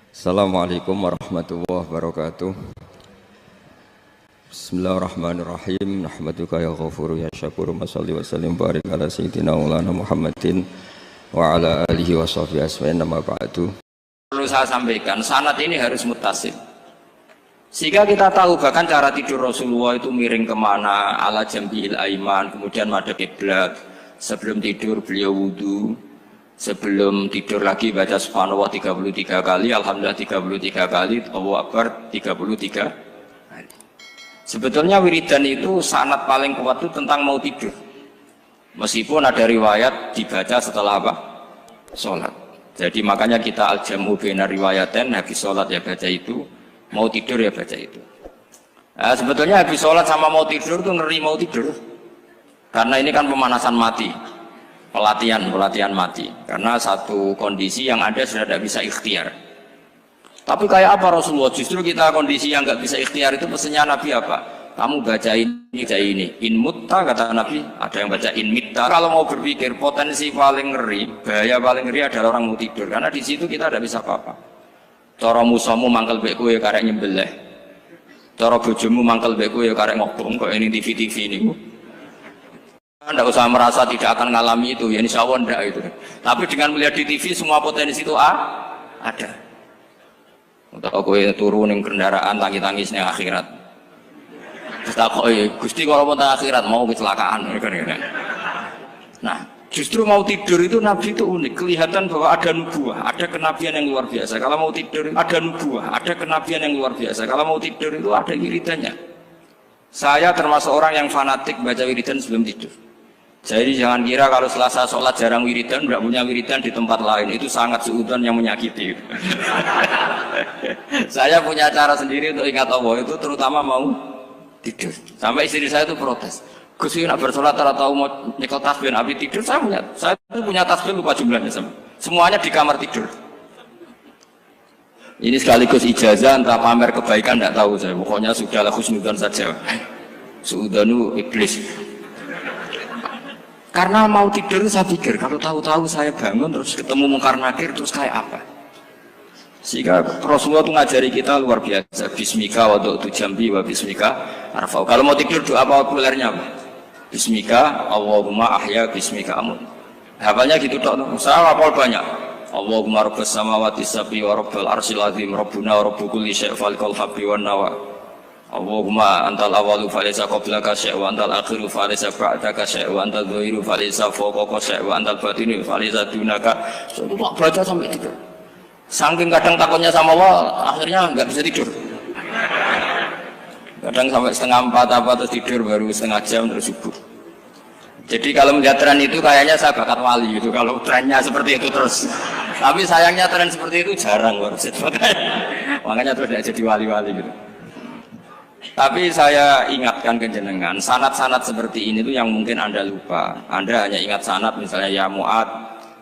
Assalamualaikum warahmatullahi wabarakatuh. Bismillahirrahmanirrahim. Nahmaduka ya ghafuru ya syakuru. Mashalli wa sallim barik ala sayyidina maulana Muhammadin wa ala alihi wa sahbihi asma'in nama ba'du. Perlu saya sampaikan, sanad ini harus muttasil. Sehingga kita tahu bahkan cara tidur Rasulullah itu miring kemana, ala jambil aiman, kemudian madhab kiblat. Sebelum tidur beliau wudu, sebelum tidur lagi baca subhanallah 33 kali, alhamdulillah 33 kali, Allahu akbar 33 kali. Sebetulnya wiridan itu sanad paling kuat itu tentang mau tidur. Meskipun ada riwayat dibaca setelah apa? Sholat. Jadi makanya kita al-jam'u baina riwayaten, habis sholat ya baca itu, mau tidur ya baca itu. Nah, sebetulnya habis sholat sama mau tidur tuh ngeri mau tidur. Karena ini kan pemanasan mati. Pelatihan mati. Karena satu kondisi yang ada sudah tidak bisa ikhtiar. Tapi kayak apa Rasulullah? Justru kita kondisi yang nggak bisa ikhtiar itu pesannya Nabi apa? Kamu baca ini. In mutta kata Nabi, ada yang baca in mitta. Kalau mau berpikir potensi paling ngeri, bahaya paling ngeri adalah orang mau tidur. Karena di situ kita tidak bisa apa-apa. Cara musamu mangkel beku ya karek nyembelih. Cara bojomu mangkel beku ya karek ngobong kok ini TV ini. Anda usah merasa tidak akan mengalami itu, ya insya Allah enggak itu. Tapi dengan melihat di TV semua potensi itu ada. Untuk aku turun yang kendaraan tangis-tangis ning akhirat. Terus tak Gusti kalau mau akhirat mau kecelakaan. Nah, justru mau tidur itu Nabi itu unik, kelihatan bahwa ada nubuah, ada kenabian yang luar biasa. Kalau mau tidur ada nubuah, ada kenabian yang luar biasa. Kalau mau tidur itu ada wiridannya. Saya termasuk orang yang fanatik baca wiridan sebelum tidur. Jadi jangan kira kalau Selasa sholat jarang wiridan, tidak punya wiridan di tempat lain, itu sangat suudzon yang menyakiti. Saya punya cara sendiri untuk ingat Allah itu, terutama mau tidur. Sampai istri saya itu protes. Gus nak bersolat tahu mau nyekel tasbih habis tidur. Saya itu punya tasbih lupa jumlahnya semuanya di kamar tidur. Ini sekaligus ijazah entah pamer kebaikan tidak tahu saya. Pokoknya sudahlah husnudzon saja. Suudzonu iblis. Karena mau tidur saya pikir kalau tahu-tahu saya bangun terus ketemu mungkar nakir terus kayak apa. Sehingga Rasulullah itu ngajari kita luar biasa. Bismika wa du'tu jambi wa bismika arfa'u. Kalau mau tidur doa populernya apa? Bismika Allahumma ahya bismika amun. Hafalnya gitu dok. Saya hafal banyak. Allahumma rabbas samawati sab'i wa rabbal arsyil azim rabbuna wa rabbu kulli syai' falikal habbi wan nawa. Allahumma antal awalu falaysa qablaka syai' wa antal akhiru falaysa ba'daka syai' wa antal dhahiru falaysa fawqaka syai' wa antal batinu falaysa dunaka. So, itu tak baca sampai tidur. Saking kadang takutnya sama Allah, akhirnya nggak bisa tidur. Kadang sampai setengah 4 apa terus tidur baru setengah jam terus subuh. Jadi kalau melihat tren itu kayaknya saya bakat wali gitu. Kalau trennya seperti itu terus. Tapi sayangnya tren seperti itu jarang harus. Makanya terus tidak jadi wali-wali gitu. Tapi saya ingatkan ke jenengan, sanad-sanad seperti ini tuh yang mungkin Anda lupa. Anda hanya ingat sanad misalnya ya Mu'ad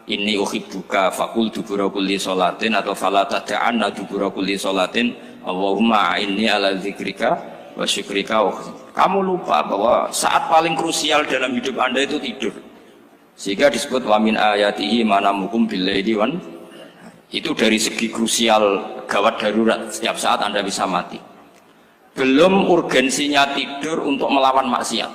inni uhibbuka faqul dubura kulli sholatin atau fala tad'anna dubura kulli sholatin Allahumma inni ala dzikrika wa syukrika. Kamu lupa bahwa saat paling krusial dalam hidup Anda itu tidur. Sehingga disebut wa min ayatihi manamukum bil-laili wan. Itu dari segi krusial gawat darurat, setiap saat Anda bisa mati. Belum urgensinya tidur untuk melawan maksiat.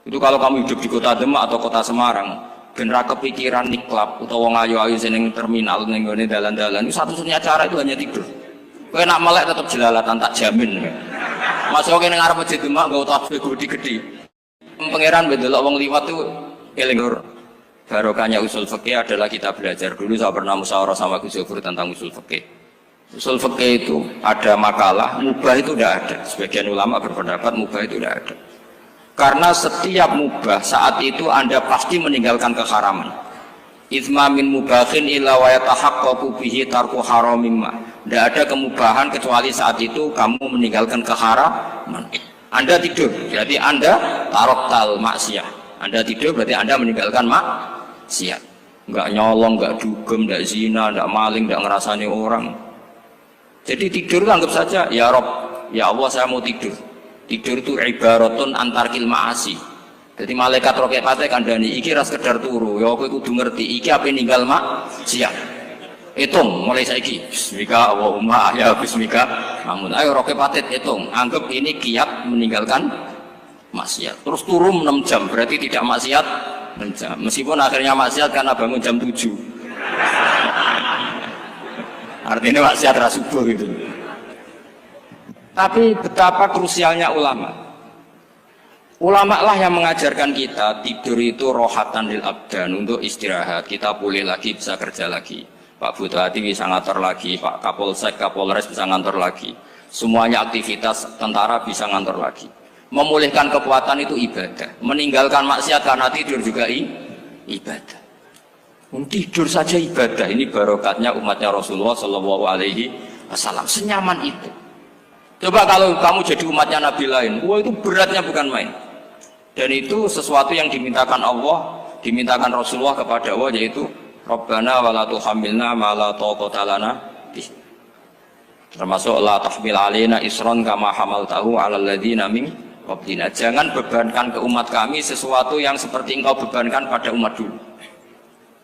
Itu kalau kamu hidup di kota Demak atau kota Semarang, bener kepikiran niklap atau wong ayu-ayu seneng terminal ning gone dalan-dalan, itu satu-satunya cara itu hanya tidur. Kowe nak melek tetap jelalatan tak jamin. Masuk ning arep masjid Demak nggo tasbih gede-gede. Pangeran ndelok wong liwat tuh eling lur. Barokahnya usul fikih adalah kita belajar dulu. Saya pernah musyawarah sama Gus Yofur tentang usul fikih. Usul fikih itu ada makalah, mubah itu tidak ada. Sebagian ulama berpendapat mubah itu tidak ada. Karena setiap mubah saat itu Anda pasti meninggalkan keharaman. Itsma min mubahin illa wa yatahaqqaqu bihi tarku haramimma. Tidak ada kemubahan kecuali saat itu kamu meninggalkan keharaman. Anda tidur, berarti Anda taroktal maksiat. Anda tidur berarti Anda meninggalkan maksiat. Enggak nyolong, enggak dugem, enggak zina, enggak maling, enggak ngerasani orang. Jadi tidur itu anggap saja, ya Rob, ya Allah saya mau tidur. Tidur itu ibaratun antarkil ma'asi. Jadi malaikat roket pate kandhani iki ra sekedar turu, ya kowe kudu ngerti iki ape ninggal maksiat. hitung mulai saiki bismika Allahumma ya bismika amun ayo roke patit hitung anggap ini kiat meninggalkan maksiat terus turun 6 jam berarti tidak maksiat 6 jam meskipun akhirnya maksiat karena bangun jam 7 artinya maksiat rasubuh gitu. Tapi betapa krusialnya ulama lah yang mengajarkan kita tidur itu rohatan lil abdan untuk istirahat kita pulih lagi bisa kerja lagi. Pak Bupati bisa ngantor lagi, Pak Kapolsek, Kapolres bisa ngantor lagi. Semuanya aktivitas tentara bisa ngantor lagi. Memulihkan kekuatan itu ibadah. Meninggalkan maksiat karena tidur juga ibadah. Tidur saja ibadah. Ini barokatnya umatnya Rasulullah Shallallahu Alaihi Wasallam. Senyaman itu. Coba kalau kamu jadi umatnya Nabi lain, wah itu beratnya bukan main. Dan itu sesuatu yang dimintakan Allah, dimintakan Rasulullah kepada Allah yaitu Rabbana wa la tuhammilna ma la taqata lana bih. Termasuk la tahmil alaina isron kama hamaltahu 'alal ladzina min qablina. Jangan bebankan ke umat kami sesuatu yang seperti engkau bebankan pada umat dulu.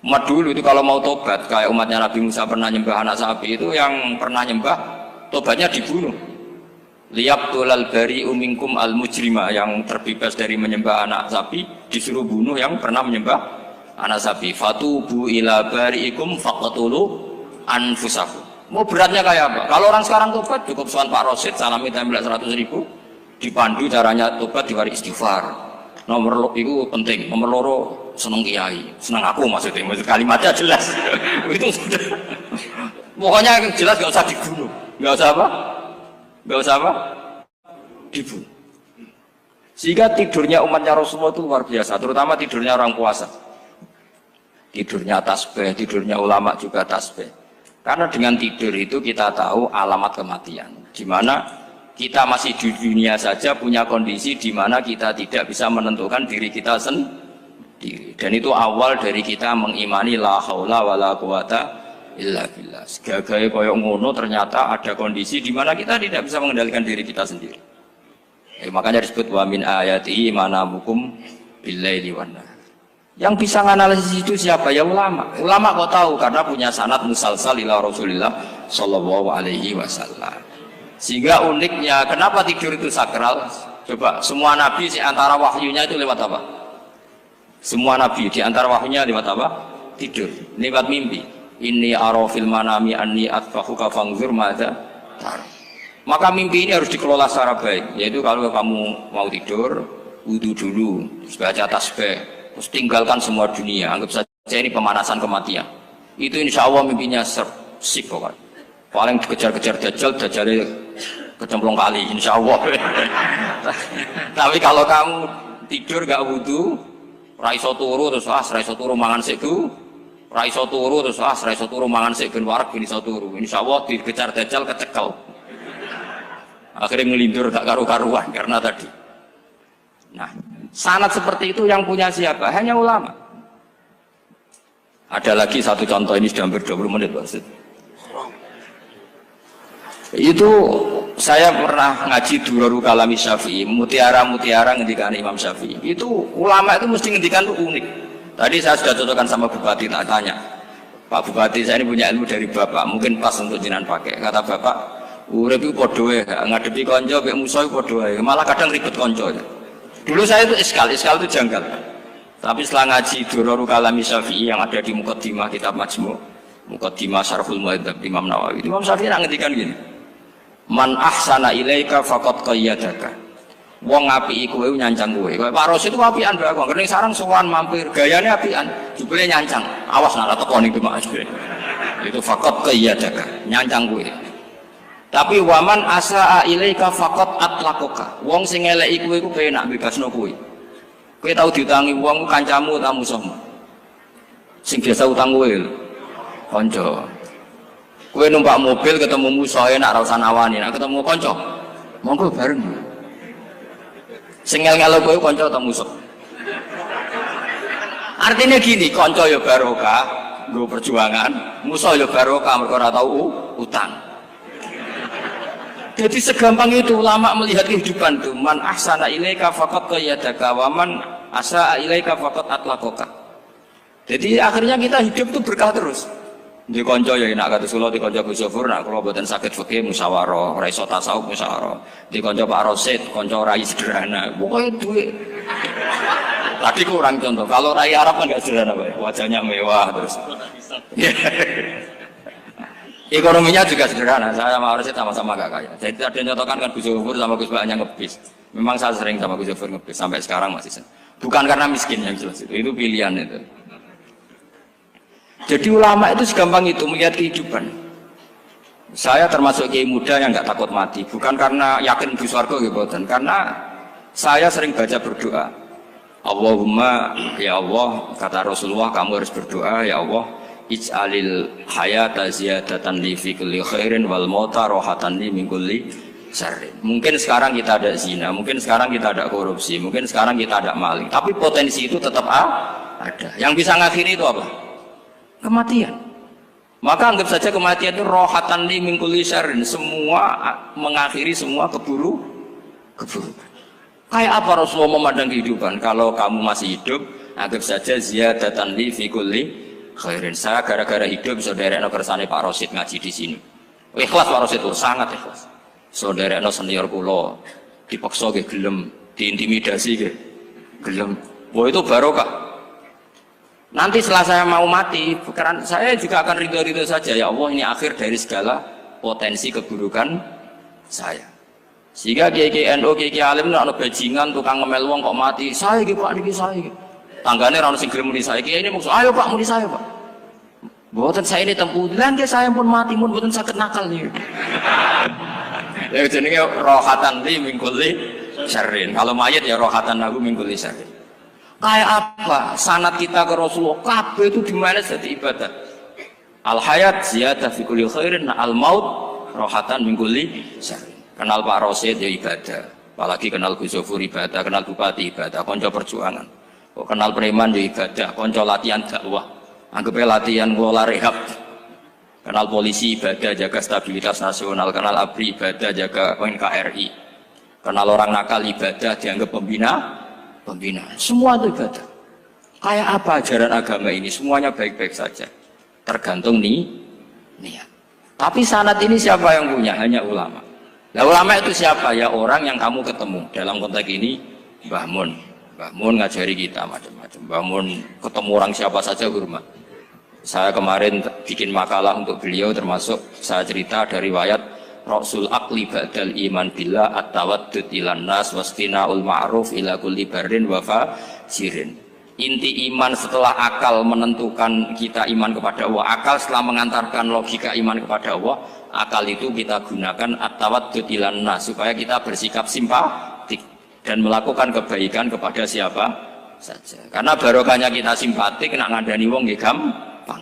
Umat dulu itu kalau mau tobat kayak umatnya Nabi Musa pernah nyembah anak sapi itu yang pernah nyembah tobatnya dibunuh. Liyaqtulal bari'u minkum al mujrima yang terbebas dari menyembah anak sapi disuruh bunuh yang pernah menyembah anak sapi. Fatubu ila bari'ikum faqtulu anfusakum. Mau beratnya kayak apa? Kalau orang sekarang tobat cukup soal Pak Rosid salami template 100.000 dipandu caranya tobat diwari istighfar. Nomor itu penting. Nomor loro seneng kiai, seneng aku maksudnya kalimatnya jelas. Itu sudah. Pokoknya jelas gak usah dibunuh. Gak usah apa? Gak usah apa? Dibunuh. Sehingga tidurnya umatnya Rasulullah itu luar biasa, terutama tidurnya orang puasa. Tidurnya tasbih, tidurnya ulama juga tasbih. Karena dengan tidur itu kita tahu alamat kematian. Di mana kita masih di dunia saja punya kondisi di mana kita tidak bisa menentukan diri kita sendiri. Dan itu awal dari kita mengimani la haula wala quwata illa billah. Segagai koyok ngono ternyata ada kondisi di mana kita tidak bisa mengendalikan diri kita sendiri. Makanya disebut wa min ayatihi manamukum billaili wan nahar. Yang bisa menganalisis itu siapa? Ya ulama. Ulama kok tahu karena punya sanad musalsal ila Rasulillah sallallahu alaihi wasallam. Sehingga uniknya kenapa tidur itu sakral? Coba semua nabi di antara wahyunya itu lewat apa? Semua nabi di antara wahyunya lewat apa? Tidur, lewat mimpi. Inni ara fil manami anni atfahuka fanzur madza tar. Maka mimpi ini harus dikelola secara baik. Yaitu kalau kamu mau tidur, wudu dulu, baca tasbih, terus tinggalkan semua dunia, anggap saja ini pemanasan kematian. Itu insya Allah mimpinya sip pokoknya. Paling dikejar-kejar Dajjal kecemplung kali, insya Allah. Tapi kalau kamu tidur gak wudu, raiso turu terus raiso turu mangan seku, raiso turu terus raiso turu mangan seku warak bin iso turu. Insya Allah dikejar Dajjal kecekel. Akhirnya ngelindur gak karu-karuan karena tadi. Nah, sanad seperti itu yang punya siapa? Hanya ulama. Ada lagi satu contoh, ini sudah hampir 20 menit Pak Ustaz. Itu saya pernah ngaji Durarul Kalami Syafi'i, mutiara-mutiara ngendikan Imam Syafi'i. Itu ulama itu mesti ngendikan itu unik. Tadi saya sudah cocokkan sama Bupati, tak tanya, Pak Bupati saya ini punya ilmu dari Bapak, mungkin pas untuk jinan pakai. Kata Bapak, urip itu podo wae, ngadepi konco mek musuh podo wae, malah kadang ribet konco. Dulu saya itu iskal itu janggal. Tapi setelah ngaji Durarul Kalami Syafi'i yang ada di Muqaddimah kitab Majmu', Muqaddimah Syarhul Muhadzab Imam Nawawi, Imam Syafi'i ngendikan gini. Man ahsana ilaika faqad qayyadaka. Wong ngapiki kowe nyancang kowe. Pak Ros itu apian mbak aku. Kening sarang sowan mampir, gayane apian, jebule nyancang. Awas nek teko ning Mas. Itu faqad qayyadaka, nyancang kowe. Tapi waman asaa ilaika faqad atlaqaka. Wong sing eleki kowe iku penak bebasno kowe. Kowe tau diutangi wong kancamu ta musuhmu. Sing biasa utang kowe lho. Kanca. Kowe numpak mobil ketemu musuh enak ra usah nawani, nek ketemu kanca monggo bareng. Sing ngel-ngelo kowe kanca atau musuh. Artinya gini, kanca ya barokah, nggo perjuangan, musuh ya barokah mergo ora tau utang. Jadi segampang itu ulama melihat kehidupan itu. Man ahsana ilaika faqad qayyadaka wa man asaa ilaika faqad atlaqaka. Jadi akhirnya kita hidup itu berkah terus. Di konco ya nak kata Solo di konco Gus Zofur nak kalau buatan sakit fikih musyawarah, ora iso tasawuf musyawarah. Di konco Pak Rosid, konco rai sederhana. Pokoknya duit. Tadi kurang contoh. Kalau rai Arab kan nggak sederhana, Pak. Wajahnya mewah terus. Ekonominya juga sederhana. Saya sama Rosid sama-sama gak kaya. Jadi ada nyontohkan kan Gus Zofur sama Gus Baknya ngebis. Memang saya sering sama Gus Zofur ngebis sampai sekarang masih sering. Bukan karena miskin yang jelas itu pilihan itu. Jadi ulama itu segampang itu melihat kehidupan. Saya termasuk kiai muda yang nggak takut mati, bukan karena yakin di surga gitu, karena saya sering baca berdoa. Allahumma ya Allah, kata Rasulullah, kamu harus berdoa ya Allah, ij'alil hayata ziyadatan li fi kulli khairin wal mauta rohatan li min kulli syarrin. Mungkin sekarang kita ada zina, mungkin sekarang kita ada korupsi, mungkin sekarang kita ada maling, tapi potensi itu tetap ada. Yang bisa ngakhiri itu apa? Kematian. Maka anggap saja kematian itu rohatan li min kulli syarrin, semua mengakhiri semua keburukan. Kayak apa Rasulullah memandang kehidupan? Kalau kamu masih hidup, anggap saja ziyadatan li fi kulli khairin. Saya gara-gara hidup saudaranya kersane Pak Rosid ngaji di sini. Ikhlas Pak Rosid itu sangat ikhlas. Saudaranya senior kula dipaksa ke gelem, diintimidasi ke gelem. Wah itu barokah. Nanti setelah saya mau mati, karena saya juga akan ridho-ridho saja. Ya Allah, ini akhir dari segala potensi keburukan saya. Sehingga kiai NU, kiai alim, ada bajingan, tukang ngemel wong kok mati. Saya gitu Pak, niki saya. Tanggane orang sing gelem muni saya. Kiai ini maksud, ayo Pak, muni saya Pak. Buatan saya ini tempuh. Lan saya pun mati, pun buatan sakit nakal nih. Ya jenenge rohatan li min kulli syarrin. Kalau mayit ya rohatan aku min kulli syarrin. Kayak apa sanad kita ke Rasulullah, kabeh itu dimana jadi ibadah. Al hayat ziyadah fi kulli khairin, al maut rohatan min kulli syarrin. Kenal Pak Rosid ya ibadah, apalagi kenal Gus Zofur ibadah, kenal Bupati ibadah, konco perjuangan. Kok kenal preman ya ibadah, konco latihan dakwah, anggapnya latihan ngelola rehab. Kenal polisi ibadah, jaga stabilitas nasional, kenal ABRI ibadah, jaga NKRI. Kenal orang nakal ibadah, dianggap pembina. Semua itu ibadah. Kayak apa ajaran agama ini? Semuanya baik-baik saja, tergantung niat. Tapi sanad ini siapa yang punya? Hanya ulama. Nah ulama itu siapa? Ya orang yang kamu ketemu. Dalam konteks ini Mbah Mun ngajari kita macam-macam. Mbah Mun ketemu orang siapa saja hormat. Saya kemarin bikin makalah untuk beliau, termasuk saya cerita dari riwayat Rasul akli ba'dal iman billah at-tawaddud ilan nas wastina'ul ma'ruf ila kulli barrin wa fajirin. Inti iman setelah akal menentukan kita iman kepada Allah, akal setelah mengantarkan logika iman kepada Allah, akal itu kita gunakan at-tawaddud ilan nas supaya kita bersikap simpatik dan melakukan kebaikan kepada siapa saja. Karena barokahnya kita simpatik, nak ngandani wong nggih gampang.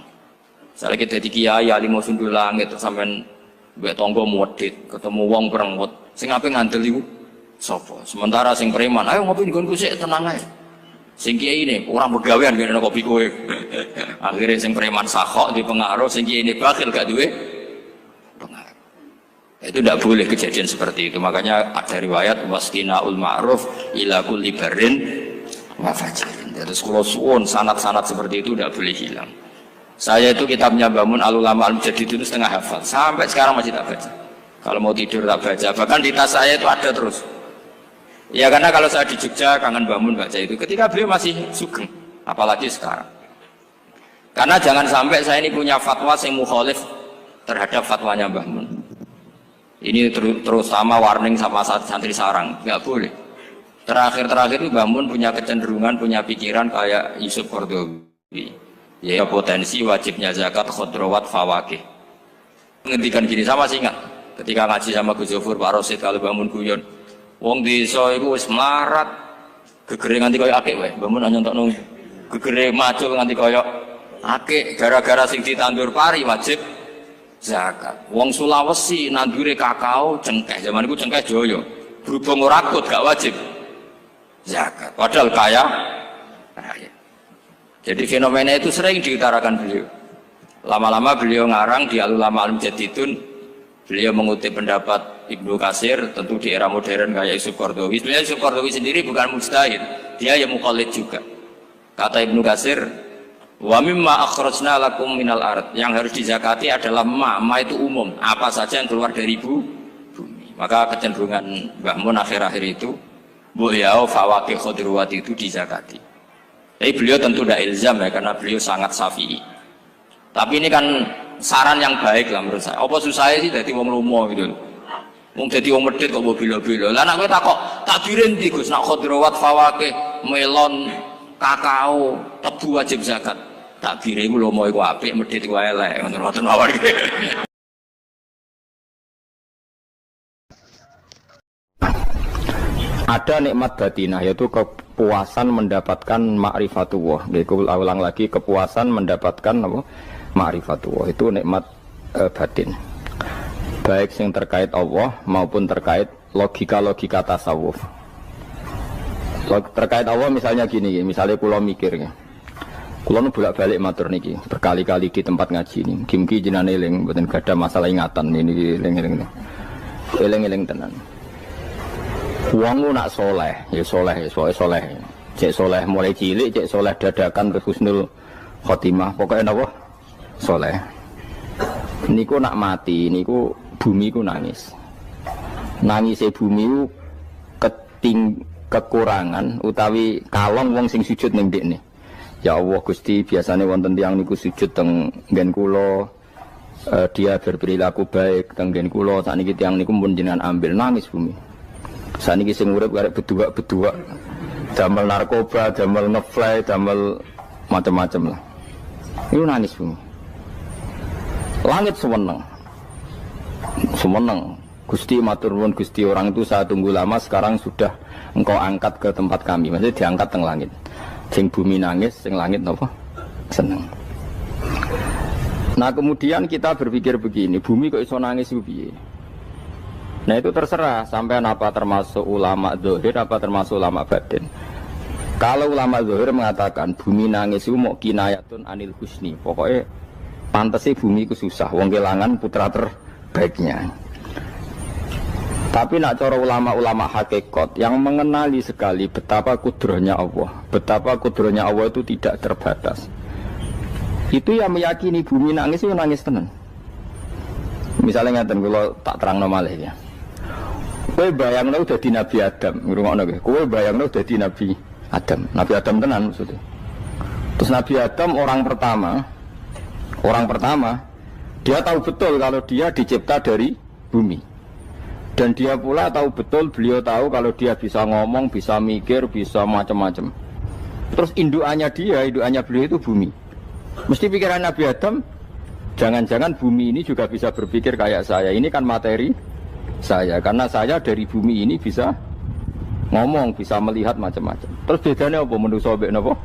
Misalnya kita di kiai alim sundul langit sampean mbek tangga muwedhit, ketemu wong perengut, sing ape ngandel iku sapa? Sementara sing preman, ayo ngopi nggonku sik tenang ae. Sing kiai ini orang begawean ngene kopi kowe. Akhirnya sing preman sakhok di pengaruh, sing kiai ini bakhil gak duwe pengaruh. Itu tidak boleh kejadian seperti itu. Makanya ada riwayat wasqinaul ma'ruf ila kulli barrin wa fajirin. Terus kula suwun sanad-sanad seperti itu tidak boleh hilang. Saya itu kitabnya Mbah Mun Al-Ulama Al-Mujaddid itu setengah hafal, sampai sekarang masih tak baca. Kalau mau tidur tak baca, bahkan di tas saya itu ada terus. Ya karena kalau saya di Jogja kangen Mbah Mun baca itu, ketika beliau masih sugeng, apalagi sekarang. Karena jangan sampai saya ini punya fatwa yang mukhalif terhadap fatwanya Mbah Mun. Ini terutama warning sama santri sarang, nggak boleh. Terakhir itu Mbah Mun punya kecenderungan, punya pikiran kayak Yusuf Qaradawi. Ya potensi wajibnya zakat khodrowat fawakih. Menghentikan gini sama sih ingat ketika ngaji sama Gus Zofur Pak Rosid kalau bangun guyon wong desa iku wis melarat gegere nganti koyo akeh wae bangun nyontokno gegere macul nganti koyo akeh gara-gara sing ditandur pari wajib zakat. Wong Sulawesi nandure kakao cengkeh zaman iku cengkeh joyo berhubung ora akut gak wajib zakat padahal kaya raya. Jadi fenomena itu sering diutarakan beliau. Lama-lama beliau ngarang di Al-Ulama Al-Mujaddidun, beliau mengutip pendapat Ibnu Katsir, tentu di era modern kayak Yusuf Qaradawi. Sebenarnya Yusuf Qaradawi sendiri bukan mujtahid, dia yang muqallid juga. Kata Ibnu Katsir, Wa mimma akhrajna lakum minal ard. Yang harus dizakati adalah ma itu umum, apa saja yang keluar dari bumi. Maka kecenderungan Mbah Mun akhir-akhir itu beliau fawaqih khudruwat itu dizakati. Tapi beliau tentu tidak ilzam ya, karena beliau sangat syafi'i. Tapi ini kan saran yang baik lah menurut saya. Apa susahnya sih jadi wong lomo gitu. Wong jadi wong medhit kok mbok bilo-bilo. Lah nek kowe takok takbirin ndi Gus, nak khudruwat fawaqih melon kakao tebu wajib zakat. Takbire iku lomo iku apik, medhit iku elek, ngoten mawon. Ada nikmat batinah, yaitu kepuasan mendapatkan ma'rifatullah. Aku ulang lagi, kepuasan mendapatkan apa? Ma'rifatullah. Itu nikmat batin. Baik yang terkait Allah maupun terkait logika-logika tasawuf. Terkait Allah misalnya gini, misalnya kula mikir ya. Kula nu bolak-balik matur niki, berkali-kali di tempat ngaji ini. Kimki jenengan eling, mboten gadah masalah ingatan ini eling-eling. Eling-eling tenan. Wong nak soleh, ya soleh, soleh. Cek soleh mulai cilik, cek soleh dadakan ke husnul khotimah. Pokoknya napa? Soleh. Niku nak mati, niku bumi ku nangis. Nangise bumi ku kekurangan utawi kalong wong sing sujud ning ndekne. Ya Allah Gusti, biasanya wonten tiyang niku sujud teng nggen kula, dia berperilaku baik teng nggen kula, sakniki tiyang niku pun jenengan ambil, nangis bumi. Sakniki sing urip arek bedua-bedua, damel narkoba, damel ngefly, damel macam-macam lah. Iku nangis bumi. Langit semeneng. Gusti matur nuwun Gusti, orang itu saya tunggu lama, sekarang sudah engkau angkat ke tempat kami. Maksudnya diangkat teng langit. Sing bumi nangis, sing langit napa? Seneng. Nah kemudian kita berpikir begini, bumi kok iso nangis piye? Nah itu terserah sampean apa termasuk ulama zahir apa termasuk ulama batin. Kalau ulama zahir mengatakan bumi nangis itu mau kinayatun anil husni, pokoknya pantasnya bumi itu susah, wong kelangan putra terbaiknya. Tapi nak cara ulama-ulama hakikat yang mengenali sekali betapa kudrohnya Allah, betapa kudrohnya Allah itu tidak terbatas. Itu yang meyakini bumi nangis itu nangis tenan. Misalnya ngaten kula tak terangno malih ya. Kowe bayangno dadi Nabi Adam, ngrungokno kowe. Kowe bayangno dadi Nabi Adam. Nabi Adam tenan maksudnya. Terus Nabi Adam orang pertama dia tahu betul kalau dia dicipta dari bumi. Dan dia pula tahu betul, beliau tahu kalau dia bisa ngomong, bisa mikir, bisa macam-macam. Terus indukannya beliau itu bumi. Mesti pikiran Nabi Adam, jangan-jangan bumi ini juga bisa berpikir kayak saya. Ini kan materi saya, karena saya dari bumi ini bisa ngomong, bisa melihat macam-macam. Terus bedanya apa menurut sobek napa?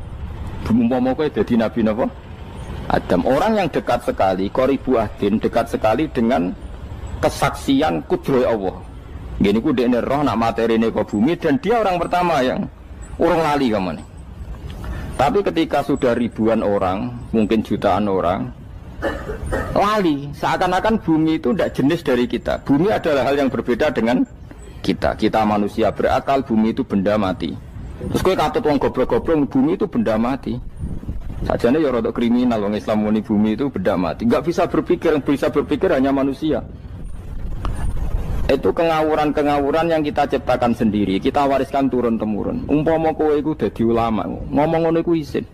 Umpama kowe dadi Nabi napa? Adam, orang yang dekat sekali, qoribu ahdin, dekat sekali dengan kesaksian kudroh Allah. Gini ku dekne roh nak materi ini ke bumi, dan dia orang pertama yang urung lali kamu nih. Tapi ketika sudah ribuan orang, mungkin jutaan orang, lali. Seakan-akan bumi itu tidak jenis dari kita. Bumi adalah hal yang berbeda dengan kita. Kita manusia berakal, bumi itu benda mati. Terus kowe katut wong goblok-goblok, bumi itu benda mati. Sajane ya rada kriminal wong Islam muni bumi itu benda mati. Enggak bisa berpikir, yang bisa berpikir hanya manusia. Itu kengawuran-kengawuran yang kita ciptakan sendiri, kita wariskan turun-temurun. Umpama kowe iku dadi ulama, ngomong ngono iku isin.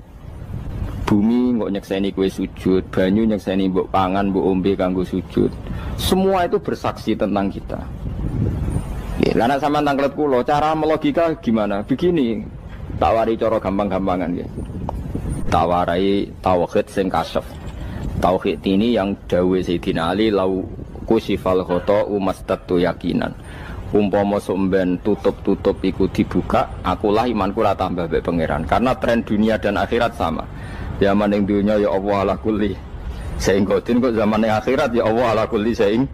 Bumi kok nyekseni kowe sujud, banyu nyekseni mbok pangan, mbok ombe kanggo sujud. Semua itu bersaksi tentang kita. Ya, lan sampean tanglet kula, cara melogika gimana? Begini, tak wari cara gampang-gampangan ya. Tak warai tauhid sing kasyaf. Tauhid ini yang dawuh Sayyidina Ali lau kusifal khoto umastatu yakinan. Umpama somben tutup-tutup iku dibuka, akulah imanku ora tambah mbek pangeran. Karena tren dunia dan akhirat sama. Zaman ning dunia ya Allah ala kulli saing godin, kok zaman ning akhirat ya Allah ala kulli saing.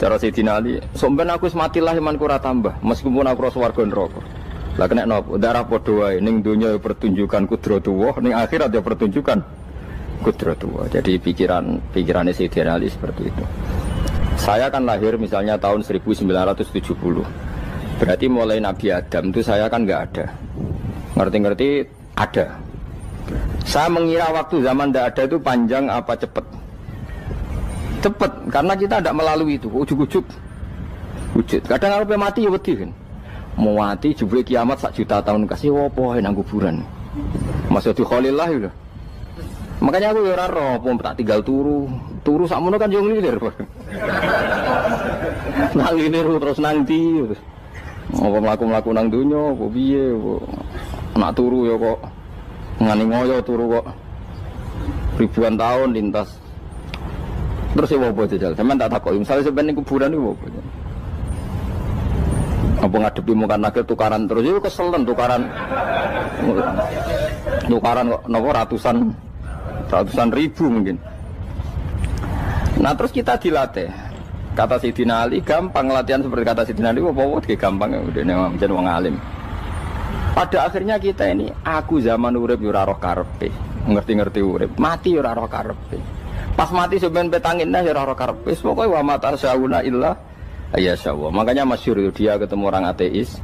Cara Sayyidina Ali, somben aku wis matilah imanku ora tambah, meskipun aku ora swarga neraka. Lah kena napa? Darah padha wae, ning dunia ya pertunjukan kudratullah, ning akhirat ya pertunjukan kudratullah. Jadi pikirannya Sayyidina Ali seperti itu. Saya kan lahir misalnya tahun 1970. Berarti mulai Nabi Adam itu saya kan nggak ada. Ngerti-ngerti ada. Saya mengira waktu zaman tidak ada itu panjang apa cepat? Cepat, karena kita tidak melalui itu. Ujuk-ujuk wujud. Kadang kalau mati ya wedi kan. Mau mati jebule kiamat 1 juta tahun kasih apa nang kuburan. Masuk di Khalillah itu. Makanya aku ya ora roh, tak tinggal turu sakmono kan yo nglilir. Nang nglilir terus nang ndi. Apa mlaku-mlaku nang donya, apa piye, nak turu ya kok ngani ngoyo turu kok ribuan tahun lintas. Terus ya apa jajal? Sampeyan tak takoki, misale sampeyan ning kuburan iku apa? Apa ngadepi muka nakil tukaran terus itu keselen tukaran kok nopo ratusan ribu mungkin. Nah terus kita dilatih. Kata Sidina Ali gampang latihan seperti kata Sidina Ali apa gampang udah menjadi wong alim. Pada akhirnya kita ini aku zaman urip yo ora roh karepe, ngerti-ngerti urip, mati yo ora roh karepe. Pas mati sampean petangin nah yo ora roh karepe. Pokoke wa mata sauna illa ya Allah. Makanya masyhur dia ketemu orang ateis.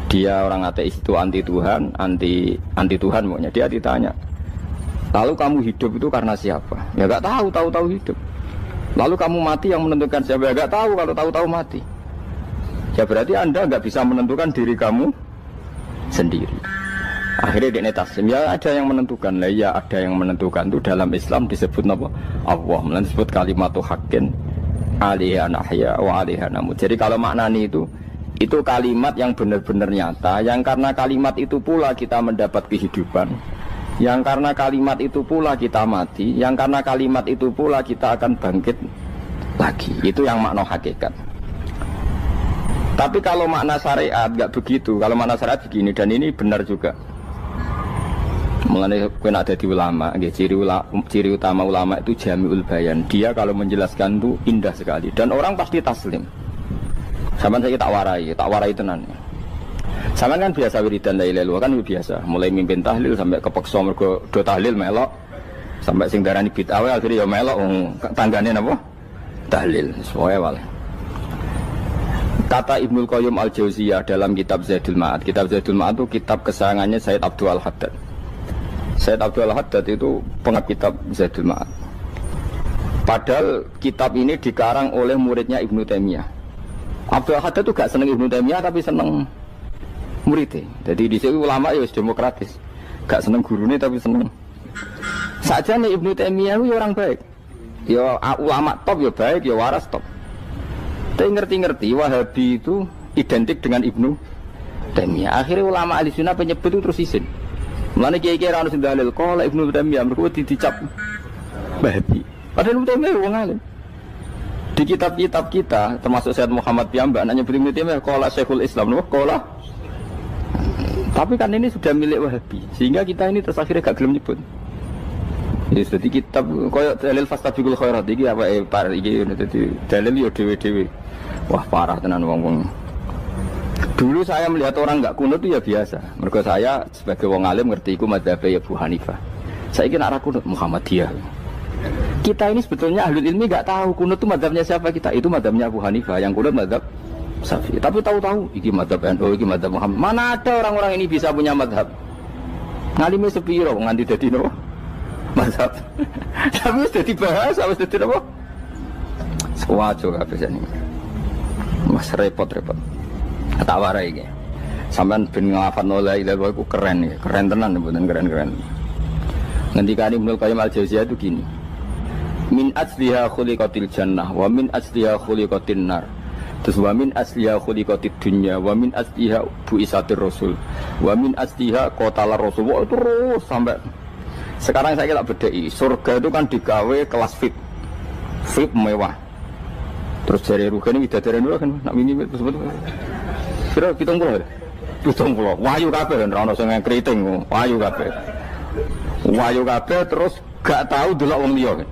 Dia orang ateis itu anti Tuhan, anti Tuhan pokoknya. Dia ditanya, lalu kamu hidup itu karena siapa? Ya enggak tahu hidup. Lalu kamu mati yang menentukan siapa? Ya enggak tahu, kalau tahu mati. Ya berarti Anda enggak bisa menentukan diri kamu sendiri. Akhirnya dia taslim, ya ada yang menentukan. Lah ya ada yang menentukan itu dalam Islam disebut apa? Allah, disebut kalimatu haqqin. Alaiha nahya wa alaiha namut. Jadi kalau maknanya itu kalimat yang benar-benar nyata, yang karena kalimat itu pula kita mendapat kehidupan, yang karena kalimat itu pula kita mati, yang karena kalimat itu pula kita akan bangkit lagi. Itu yang makna hakikat. Tapi kalau makna syariat enggak begitu. Kalau makna syariat begini, dan ini benar juga. Mengenai kena ada di ulama, ciri utama ulama itu jami'ul bayan. Dia kalau menjelaskan itu indah sekali dan orang pasti taslim. Sama saya tak warai tenan. Sama kan biasa wiridan la ilaha illallah kan biasa, mulai mimpin tahlil sampai kepeksa mergo do tahlil melok, sampai sing darani bid'ah akhirnya ya melok tanggane napa? Tahlil. Soale wae. Kata Ibnul Qayyim Al-Jauziyah dalam kitab Zadul Ma'ad. Kitab Zadul Ma'ad itu kitab kesayangannya Sayyid Abdul Al-Haddad. Sayyid Abdul Al-Haddad itu pengarang kitab Zadul Ma'ad. Padahal kitab ini dikarang oleh muridnya Ibnu Taimiyah. Abdul Al-Haddad itu gak seneng Ibnu Taimiyah tapi seneng muridnya. Jadi di sini ulama ya demokratis. Gak seneng gurune tapi seneng. Saja nih Ibnu Taimiyah itu orang baik. Ya ulama top ya baik, ya waras top. Tapi ngerti-ngerti Wahabi itu identik dengan Ibnu Taimiyah. Akhirnya ulama ahli sunnah penyebut itu terus isin. Mulane kiai-kiai ra ono sing dalil kala Ibnu Taimiyah mergo dicap Wahabi. Padahal Ibnu Taimiyah wong alim. Di kitab-kitab kita termasuk Syekh Muhammad piyambak nanya Ibnu Taimiyah kala Syekhul Islam lho kala. Tapi kan ini sudah milik Wahabi sehingga kita ini terus akhirnya gak gelem nyebut. Jadi kitab koyo dalil fastabiqul khairat iki apa par iki dadi dalil yo dhewe-dhewe. Wah parah tenan wong-wong. Dulu saya melihat orang enggak kunut itu ya biasa. Mergo saya sebagai wong alim ngerti iku mazhab Abu Hanifah. Saiki nek ra kunut Muhammadiyah. Kita ini sebetulnya ahli ilmi enggak tahu kunut itu mazhabnya siapa kita. Itu mazhabnya Abu Hanifah, yang kunut mazhab Syafi'i. Tapi tahu-tahu iki mazhab NU, iki mazhab Muhammad. Mana ada orang-orang ini bisa punya mazhab? Ngalime sepiro nganti dadi no? Mazhab. Tapi sudah dibahas, harus dadi apa? Sewajo kabeh jane. Mas repot-repot. Tak warai iki. Sampeyan ben nglafadzno la ilaha illallah iku keren iki, keren tenan mboten keren-keren. Ngendikane Ibnu Qayyim Al-Jauziyah itu gini. Min asliha khuliqatil jannah wa min asliha khuliqatin nar. Terus wa min asliha khuliqatid dunya wa min asliha bu'isatir rasul wa min asliha qatalar rasul. Terus sampai sekarang saya tak bedai, surga itu kan digawe kelas VIP mewah. Terus jari rugane widadari dulu kan, nak wingi sebut. Kira 70. Wahyu kabeh kan ora ono sing kriting, wahyu kabeh. Wahyu kabeh terus gak tahu delok wong liya kan.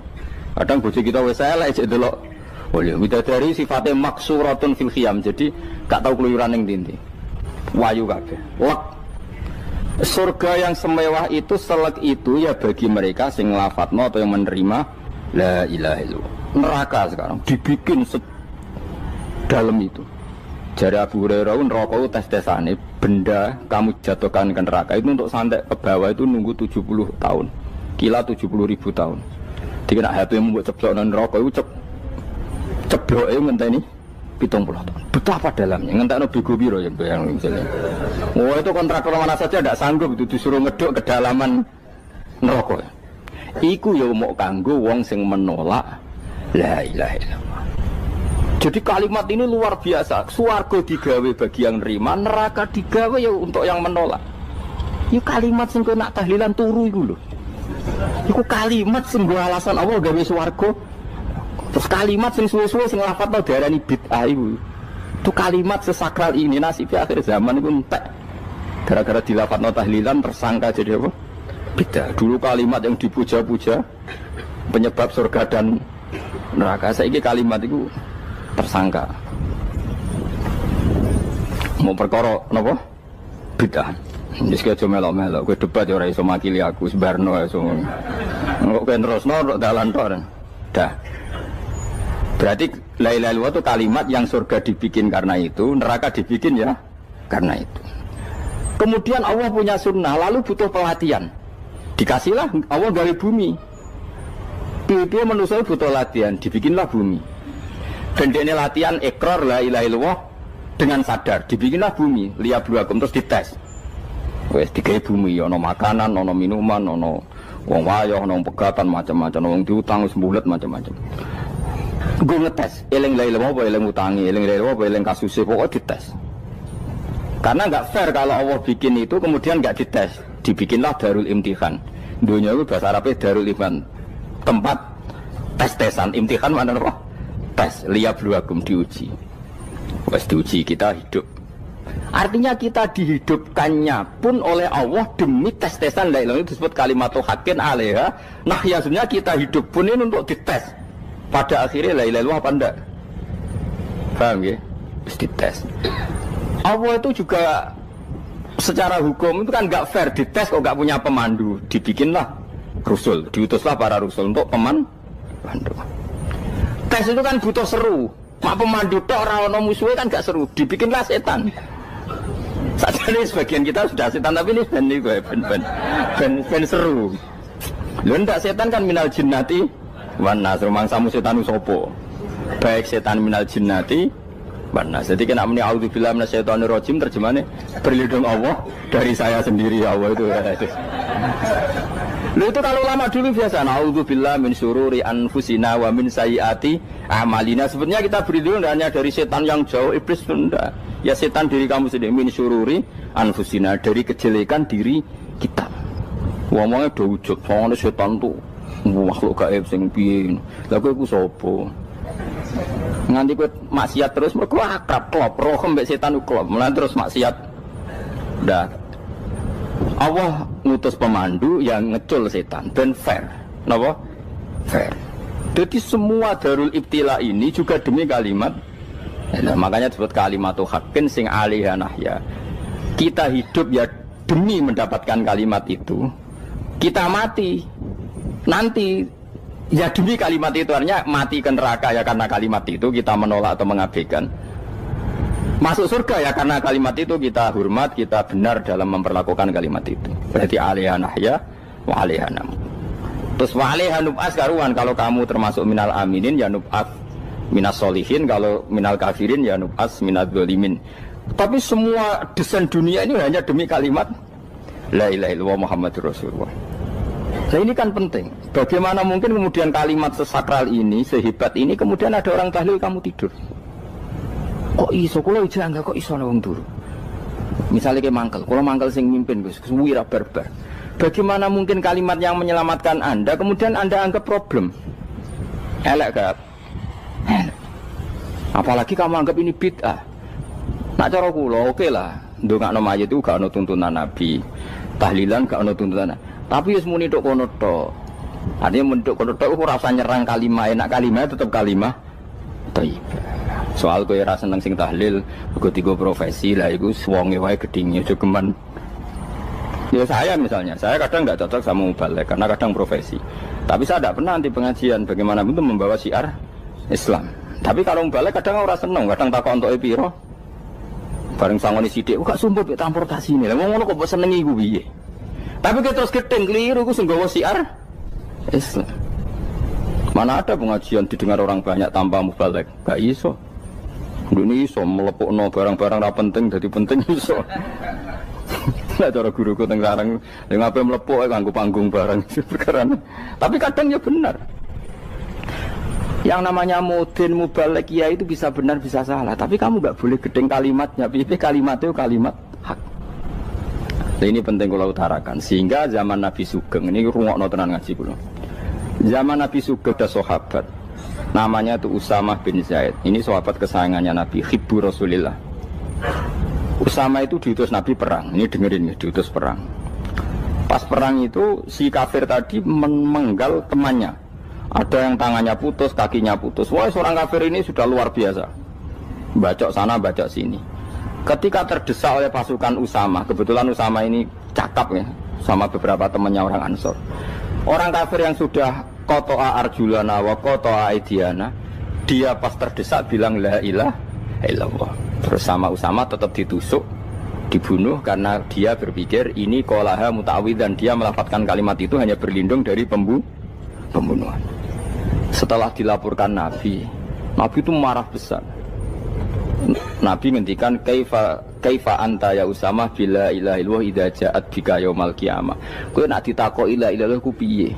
Kadang bojo kita wis elek jek delok. Oh ya, widadari sifatnya maksuratun fil khiyam, jadi gak tahu keluyuran ning ndi. Wahyu kabeh. Lek surga yang semewah itu selek itu ya bagi mereka sing lafadzno atau yang menerima la ilaha illallah. Neraka sekarang dibikin dalam itu. Jari Abu Hurairah neraka itu tes-tesane benda kamu jatuhkan ke neraka itu untuk sampai ke bawah itu nunggu 70 tahun. kila 70.000 tahun. Dikena HP membuat ceblok non rokok itu ceblok itu ngenteni 70 tahun. Betapa dalamnya ngentekno bego biro ya bayang misalnya. Oh itu kontraktor mana saja tidak sanggup itu disuruh ngeduk kedalaman neraka. Iku ya mau kanggo wong sing menolak la ilaha illallah. Jadi kalimat ini luar biasa. Swarga digawe bagi yang nerima, neraka digawe ya untuk yang menolak. Ya kalimat sing kok nak tahlilan turu iku lho. Iku kalimat sing nggo alasan Allah gawe swarga. Terus kalimat sing suwe-suwe sing lafadzno diarani bid'ah iku. Itu kalimat sesakral ini nasibnya akhir zaman itu entek. Gara-gara dilafadzno tahlilan tersangka jadi apa? Bid'ah. Dulu kalimat yang dipuja-puja penyebab surga dan neraka. Saiki kalimat itu tersangka. Mau perkara napa? Bid'ah. Wis aja melok-melok, kowe debat ya ora iso makili aku, sebarno iso. Kok kowe terusno tok dalan tok. Dah. Berarti la ilaha illallah itu kalimat yang surga dibikin karena itu, neraka dibikin ya karena itu. Kemudian Allah punya sunnah, lalu butuh pelatihan. Dikasihlah Allah gawe bumi. Piye manusia butuh latihan, dibikinlah bumi. Dan ini latihan ikrar la ilaha illallah dengan sadar, dibikinlah bumi, liyabluwakum terus dites. Wes digawe bumi, ono makanan, ono minuman, ono wong wayoh, ono pegatan macam-macam, wong diutang wis mbulet macam-macam. Gue ngetes, eling la ilaha apa eling utangi, eling la ilaha apa eling kasuse, pokoknya dites. Karena nggak fair kalau Allah bikin itu kemudian nggak dites, dibikinlah darul imtihan. Dunia itu bahasa Arabnya darul imtihan, tempat tes-tesan. Imtihan mana apa? Tes, liyabluwakum, diuji. Wes diuji kita hidup. Artinya kita dihidupkannya pun oleh Allah demi tes-tesan la ilaha, itu disebut kalimatul haqqin alaiha. Nah ya sebenarnya kita hidup pun ini untuk dites. Pada akhirnya la ilaha illallah apa enggak? Paham ya? Terus dites. Allah itu juga secara hukum itu kan enggak fair, dites kok enggak punya pemandu. Dibikinlah rusul, diutuslah para rusul untuk pemandu. Tes itu kan butuh seru. Mak pemandu tok ora ono musuhe kan enggak seru. Dibikinlah setan. Saja ini sebagian kita sudah setan, tapi ini ben seru. Lho ndak setan kan minal jinnati wan nas, rumangsamu setan usopo. Baik setan minal jinnati wan nas. Jadi kena muni auzubillahi minasyaitonir rajim, terjemahane berlindung Allah dari saya sendiri. Allah itu. Lho itu kalau lama dulu biasa auzubillahi min syururi anfusina wa min sayyiati amalina. Sebenarnya kita berlindung hanya dari setan yang jauh, iblis itu enggak. Ya setan diri kamu sendiri, min syururi anfusina, dari kejelekan diri kita. Ngomongnya do wujud, soalnya setan tuh makhluk gaib sing piye. Lah kowe iku sapa? Nganti kowe maksiat terus mergo akrab klop, roh mbek setan klop. Mulane terus maksiat. Dah. Allah ngutus pemandu yang ngecul setan ben fair. Napa? Fair. Jadi semua darul ibtila ini juga demi kalimat. Nah, makanya disebut kalimatul haqqin sing alaiha nahya. Kita hidup ya demi mendapatkan kalimat itu. Kita mati nanti ya demi kalimat itu, artinya mati ke neraka ya karena kalimat itu kita menolak atau mengabaikan. Masuk surga ya karena kalimat itu kita hormat, kita benar dalam memperlakukan kalimat itu. Berarti alaiha nahya wa alaiha nam. Terus wa alaiha nub'as karuan, kalau kamu termasuk minal aminin ya nub'as minas solihin, kalau minal kafirin ya nub'as minal zalimin. Tapi semua desain dunia ini hanya demi kalimat la ilaha illallah Muhammadur Rasulullah. Nah ini kan penting. Bagaimana mungkin kemudian kalimat sesakral ini, sehebat ini, kemudian ada orang tahlil kamu tidur. Kok iso kula janggal kok iso wong turu. Misalnya kayak mangkel, kalau mangkel sing mimpin Gus, wira barbar. Bagaimana mungkin kalimat yang menyelamatkan Anda kemudian Anda anggap problem? Elek gak? Apalagi kamu anggap ini bid'ah. Nak cara kula oke lah, ndongakno mayit itu gak ono tuntunan Nabi. Tahlilan gak ono tuntunan. Tapi wis muni tok kono tok. Artinya menduk kono tok ora usah nyerang kalimah, enak kalimah tetap kalimah thayyibah. Soal kowe ora seneng sing tahlil, mergo tiga profesi lah iku wonge wae gedhinge aja geman. Ya saya misalnya, saya kadang enggak cocok sama mubalek karena kadang profesi. Tapi saya tidak pernah anti pengajian bagaimana itu membawa syiar Islam. Tapi kalau mubalek kadang ora seneng, kadang takok entuk piro. Bareng sangoni sithik, kok sumpah transportasi ini. Lah ngono kok mbok senengi iku piye? Tapi kita terus gedeng keliru iku sing gawa syiar Islam. Mana ada pengajian didengar orang banyak tanpa mubalek? Gak iso. Ini iso melepukno barang-barang ra penting jadi penting iso. Lah cara guruku teng sareng ning ape melepuk nganggo panggung barang perkara. Tapi kadang ya benar. Yang namanya mudin mubalek ya itu bisa benar bisa salah, tapi kamu gak boleh gedeng kalimatnya. Pilih kalimat itu kalimat hak. Nah, ini penting kalau utarakan. Sehingga zaman Nabi Sugeng ini rungokno tenan ngaji kula. Zaman Nabi Sugeng ada sahabat namanya itu Usamah bin Zaid. Ini sahabat kesayangannya Nabi, hibbu Rasulillah. Usamah itu diutus Nabi perang. Ini dengerin ya, diutus perang. Pas perang itu si kafir tadi menggal temannya. Ada yang tangannya putus, kakinya putus. Wah, seorang kafir ini sudah luar biasa. Bacok sana, bacok sini. Ketika terdesak oleh pasukan Usamah, kebetulan Usamah ini cakap ya, sama beberapa temannya orang Ansor. Orang kafir yang sudah koto'a arjulana wa koto'a aidiana, dia pas terdesak bilang la ilaha illallah. Terus sama Usamah tetap ditusuk, dibunuh karena dia berpikir ini qolaha muta'awwidzan, dia melafadzkan kalimat itu hanya berlindung dari pembunuhan. Setelah dilaporkan Nabi itu marah besar. Nabi ngendikan kaifa anta ya Usamah bila ilaha illallah idza ja'at bika yaumal qiyamah. Kowe nek ditakoki la ilaha illallah ku piye?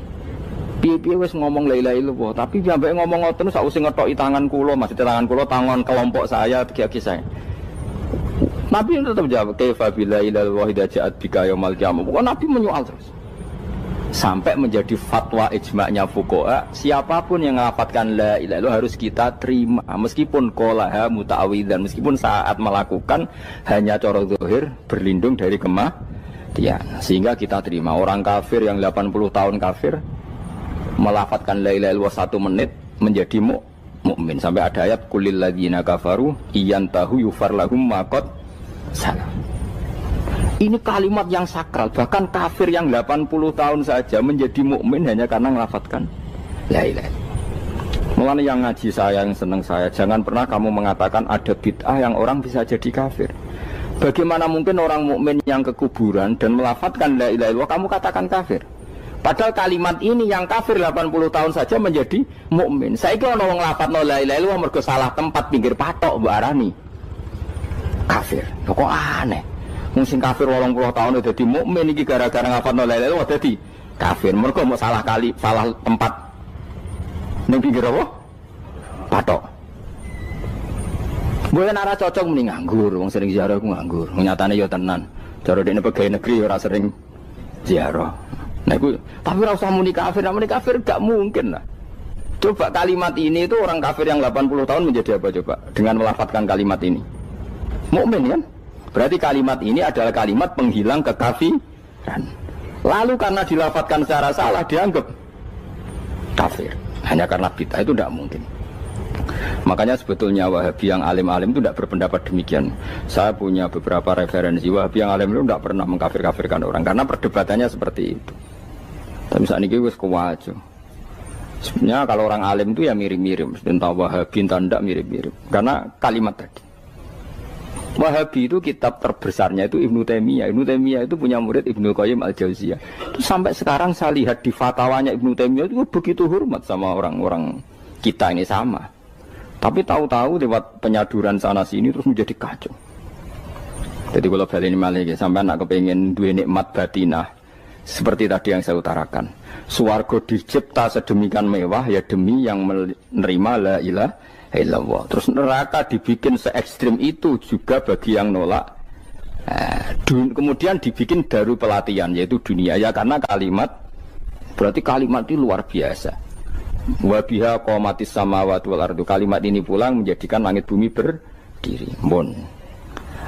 Piye wis ngomong la ilaha illallah, tapi sampe ngomong ngoten sak usih ngetoki tangan kula, maksudnya tangan kula tangan kelompok saya, kiai saya. Nabi tetap jawab kaifa bila ilaha illallah idza ja'at bika yaumal qiyamah. Pokoknya Nabi menyoal terus. Sampai menjadi fatwa ijma'nya fuqaha, siapapun yang melafadzkan la ilaha illallah harus kita terima meskipun qolaha muta'awwidzan, meskipun saat melakukan hanya cara zahir berlindung dari kematian, sehingga kita terima. Orang kafir yang 80 tahun kafir melafadzkan la ilaha illallah 1 menit menjadi mukmin. Sampai ada ayat qulil ladzina kafaru iyantahu yufar lahum ma qad salah. Ini kalimat yang sakral, bahkan kafir yang 80 tahun saja menjadi mukmin hanya karena melafadzkan la ilaha illallah. Mulane yang ngaji saya, yang seneng saya, jangan pernah kamu mengatakan ada bid'ah yang orang bisa jadi kafir. Bagaimana mungkin orang mukmin yang ke kuburan dan melafadzkan la ilaha illallah kamu katakan kafir? Padahal kalimat ini yang kafir 80 tahun saja menjadi mukmin. Saiki ana wong nglafadzno la ilaha illallah mergo salah tempat pinggir patok mbok arani kafir. Kok aneh. Mungkin kafir 80 tahun udah dadi mukmin iki gara-gara ngafalno la ilaha illallah dadi kafir. Mergo mau salah tempat ning pinggir apa? Patok. Mboten ora cocok muni nganggur, wong sering ziarah ku nganggur. Nyatane ya tenan. Cara dekne pegawai negeri ora sering ziarah. Nah iku tapi ora usah muni kafir gak mungkin lah. Coba kalimat ini itu orang kafir yang 80 tahun menjadi apa coba dengan melafadzkan kalimat ini? Mukmin kan? Berarti kalimat ini adalah kalimat penghilang kekafiran. Lalu karena dilafadzkan secara salah dianggap kafir. Hanya karena bid'ah itu tidak mungkin. Makanya sebetulnya Wahabi yang alim-alim itu tidak berpendapat demikian. Saya punya beberapa referensi Wahabi yang alim itu tidak pernah mengkafir-kafirkan orang karena perdebatannya seperti itu. Tapi saat ini wis kuwajo. Sebenarnya kalau orang alim itu ya mirip-mirip, entah Wahabi entah tidak mirip-mirip. Karena kalimat tadi. Wahabi itu kitab terbesarnya itu Ibnu Taimiyah. Ibnu Taimiyah itu punya murid Ibnu Qayyim Al-Jauziyah. Itu sampai sekarang saya lihat di fatwanya Ibnu Taimiyah itu begitu hormat sama orang-orang kita ini sama. Tapi tahu-tahu lewat penyaduran sana sini terus menjadi kacau. Jadi kalau balik ini malah sampai nak kepengen dua nikmat batinah seperti tadi yang saya utarakan. Swarga dicipta sedemikian mewah ya demi yang menerima la ilaha illallah. Terus neraka dibikin se ekstrim itu juga bagi yang nolak. Kemudian dibikin daru pelatihan yaitu dunia ya karena kalimat berarti kalimat itu luar biasa. Wa biha qamatis samawati wal ardu. Kalimat ini pulang menjadikan langit bumi berdiri.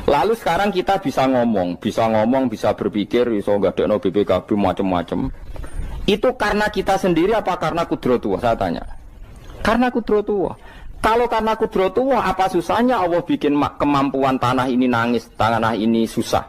Lalu sekarang kita bisa ngomong, bisa berpikir, bisa ngadekno BPKB macam-macam. Itu karena kita sendiri apa karena kudratullah? Saya tanya. Karena kudratullah. Kalau karena kudratullah, apa susahnya Allah bikin kemampuan tanah ini nangis, tanah ini susah.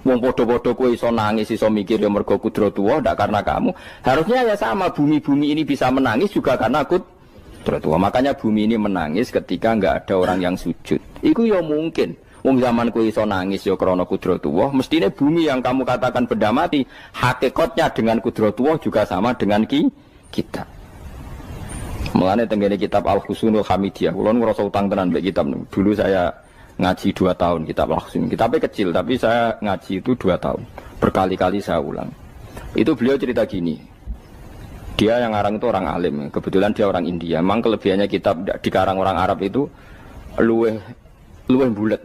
Wong podo-podo kowe iso nangis, iso mikir ya mergo kudratullah, ndak karena kamu. Harusnya ya sama, bumi-bumi ini bisa menangis juga karena kudratullah. Makanya bumi ini menangis ketika enggak ada orang yang sujud. Iku ya mungkin. Wong zaman kowe iso nangis ya krana kudratullah, mestine bumi yang kamu katakan benda mati, hakikatnya dengan kudratullah juga sama dengan kita. Mulane tenggene kitab Al-Husunul Hamidiyah, kula ngrasa utang tenan mbek kitab niku. Dulu saya ngaji 2 tahun kitab Al-Husun. Kitabnya kecil tapi saya ngaji itu 2 tahun. Berkali-kali saya ulang. Itu beliau cerita gini. Dia yang ngarang itu orang alim, kebetulan dia orang India. Memang kelebihannya kitab dikarang orang Arab itu luweh bulet.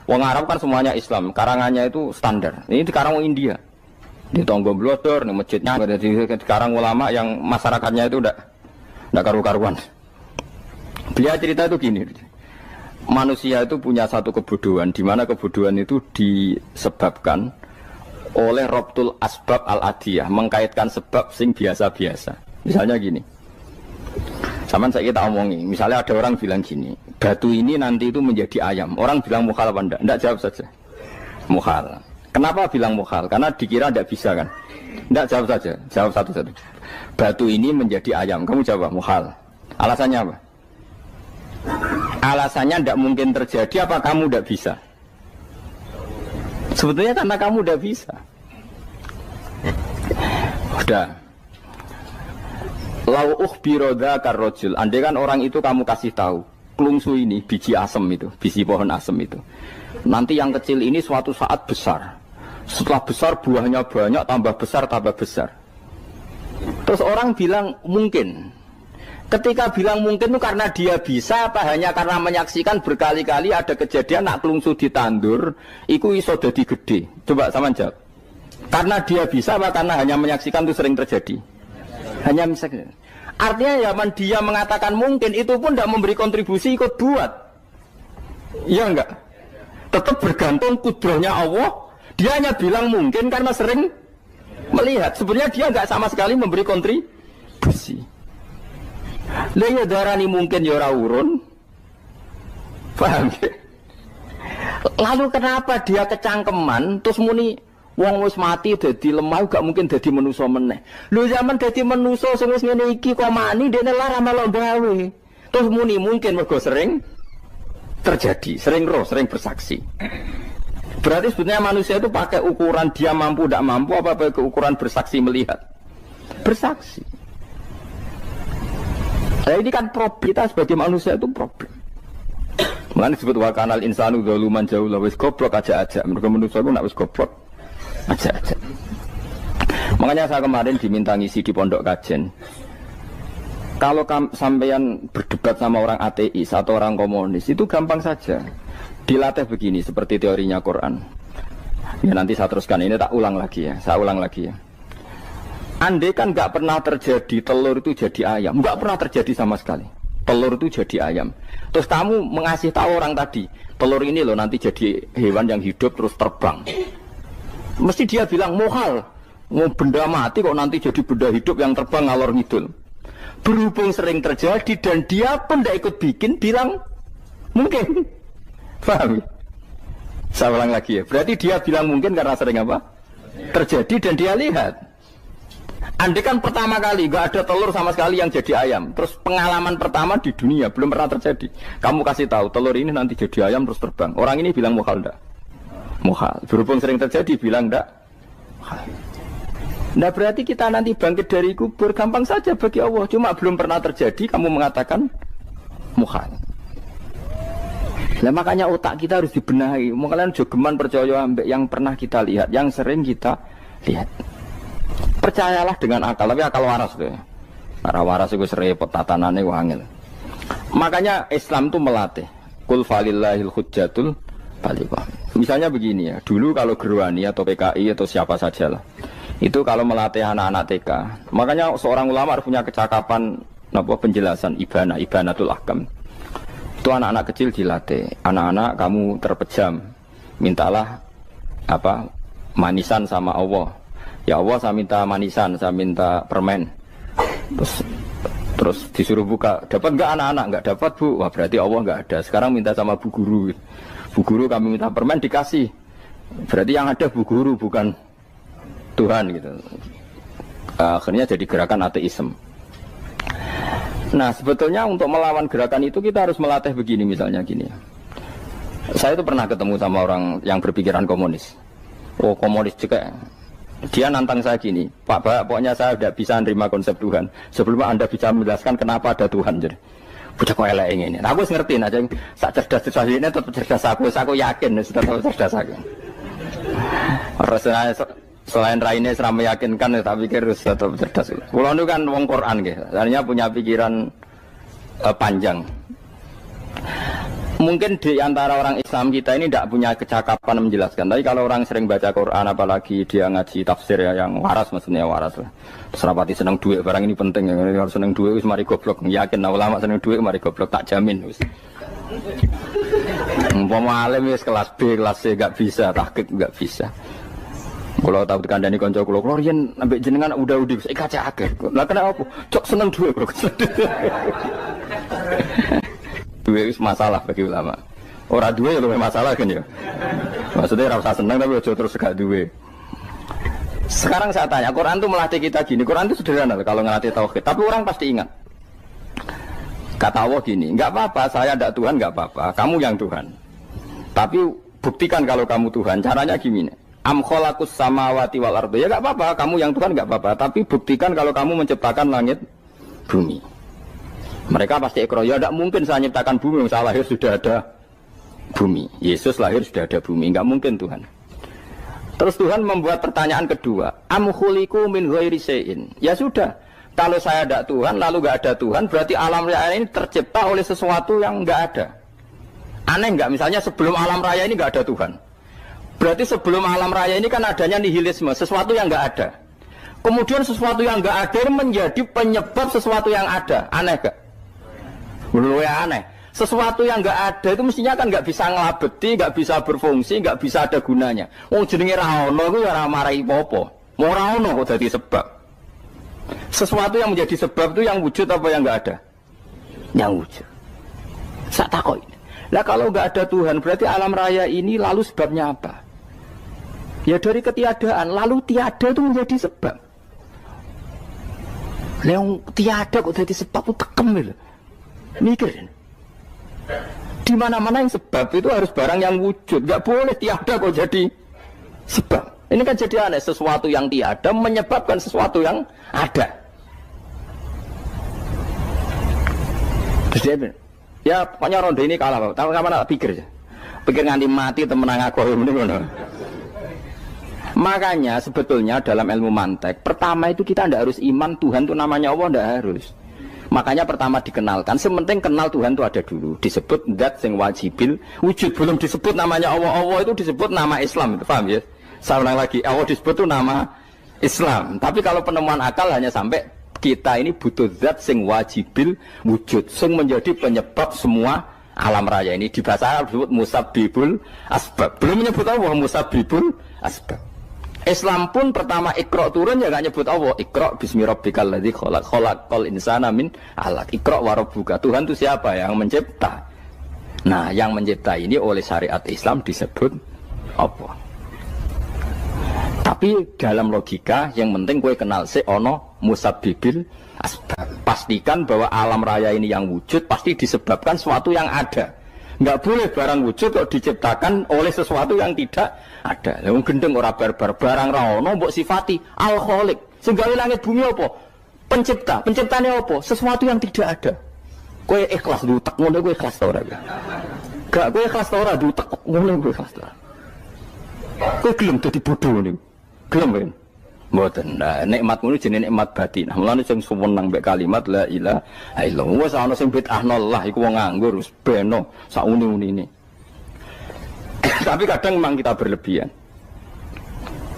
Wong Arab kan semuanya Islam, karangannya itu standar. Ini dikarang orang India. Di Tonggo Blodor, di masjidnya, dikarang ulama yang masyarakatnya itu udah karu-karuan. Beliau cerita itu gini. Manusia itu punya satu kebodohan, di mana kebodohan itu disebabkan oleh Robtul Asbab Al-Adiyah, mengkaitkan sebab sing biasa-biasa. Misalnya gini. Sama saya kita omongi, misalnya ada orang bilang gini, batu ini nanti itu menjadi ayam. Orang bilang mukhal apa enggak? Enggak, jawab saja. Mukhal. Kenapa bilang mukhal? Karena dikira enggak bisa kan? Enggak, jawab saja. Jawab satu-satu. Batu ini menjadi ayam. Kamu jawab mukhal. Alasannya apa? Alasannya enggak mungkin terjadi apa kamu enggak bisa? Sebetulnya karena kamu enggak bisa. Udah. Lau ukhbirodha karrojul. Andai kan orang itu kamu kasih tahu, klungsu ini, biji asem itu, biji pohon asem itu. Nanti yang kecil ini suatu saat besar. Setelah besar buahnya banyak, tambah besar. Terus orang bilang mungkin. Ketika bilang mungkin itu karena dia bisa, apa hanya karena menyaksikan berkali-kali ada kejadian nak klungsu ditandur, iku iso dadi gede. Coba sama jawab. Karena dia bisa, apa karena hanya menyaksikan itu sering terjadi? Hanya misalnya. Artinya zaman dia mengatakan mungkin itu pun tidak memberi kontribusi ikut buat. Iya enggak? Tetap bergantung kudrahnya Allah. Dia hanya bilang mungkin karena sering melihat. Sebenarnya dia enggak sama sekali memberi kontribusi. Lah ya darani mungkin ya ora urun. Paham ya? Lalu kenapa dia kecangkeman terus muni wong wis mati dadi lemah gak mungkin dadi manusa meneh. Lho zaman dadi manusa sing wis ngene iki kok mani dene lara melok gawe. Terus muni mungkin mergo sering terjadi, sering bersaksi. Berarti sebetulnya manusia itu pakai ukuran dia mampu tidak mampu apa pakai ukuran bersaksi melihat. Bersaksi. Nah, ini kan problem kita sebagai manusia itu problem. Mulane disebut wa kanal insanu dzaluman jahula wis goblok aja. Mergo manusia itu nak wis goblok aja. Makanya saya kemarin diminta ngisi di pondok kajen. Kalau sampean berdebat sama orang ateis atau orang komunis itu gampang saja. Dilatih begini seperti teorinya Quran. Ya nanti saya teruskan ini tak ulang lagi ya. Saya ulang lagi ya. Andai kan nggak pernah terjadi telur itu jadi ayam, nggak pernah terjadi sama sekali. Telur itu jadi ayam. Terus kamu mengasih tahu orang tadi, telur ini loh nanti jadi hewan yang hidup terus terbang. Mesti dia bilang mohal, mau benda mati kok nanti jadi benda hidup yang terbang ngalor ngidul. Berhubung sering terjadi dan dia pun tidak ikut bikin, bilang mungkin. Paham? Saya ulang lagi ya. Berarti dia bilang mungkin karena sering apa? Terjadi dan dia lihat. Andai kan pertama kali nggak ada telur sama sekali yang jadi ayam, terus pengalaman pertama di dunia belum pernah terjadi. Kamu kasih tahu telur ini nanti jadi ayam terus terbang. Orang ini bilang mohal enggak? Muhal. Berhubung sering terjadi bilang enggak. Nah berarti kita nanti bangkit dari kubur gampang saja bagi Allah. Cuma belum pernah terjadi kamu mengatakan muhal. Nah makanya otak kita harus dibenahi. Kalian jogeman percaya ambek yang pernah kita lihat, yang sering kita lihat. Percayalah dengan akal, tapi akal waras deh. Arah waras itu serempet tatanannya wangil. Makanya Islam itu melatih. Qul falillahil hujjatul baligha. Misalnya begini ya, dulu kalau Gerwani atau PKI atau siapa saja lah, itu kalau melatih anak-anak TK, makanya seorang ulama harus punya kecakapan penjelasan ibanatul ahkam. Itu anak-anak kecil dilatih, anak-anak kamu terpejam, mintalah manisan sama Allah. Ya Allah saya minta manisan, saya minta permen. Terus disuruh buka, dapat nggak anak-anak? Nggak dapat bu, wah berarti Allah nggak ada. Sekarang minta sama bu guru. Bu guru kami minta permen dikasih. Berarti yang ada bu guru bukan Tuhan gitu. Akhirnya jadi gerakan ateisme. Nah sebetulnya untuk melawan gerakan itu kita harus melatih begini misalnya gini. Saya itu pernah ketemu sama orang yang berpikiran komunis. Oh komunis juga. Dia nantang saya gini, Pak, pokoknya saya tidak bisa menerima konsep Tuhan sebelum Anda bisa menjelaskan kenapa ada Tuhan. Jadi, bocah kok elek ini. Nah, aku ngerti aja, sak cerdas ini tetap cerdas aku yakin, tetap cerdas aku. Rasanya selain raine seram meyakinkan, tapi pikir tetap cerdas. Kulo itu kan wong Quran gitu, artinya punya pikiran panjang. Mungkin di antara orang Islam kita ini tidak punya kecakapan menjelaskan. Tapi kalau orang sering baca Quran, apalagi dia ngaji tafsir ya, yang waras maksudnya waras lah. Serapati seneng duit, barang ini penting. Harus seneng duit, mari goblok. Yakin lah ulama seneng duit, mari goblok, tak jamin. Umpama alim wis kelas B, kelas C gak bisa, tahqiq gak bisa. Kalau tahu dikandani konco kulo riyen ambek jenengan udah kaca akeh. Lah kenapa? Cok seneng duit, bro. Duit itu masalah bagi ulama. Orang duit itu masalah kan ya. Maksudnya rasa senang tapi ojo terus gak duit. Sekarang saya tanya, Quran itu melatih kita gini. Quran itu sederhana kalau ngelatih tauhid. Tapi orang pasti ingat. Kata Allah gini, nggak apa-apa, saya tidak Tuhan, nggak apa-apa. Kamu yang Tuhan. Tapi buktikan kalau kamu Tuhan. Caranya gini. Am khalaqus samawati wal ardi. Ya nggak apa-apa, kamu yang Tuhan nggak apa-apa. Tapi buktikan kalau kamu menciptakan langit, bumi. Mereka pasti ikrar, ya tidak mungkin saya menciptakan bumi, saya lahir sudah ada bumi. Yesus lahir sudah ada bumi, nggak mungkin Tuhan. Terus Tuhan membuat pertanyaan kedua, am khuliqu min ghairi syai'in. Ya sudah, kalau saya tidak Tuhan, lalu nggak ada Tuhan, berarti alam raya ini tercipta oleh sesuatu yang nggak ada. Aneh nggak? Misalnya sebelum alam raya ini nggak ada Tuhan. Berarti sebelum alam raya ini kan adanya nihilisme, sesuatu yang nggak ada. Kemudian sesuatu yang nggak ada menjadi penyebab sesuatu yang ada. Aneh nggak? Menurut saya aneh. Sesuatu yang nggak ada itu mestinya kan nggak bisa ngelabeti, nggak bisa berfungsi, nggak bisa ada gunanya. Wong jenenge ra ono iku ya ora marai apa-apa. Mau ra ono kok dadi sebab. Sesuatu yang menjadi sebab itu yang wujud apa yang nggak ada? Yang wujud. Sak takok ini. Lah kalau nggak ada Tuhan berarti alam raya ini lalu sebabnya apa? Ya dari ketiadaan, lalu tiada itu menjadi sebab. Yang tiada kok jadi sebab itu tekem lho. Mikir. Di mana-mana yang sebab itu harus barang yang wujud, nggak boleh tiada kok jadi sebab. Ini kan jadi aneh, sesuatu yang tiada menyebabkan sesuatu yang ada. Terus dia bilang, ya pokoknya ronde ini kalah, Pak. Tahu kapan tak pikir aja. Pikir nganti mati temenang aku ini ngono. Makanya sebetulnya dalam ilmu mantek, pertama itu kita tidak harus iman Tuhan itu namanya Allah, tidak harus. Makanya pertama dikenalkan, sementing kenal Tuhan itu ada dulu. Disebut zat sing wajibil wujud, belum disebut namanya Allah. Allah itu disebut nama Islam, itu paham ya? Saya ulang lagi, Allah disebut itu nama Islam. Tapi kalau penemuan akal hanya sampai kita ini butuh zat sing wajibil wujud, sing menjadi penyebab semua alam raya ini. Di bahasa Arab disebut musabbibul asbab. Belum menyebut Allah musabbibul asbab. Islam pun pertama Iqra turun ya gak nyebut Allah. Iqra bismi rabbikal ladzi khalaq, khalaqal insana min 'alaq. Iqra wa rabbuka. Tuhan itu siapa? Yang mencipta. Nah, yang mencipta ini oleh syariat Islam disebut apa? Tapi dalam logika yang penting kowe kenal si ono musabbibil asbab. Pastikan bahwa alam raya ini yang wujud pasti disebabkan sesuatu yang ada. Enggak boleh barang wujud kok diciptakan oleh sesuatu yang tidak ada. Lah gendeng ora barbar barang ra ono mbok sifati al-khaliq. Sing gawe langit bumi apa? Pencipta. Penciptane apa? Sesuatu yang tidak ada. Kowe ikhlas dutek ngono kowe ikhlas ta ora? Gak kowe ikhlas ta ora dutek ngono kowe ikhlas ta. Kowe gelem dadi bodho niku. Gelem kan? Mboten. Nah, nikmat ngono jenenge nikmat batin. Mulane sing suwenang mbek kalimat la ilaha illallah. Wes ana sing bid'ahnallah iku wong nganggur wis beno sauni-unine. Tapi kadang memang kita berlebihan.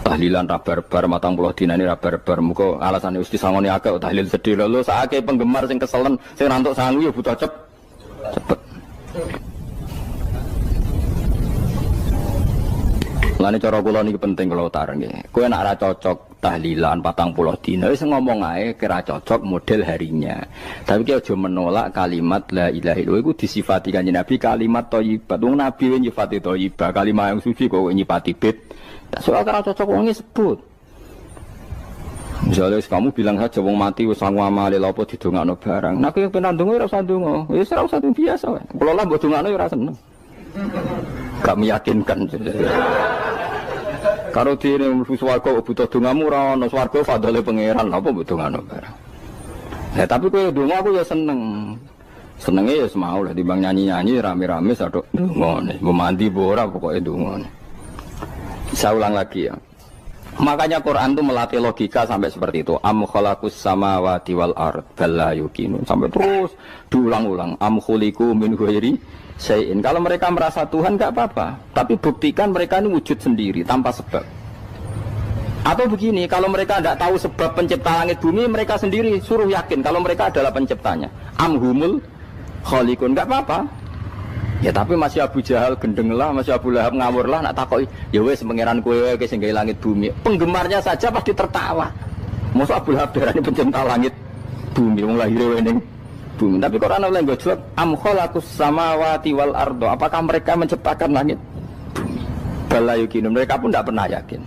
Tahlilan ra barbar 40 dinane ra barbar. Muga alasane wis disangoni akeh tahlil sedih lho sakake penggemar sing keselen sing rantuk sangu ya butuh cepet. Lane cara kula niki penting kula utara nggih. Kowe nek ora cocok tahlilan 40 dina wis ngomong ae kira cocok model harinya. Tapi ki aja menolak kalimat la ilaha illallah iku disifati Kanjeng Nabi kalimat thayyibah. Wong Nabi nyifati thayyibah, kalimat yang suci kok nyifati bid. Tak soal kira cocok wong sebut. Misalnya kamu bilang saja wong mati wis sangu amale lha apa didongakno barang. Nek kowe pengen ndonga ora usah ndonga. Wis ora usah biasa wae. Kula lah mbok dongakno ya ora seneng. Gak meyakinkan. Karo dene mlebu swarga butuh dongamu ora ono swarga fadhole pangeran apa mbok dongano barang. Ya tapi kowe donga aku ya seneng. Senenge ya semau lah timbang nyanyi-nyanyi rame-rame sadok ndongane. Mbok mandi mbok ora pokoke ndongane. Saya ulang lagi ya. Makanya Quran itu melatih logika sampai seperti itu. Am khalaqus samawati wal ard bal la yuqinun. Sampai terus diulang-ulang. Am khuliqu min ghairi syai'in. Kalau mereka merasa Tuhan enggak apa-apa, tapi buktikan mereka ini wujud sendiri tanpa sebab. Atau begini, kalau mereka tidak tahu sebab pencipta langit bumi, mereka sendiri suruh yakin kalau mereka adalah penciptanya. Am humul khaliqun, enggak apa-apa. Ya tapi masih Abu Jahal gendeng lah, masih Abu Lahab ngawur lah, nak takoki, ya wes pangeran kowe wae sing gawe langit bumi. Penggemarnya saja pasti tertawa. Mosok Abu Lahab darani pencipta langit bumi, wong lahir wae ning bumi. Tapi Quran oleh nggo jawab, am khalaqus samawati wal ardo. Apakah mereka menciptakan langit bumi? Bala yuqinu, mereka pun tidak pernah yakin.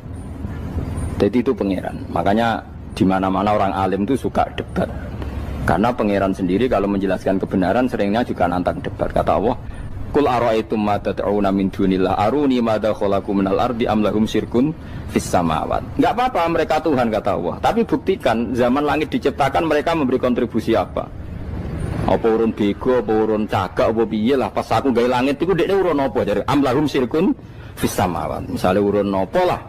Jadi itu pangeran. Makanya di mana-mana orang alim itu suka debat. Karena pangeran sendiri kalau menjelaskan kebenaran seringnya juga nantang debat. Kata Allah, Qul ara'aytum ma tad'una min dunillah aruni madza khalaqu minal ardi am lahum syirkun fis samawat. Enggak apa-apa mereka Tuhan kata Allah, tapi buktikan zaman langit diciptakan mereka memberi kontribusi apa? Apa urun bego, apa urun cagak, apa piye lah pas aku gawe langit iku dekne urun apa jare am lahum syirkun fis samawat. Misale urun apa lah?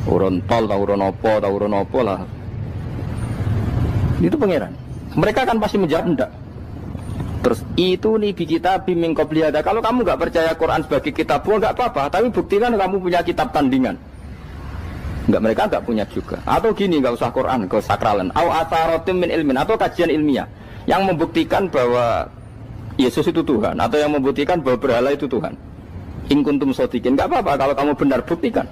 Urun tol ta urun apa lah. Itu pangeran. Mereka kan pasti menjawab enggak. Terus itu nih kita biming qobliyada. Kalau kamu nggak percaya Quran sebagai kitab, nggak apa-apa. Tapi buktikan kamu punya kitab tandingan. Nggak, mereka nggak punya juga. Atau gini, nggak usah Quran, nggak sakralan. Au atharotim min ilmin, atau kajian ilmiah yang membuktikan bahwa Yesus itu Tuhan, atau yang membuktikan bahwa berhala itu Tuhan. In kuntum shodiqin, nggak apa-apa. Kalau kamu benar buktikan.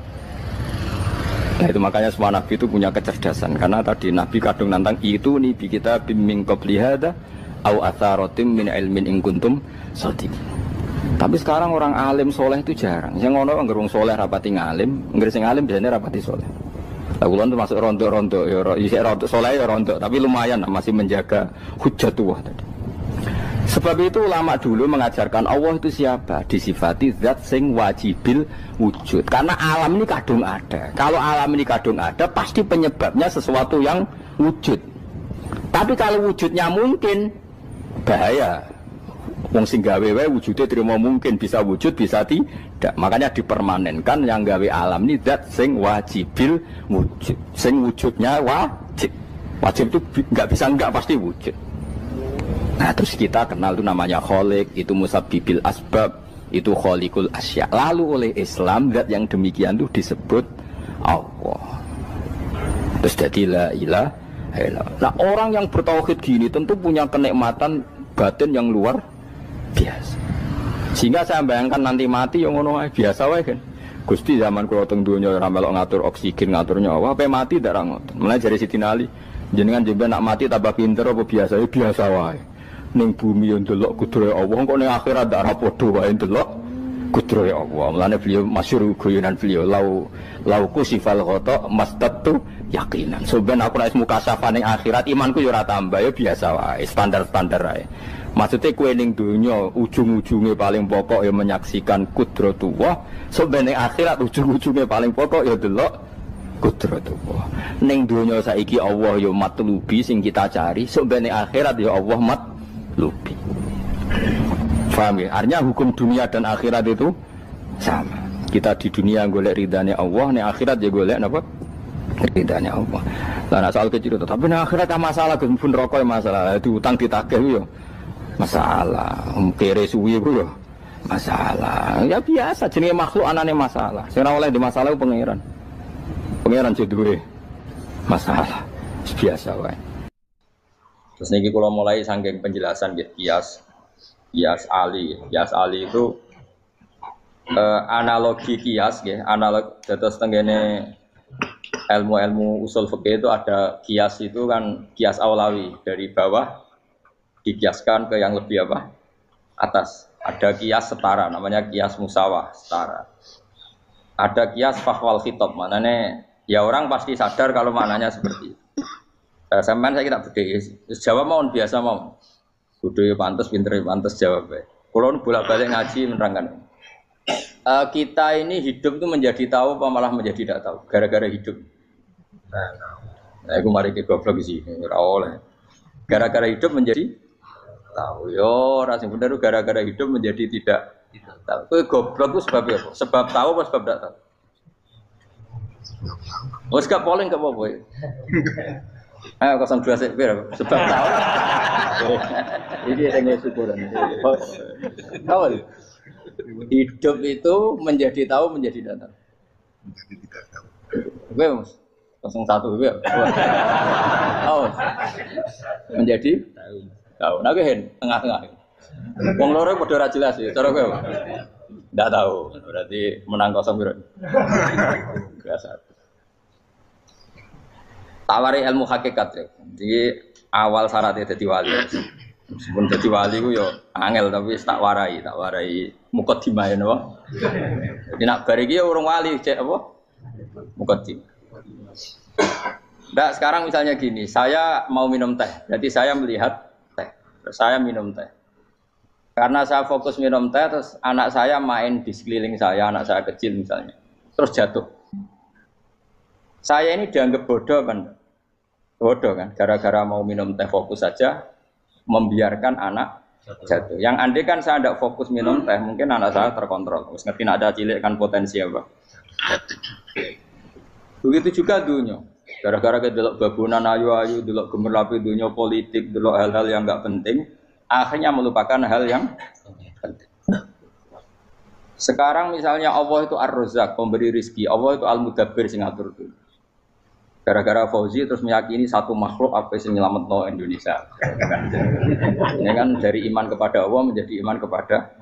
Nah itu makanya semua nabi itu punya kecerdasan. Karena tadi nabi kadung nantang itu nih kita biming qobliyada. Au atharatim min ilmin in kuntum shadiqin. Tapi sekarang orang alim soleh itu jarang. Yang ngono anggere wong soleh rapati ngalim, anggere sing alim biasanya rapati soleh. Lah kula termasuk rontok-rontok ya isih rontok soleh ya rontok, tapi lumayan masih menjaga hujjatullah tadi. Sebab itu ulama dulu mengajarkan Allah itu siapa? Disifati zat sing wajibil wujud. Karena alam ini kadung ada. Kalau alam ini kadung ada, pasti penyebabnya sesuatu yang wujud. Tapi kalau wujudnya mungkin bahaya. Wong sing gawe wae wujude terima mungkin bisa wujud bisa tidak. Makanya dipermanenkan yang gawe alam ini zat sing wajibil wujud. Sing wujudnya wajib. Wajib itu enggak bisa enggak pasti wujud. Nah terus kita kenal itu namanya khaliq, itu musabbibil asbab, itu khaliqul asya. Lalu oleh Islam zat yang demikian itu disebut Allah. Terus jadi la ilaha illallah. Nah orang yang bertauhid gini tentu punya kenikmatan batin yang luar biasa. Sehingga saya bayangkan nanti mati yang ngono biasa wae kan. Gusti zaman kula teng donya ora melok ngatur oksigen, ngatur nyawa, ape mati ndak ra ngoten. Mulai jare Sidina Ali, jenengan jemben nak mati tambah pinter apa biasa? Ya biasa wae. Ning bumi yo ndelok kudrohe Allah, kok ning akhirat ndak ra padha wae ndelok kudrohe Allah. Mulane beliau masyhur guyonan beliau lau kusifal ghata mastatu yakinan. Soben aku nek mukasyafah ning akhirat imanku yo ora tambah ya biasa wae, standar-standar wae. Maksudnya kue ning dunia ujung-ujungnya paling pokok ya menyaksikan kudratullah. Soben ning akhirat ujung-ujungnya paling pokok ya delok kudratullah. Ning dunia saiki Allah ya matlubi sing kita cari, soben ning akhirat ya Allah matlubi. Paham ya? Artinya hukum dunia dan akhirat itu sama. Kita di dunia golek ridhanya Allah, ning akhirat ya golek napa? Ridhanya Allah. Lah nek soal kecil itu, tapi ning akhirat ada masalah, Gus pun rokok masalah, itu utang ditagih yo. Masalah, kere suwi ku yo. Masalah. Ya biasa jenenge makhluk anane masalah. Sing ora oleh di masalah pangeran. Pangeran duwe masalah. Biasa wae. Terus niki kula mulai saking penjelasan nggih kias ali. Kias ali itu analogi kias nggih, analog dados tenggene ilmu-ilmu usul fikih itu ada kias itu kan kias aulawi dari bawah dikiaskan ke yang lebih apa? Atas. Ada kias setara namanya kias musawah setara. Ada kias fahwal khitab, maknanya ya orang pasti sadar kalau maknanya seperti itu. Sampean saya kira beda. Jawab mau biasa mau. Bodoh pantes, pinter pantes jawab. Kalau bolak-balik ngaji menerangkan. Kita ini hidup itu menjadi tahu apa malah menjadi tidak tahu gara-gara hidup. Nah, aku mari ke goblok sih, ora oleh. Gara-gara hidup menjadi tahu. Yo, ora sing bener gara-gara hidup menjadi tidak tahu. Kowe goblok itu sebab apa? Sebab tahu apa sebab tidak tahu? Wes gak polling gak apa-apa. Ayo 02 sik pir sebab tahu. Ini yang syukuran. Tahu. Hidup itu menjadi tahu menjadi tidak tahu. Menjadi tidak tahu. Oke, Mas. 01 ya. Oh. Menjadi tahu. Nah, tengah-tengah. Wong loro padha ora jelas ya, cara kowe. Ndak tahu. Berarti menang 0 piro. Biasa. Tawari ilmu hakikat ya. Jadi awal syaratnya dadi wali. Meskipun dadi wali ku yo angel tapi tak warai mukadimah ya napa. Jadi nak bar iki urung wali cek apa? Mukadimah. Ndak sekarang misalnya gini, saya mau minum teh. Jadi saya melihat teh. Terus saya minum teh. Karena saya fokus minum teh terus anak saya main di sekeliling saya, anak saya kecil misalnya. Terus jatuh. Saya ini dianggap bodoh kan? Bodoh kan? Gara-gara mau minum teh fokus saja membiarkan anak jatuh. Yang andai kan saya tidak fokus minum teh, mungkin anak saya terkontrol. Terus ngerti ada cilik kan potensi apa? Begitu juga dunia. Gara-gara kita delok babunan ayu-ayu, delok gemerlapi dunia politik, delok hal-hal yang enggak penting, akhirnya melupakan hal yang penting. Sekarang misalnya Allah itu Ar-Razzaq, pemberi rezeki, Allah itu Al-Mudabbir sing ngatur dunia. Gara-gara Fauzi terus meyakini satu makhluk apa yang nyelametno Indonesia. Ini kan dari iman kepada Allah menjadi iman kepada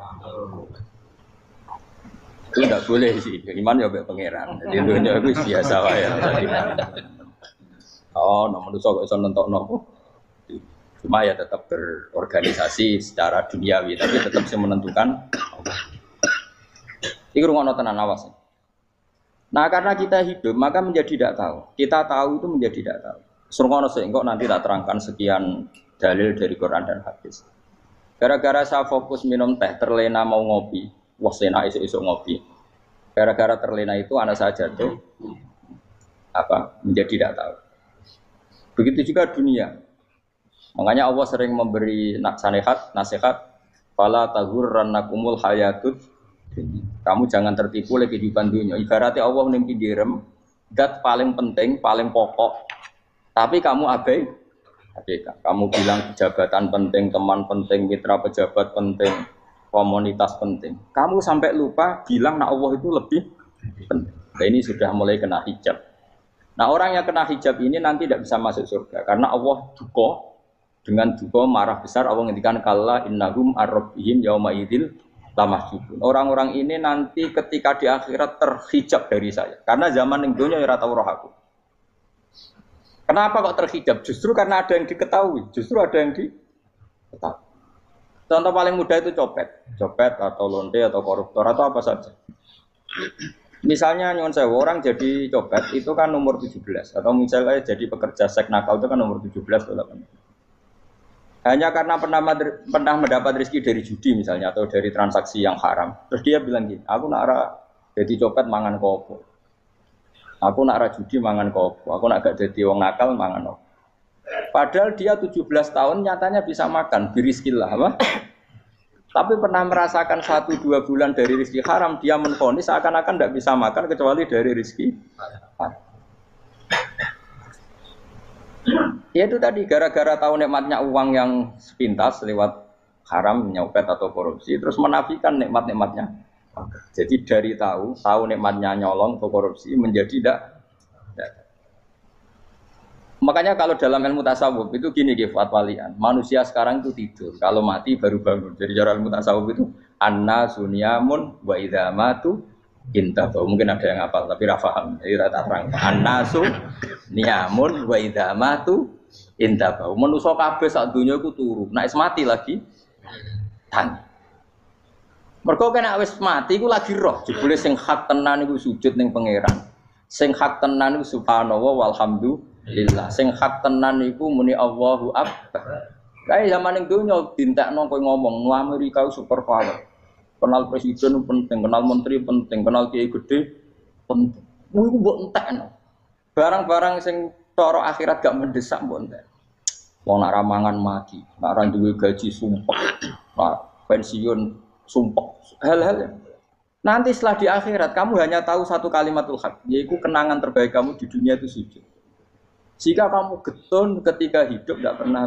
itu tidak boleh sih. Iman ya baik pangeran. Jadi dunia itu biasa wae. Oh, nomor itu kok iso nentokno. Cuma ya tetap berorganisasi secara duniawi, tapi tetap sih menentukan. Iki rungono tenan awas. Nah karena kita hidup maka menjadi tidak tahu. Kita tahu itu menjadi tidak tahu. Surungono sehingga nanti tak terangkan sekian dalil dari Quran dan hadis. Gara-gara saya fokus minum teh, terlena mau ngopi, wah sena esok ngopi. Gara-gara terlena itu anak saya jatuh, menjadi tidak tahu. Begitu juga dunia. Makanya Allah sering memberi nasihat, fala taghurrannakumul hayatud. Kamu jangan tertipu oleh kehidupan dunia. Ibaratnya Allah menimpi direm, dat paling penting, paling pokok. Tapi kamu abaikan. Kamu bilang jabatan penting, teman penting, mitra pejabat penting, komunitas penting. Kamu sampai lupa bilang nah Allah itu lebih penting. Nah, ini sudah mulai kena hijab. Nah orang yang kena hijab ini nanti tidak bisa masuk surga karena Allah duka dengan duka marah besar. Allah ngendikan kalla innahum ar-rabbihim yauma idzil lamahjubun. Orang-orang ini nanti ketika di akhirat terhijab dari saya. Karena zaman yang dunia ora tau roh aku. Kenapa kok terhijab? Justru karena ada yang diketahui. Justru ada yang diketahui. Contoh paling mudah itu copet atau lonte atau koruptor atau apa saja. Misalnya nyuwun sewu orang jadi copet itu kan nomor 17 atau misalnya jadi pekerja seks nakal itu kan nomor 17 atau 18. Hanya karena pernah mendapat rezeki dari judi misalnya atau dari transaksi yang haram. Terus dia bilang gini, aku nak jadi copet mangan kopo. Aku nak judi mangan kopo. Aku nak gak jadi wong nakal mangan kopo. Padahal dia 17 tahun nyatanya bisa makan, birizkillah apa? Tapi pernah merasakan 1-2 bulan dari rezeki haram, dia menvonis seakan-akan tidak bisa makan kecuali dari rezeki haram. Ya itu tadi gara-gara tahu nikmatnya uang yang sepintas lewat haram, nyopet atau korupsi, terus menafikan nikmat-nikmatnya. Jadi dari tahu nikmatnya nyolong atau korupsi menjadi tidak. Makanya kalau dalam ilmu tasawuf itu gini fatwalian, manusia sekarang itu tidur, kalau mati baru bangun. Jadi cara ilmu tasawuf itu anna sunyamun wa idza matu intahu. Mungkin ada yang hafal tapi ra paham. Jadi rata terang. Annasu niyamun wa idza matu intahu. Manusa kabeh sak donya iku turu. Nek wis mati lagi tangi. Mergo kena wis mati iku lagi roh. Jebule sing hak tenan iku sujud ning pangeran. Sing hak tenan iku subhanallah walhamdulillah. Sing hak tenan iku muni Allahu akbar. Kae zaman ning donya dintekno kowe ngomong, "Nu Amerika super power." Kenal presiden penting, kenal menteri penting, kenal kiai gede penting. Iku mbok entekno. Barang-barang sing cara akhirat gak mendesak mbok entek. Wong nak ramangan mati, nak ra duwe gaji sumpek, nak pensiun sumpek. Hal-hal nanti setelah di akhirat kamu hanya tahu satu kalimatul haq, yaitu kenangan terbaik kamu di dunia itu sujud. Jika kamu getun ketika hidup tidak pernah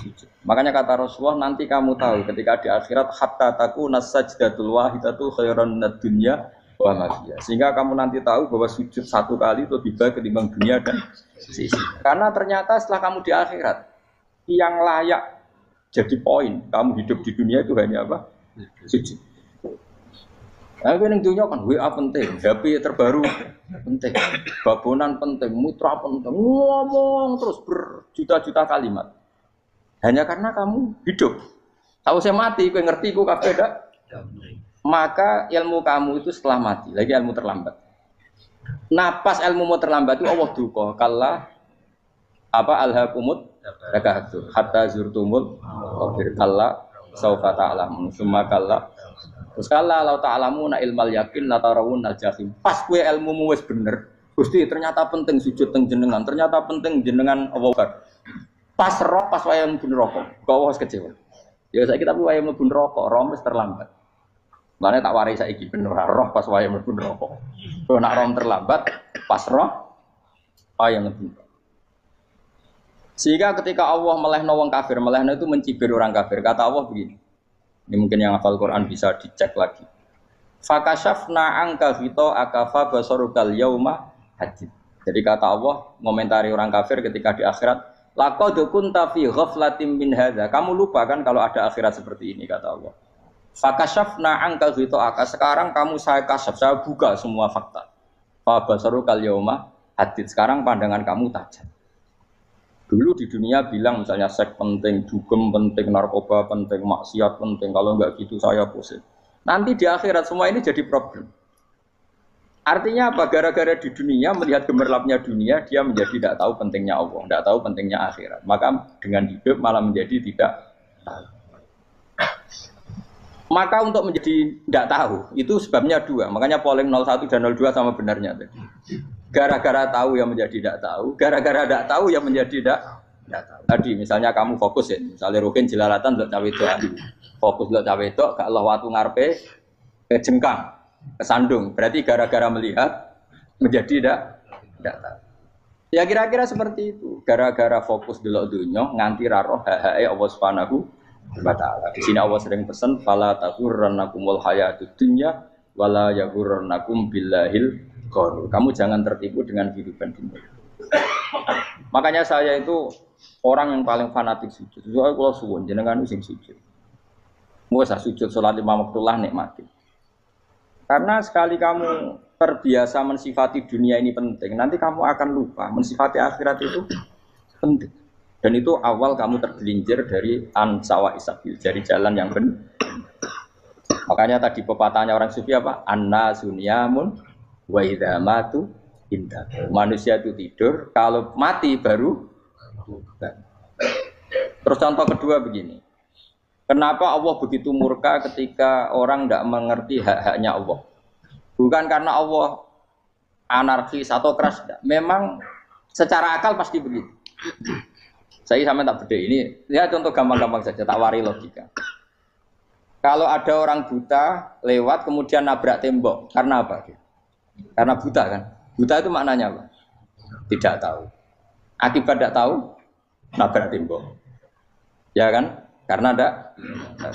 sujud. Makanya kata Rasulullah, nanti kamu tahu ketika di akhirat hatta takuna sajdatul wahidatu khairan minad dunya wa ma fiha. Sehingga kamu nanti tahu bahwa sujud satu kali itu lebih baik ketimbang dunia dan sisi. Karena ternyata setelah kamu di akhirat yang layak jadi poin kamu hidup di dunia itu hanya apa? Sujud. Nah, yang dunia kan WA penting, HP terbaru penting, babonan penting, mitra penting, ngomong terus berjuta-juta kalimat. Hanya karena kamu hidup. Tahu saya mati, kau ngerti, kau kabeh dak. Maka ilmu kamu itu setelah mati, lagi ilmu terlambat. Nah, pas ilmu mau terlambat itu Allah duka, kalla apa alhaqumut takatsur hatta zurtumul qabir kalla saufa ta'lamun summa kalla. Terus kalla law ta'lamuna ilmal yakin la tarawunnal jahim. Pas kowe ilmumu wis bener, Gusti ternyata penting sujud teng jenengan, ternyata penting jenengan Allah. Pas roh pas wayahe mlebu neraka, kok wis kecewa. Ya saiki tapi wayahe mlebu neraka, roh wis terlambat. Lane tak warai saiki bener roh pas wayahe mlebu neraka. Kok nek roh terlambat, pas roh wayahe mlebu. Sehingga ketika Allah melehno wong kafir, melehno itu mencibir orang kafir. Kata Allah begini. Ini mungkin yang hafal Quran bisa dicek lagi. Fakashafna angka fito akafa basarukal yauma hadid. Jadi kata Allah ngomentari orang kafir ketika di akhirat, laqad kunta fi ghaflatin min hadza. Kamu lupa kan kalau ada akhirat seperti ini kata Allah. Fakashafna angka fito aka. Sekarang kamu saya kasaf, saya buka semua fakta. Fa basarukal yauma hadid. Sekarang pandangan kamu tajam. Dulu di dunia bilang misalnya seks penting, dugem penting, narkoba penting, maksiat penting. Kalau enggak gitu saya pusing. Nanti di akhirat semua ini jadi problem. Artinya apa? Gara-gara di dunia melihat gemerlapnya dunia, dia menjadi tidak tahu pentingnya Allah, tidak tahu pentingnya akhirat. Maka dengan hidup malah menjadi tidak tahu. Maka untuk menjadi tidak tahu itu sebabnya dua. Makanya polling 01 dan 02 sama benarnya tadi. Gara-gara tahu yang menjadi tidak tahu, gara-gara tidak tahu yang menjadi tidak tahu. Tadi misalnya kamu fokus ya, misalnya rukin jelalatan untuk cawe itu, fokus untuk cawe itu, gak Allah waktu ngarepe kejengkang, kesandung. Berarti gara-gara melihat menjadi tidak tahu. Ya kira-kira seperti itu. Gara-gara fokus delok dunya nganti ra roh hak-hake Allah Subhanahu wa taala. Di sini Allah sering pesan fala taghurrannakumul hayatud dunya wala yaghurrannakum billahil ghurur. Kamu jangan tertipu dengan kehidupan dunia. Makanya saya itu orang yang paling fanatik sujud. Soalnya kalau suwun jenengan sing sujud. Mau usah sujud salat 5 waktulah nikmati. Karena sekali kamu terbiasa mensifati dunia ini penting, nanti kamu akan lupa mensifati akhirat itu penting. Dan itu awal kamu tergelincir dari ansawa isabil, dari jalan yang benar. Makanya tadi pepatahnya orang sufi apa? An-nasu niyamun wa idza matu indah. Manusia itu tidur, kalau mati baru. Terus contoh kedua begini. Kenapa Allah begitu murka ketika orang tidak mengerti hak-haknya Allah? Bukan karena Allah anarkis atau keras, tidak. Memang secara akal pasti begitu. Saya sampai tak beda ini. Lihat contoh gampang-gampang saja, tak wari logika. Kalau ada orang buta lewat kemudian nabrak tembok, karena apa? Karena buta kan? Buta itu maknanya apa? Tidak tahu. Akibat tidak tahu, nabrak tembok. Ya kan? Karena tidak tahu.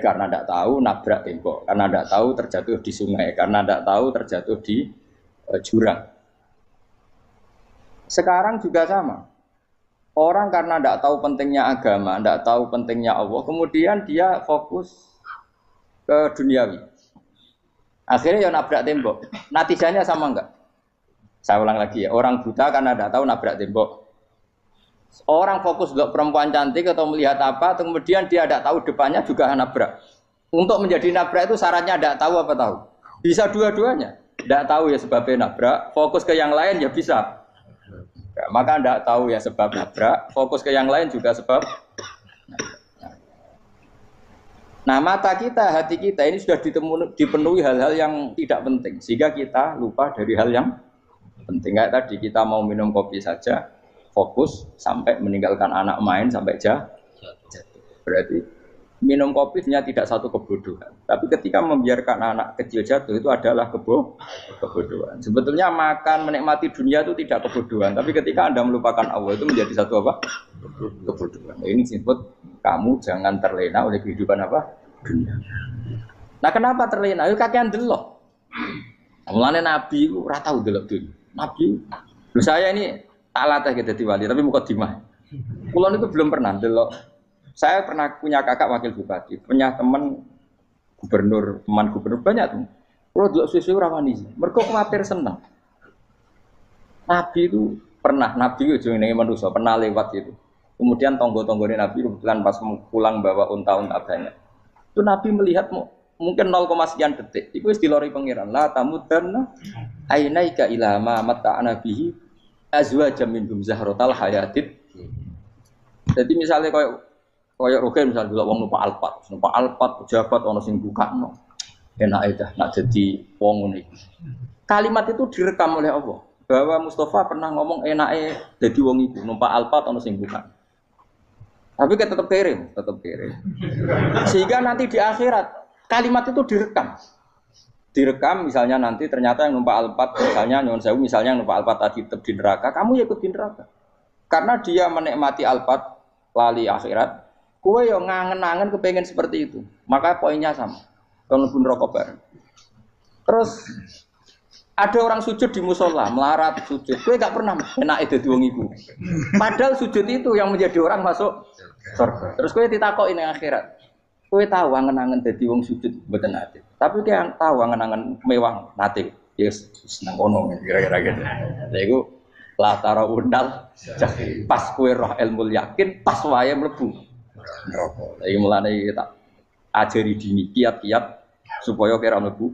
Karena tidak tahu, nabrak tembok. Karena tidak tahu, terjatuh di sungai. Karena tidak tahu, terjatuh di jurang. Sekarang juga sama. Orang karena tidak tahu pentingnya agama, tidak tahu pentingnya Allah, kemudian dia fokus ke duniawi. Akhirnya ya nabrak tembok. Natijanya sama enggak? Saya ulang lagi ya, orang buta karena tidak tahu nabrak tembok. Orang fokus untuk perempuan cantik atau melihat apa, kemudian dia tidak tahu depannya juga nabrak. Untuk menjadi nabrak itu syaratnya tidak tahu apa tahu? Bisa dua-duanya. Tidak tahu ya sebabnya nabrak, fokus ke yang lain ya bisa. Ya, maka tidak tahu ya sebab nabrak, fokus ke yang lain juga sebab. Nah, mata kita, hati kita ini sudah dipenuhi hal-hal yang tidak penting, sehingga kita lupa dari hal yang penting. Kayak tadi kita mau minum kopi saja, fokus sampai meninggalkan anak main sampai jatuh. Berarti minum kopi hanya tidak satu kebodohan, tapi ketika membiarkan anak kecil jatuh itu adalah kebodohan. Sebetulnya makan menikmati dunia itu tidak kebodohan, tapi ketika Anda melupakan Allah itu menjadi satu apa? Kebodohan. Ini disebut kamu jangan terlena oleh kehidupan apa? Dunia. Nah, kenapa terlena? Itu kakean delok. Mulane Nabi itu ora tau delok dunia. Nabi, saya ini tak latih gitu wali, tapi mukadimah. Kulon itu belum pernah delok. Saya pernah punya kakak wakil bupati, punya teman gubernur banyak tuh. Kalau delok susu ora wani, mergo kuwatir seneng. Nabi itu pernah, Nabi itu jenenge manusia, pernah lewat itu. Kemudian tonggo-tonggone Nabi kebetulan pas pulang bawa unta-unta banyak. Itu Nabi melihat mungkin 0, sekian detik. Itu wis dilori pangeran. La tamudanna ainaika ila ma mata'ana bihi azwajam minhum zahratal hayatid. Jadi misalnya kayak Rogen misalnya dulu wong numpak Alphard pejabat ono sing bukakno. Enak aja nak jadi wong ngene. Kalimat itu direkam oleh Allah bahwa Mustafa pernah ngomong enake dadi wong iku numpak Alphard ono sing bukak. Tapi kan tetap kirim. Sehingga nanti di akhirat kalimat itu direkam misalnya nanti ternyata yang numpak Alphard misalnya nyuwun sewu misalnya yang numpak Alphard tadi tetap di neraka, kamu ya ikut di neraka. Karena dia menikmati Alphard lali akhirat, kowe yo ngangen-angen kepengen seperti itu. Maka poinnya sama. Kalau pun rokok bareng. Terus ada orang sujud di musola, melarat sujud. Kowe gak pernah enake dadi wong iku. Padahal sujud itu yang menjadi orang masuk surga. Terus kowe ditakoki ning akhirat. Kowe tahu angen-angen dadi wong sujud mboten nate. Tapi kowe tahu angen-angen mewah nate. Yes, seneng kono kira-kira gitu. Lha iku latara undal pas kowe roh ilmu yakin pas wae mlebu neraka. Lha iki mulane tak ajari dini kiat-kiat supaya kira mlebu.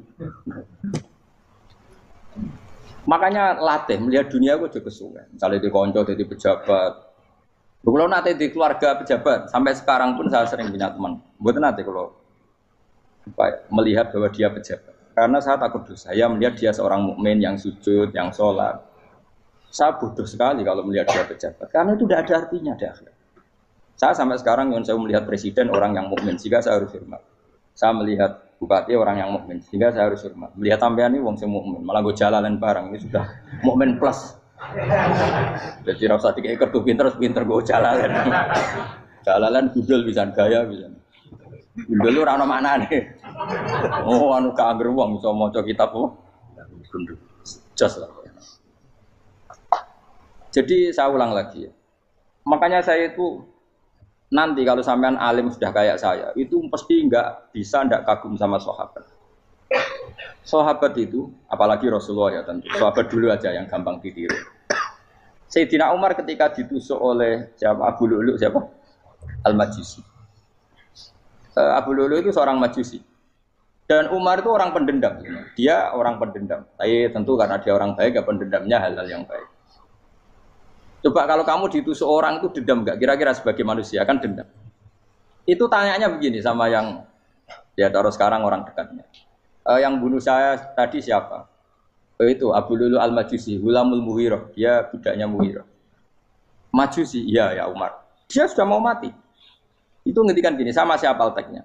Makanya latih melihat dunia gue juga kesuwen. Misalnya di konco, di pejabat. Kalau nanti di keluarga pejabat, sampai sekarang pun saya sering punya teman. Buat nanti kalau melihat bahwa dia pejabat, karena saya takut dosa. Saya melihat dia seorang mukmin yang sujud, yang sholat. Saya bodoh sekali kalau melihat dia pejabat, karena itu tidak ada artinya di akhirat. Saya sampai sekarang yang saya melihat presiden orang yang mukmin, sehingga saya harus hormat. Saya melihat bupati orang yang mukmin, sehingga saya harus hormat. Melihat sampean ini wong sing mukmin, malah gue jalalan barang ini sudah mukmin plus. Jadi rasa tiga ekor tuh pinter gue jalalan. Jalalan gudul bisa gaya bisa. Gudul lu rano mana nih? Oh anu kager wong bisa maca kitab oh. Just lah. Jadi saya ulang lagi ya. Makanya saya itu nanti kalau sampean alim sudah kayak saya, itu pasti nggak kagum sama sahabat. Sahabat itu, apalagi Rasulullah ya tentu. Sahabat dulu aja yang gampang ditiru. Sayyidina Umar ketika ditusuk oleh siapa? Abu Lu'lu siapa? Al-Majusi. Abu Lu'lu itu seorang Majusi. Dan Umar itu orang pendendam. Dia orang pendendam. Tapi tentu karena dia orang baik, ya pendendamnya hal-hal yang baik. Coba kalau kamu ditusuk orang itu dendam enggak? Kira-kira sebagai manusia kan dendam. Itu tanyanya begini sama yang ya taruh sekarang orang dekatnya. Yang bunuh saya tadi siapa? Itu Abu Lu'lu Al-Majusi, Hulamul Mughirah. Dia budaknya Mughirah. Majusi, iya ya Umar. Dia sudah mau mati. Itu ngendikan gini, sama siapa teknya?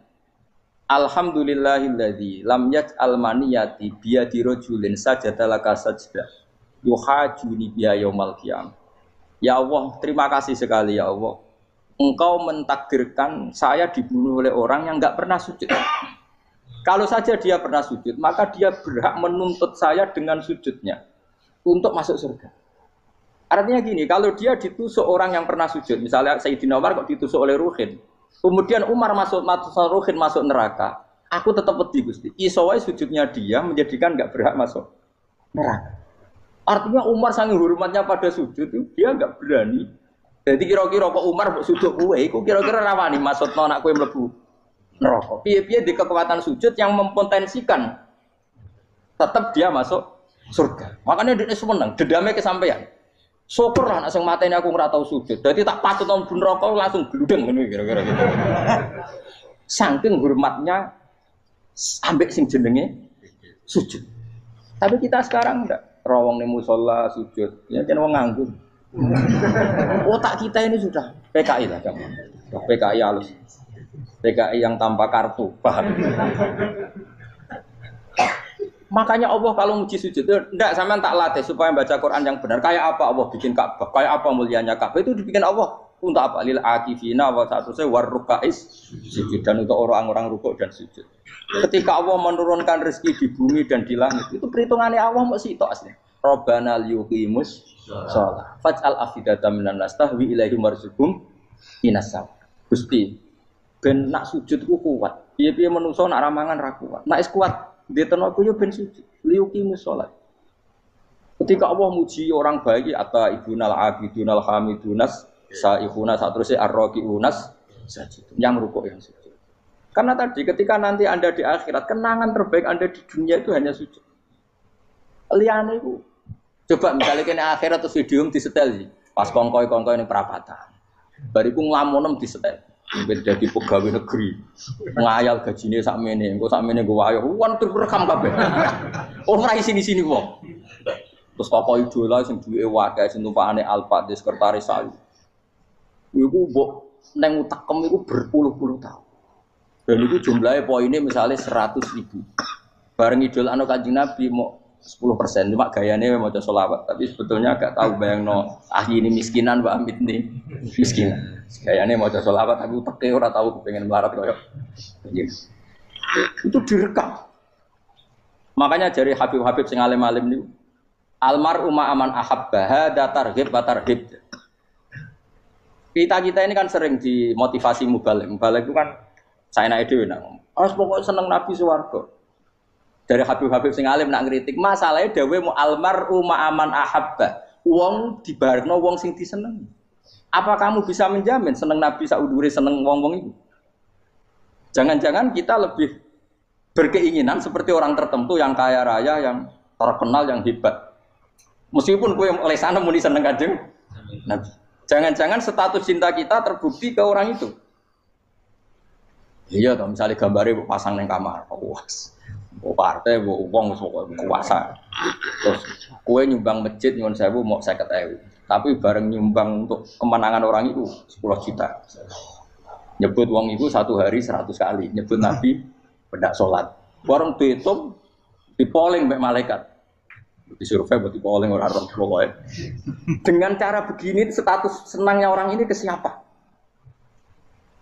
Alhamdulillahilladzi lam yaj'al maniyati biyadi rajulin sajadalaka sajdah yuhajuni biya yaumal qiyamah. Ya Allah, terima kasih sekali ya Allah. Engkau mentakdirkan saya dibunuh oleh orang yang enggak pernah sujud. Kalau saja dia pernah sujud, maka dia berhak menuntut saya dengan sujudnya untuk masuk surga. Artinya gini, kalau dia ditusuk orang yang pernah sujud, misalnya Sayyidina Umar kok ditusuk oleh Ruhin, kemudian Umar Ruhin masuk neraka, aku tetap pedih Gusti. Isowai sujudnya dia menjadikan enggak berhak masuk neraka. Artinya Umar sangat hormatnya pada sujud itu dia enggak berani. Jadi kira-kira kok Umar sujud kowe, kok kira-kira rawani maksudna anak kowe mlebu neraka. Piye-piye di kekuatan sujud yang mempotensikan tetap dia masuk surga. Makanya dia seneng, dendamnya kesampaian. Syukur lah nek sing mateni aku ora tau sujud. Dadi tak patut nang neraka langsung gludeng ngene kira-kira gitu. Saking hormatnya ambek sing jenenge sujud. Tapi kita sekarang enggak rawong ning musala sujud. Ya jan wong nganggur. Otak kita ini sudah PKI lah kamu. PKI halus. PKI yang tanpa kartu, paham? Makanya Allah kalau muji sujud itu enggak sampean tak latih supaya baca Quran yang benar. Kayak apa Allah bikin Ka'bah? Kayak apa mulianya Ka'bah? Itu dibikin Allah untuk apa? Lil akifina wa satusai warrukais sujud, dan untuk orang-orang rukuk dan sujud. Ketika Allah menurunkan rezeki di bumi dan di langit, itu perhitungannya Allah masih itu asli. Rabbana liyuqimus shalah faj'al afidatan minan nas tahwi ilaihim warzuqhum inasam. Gusti ben nak sujud ku kuat. Piye-piye menungso nak ramangan ra kuat. Nak is kuat di tenaga yo ben sujud. Liyuqimus shalah. Ketika Allah muji orang baik atau ibunal abidunal hamidunas saihuna satruse arraqiunas sajid. Yang rukuk yang sujud. Karena tadi ketika nanti Anda di akhirat, kenangan terbaik Anda di dunia itu hanya sujud. Liyane iku. Coba misalnya kene akhirat terus video disetel sih. Pas kongkoi-kongkoi ning perapatan. Bariku nglamunem disetel. Ben dadi pegawai negeri. Ngayal gajine sakmene, engko sakmene nggo wayo. Wan rekam kabeh. Ora sini-sini wong. Terus tokoh idola sing duwe wae sing tumpakane Alfa di sekretaris saya. Iku mbok nang utakem iku berpuluh-puluh tahun. Dan itu jumlahnya poinnya misalnya 100.000. Bareng idol anu Kanjeng Nabi mau 10%, cuma gayanya mau sholawat. Tapi sebetulnya agak tahu bayangno ini miskinan Mbak Amit nih miskinan. Gayanya mau sholawat, tapi uteknya orang tahu kepengen melarat koyo. Itu direkam. Makanya dari Habib-Habib sing alim-alim niku almar'u ma'aman ahabba hada targhib wa tarhib. Kita ini kan sering dimotivasi mubaligh. Mubaligh itu kan saya naik dhewe nak ngomong. Harus pokoknya seneng Nabi swarga. Dari Habib-habib sing alim nak ngritik, masalahnya dawuh mu almar'u ma'aman ahabba. Wong dibarengno wong sing disenengi. Apa kamu bisa menjamin seneng Nabi saudure seneng wong-wong itu? Jangan-jangan kita lebih berkeinginan seperti orang tertentu yang kaya raya, yang terkenal, yang hebat. Meskipun kowe oleh sana muni seneng Kanjeng Nabi. Jangan-jangan status cinta kita terbukti ke orang itu. Iya toh, misalnya gambarnya pasang neng kamar, puas, partai, uang, kuasa. Terus kue nyumbang masjid nyuwun sewu mau 50.000, tapi bareng nyumbang untuk kemenangan orang itu 10 juta. Nyebut uang itu satu hari 100 kali, nyebut Nabi bedak sholat. Warung dihitung, dipoling mbek malaikat. Disurvei buat dipoling orang pokoknya. Dengan cara begini status senangnya orang ini ke siapa?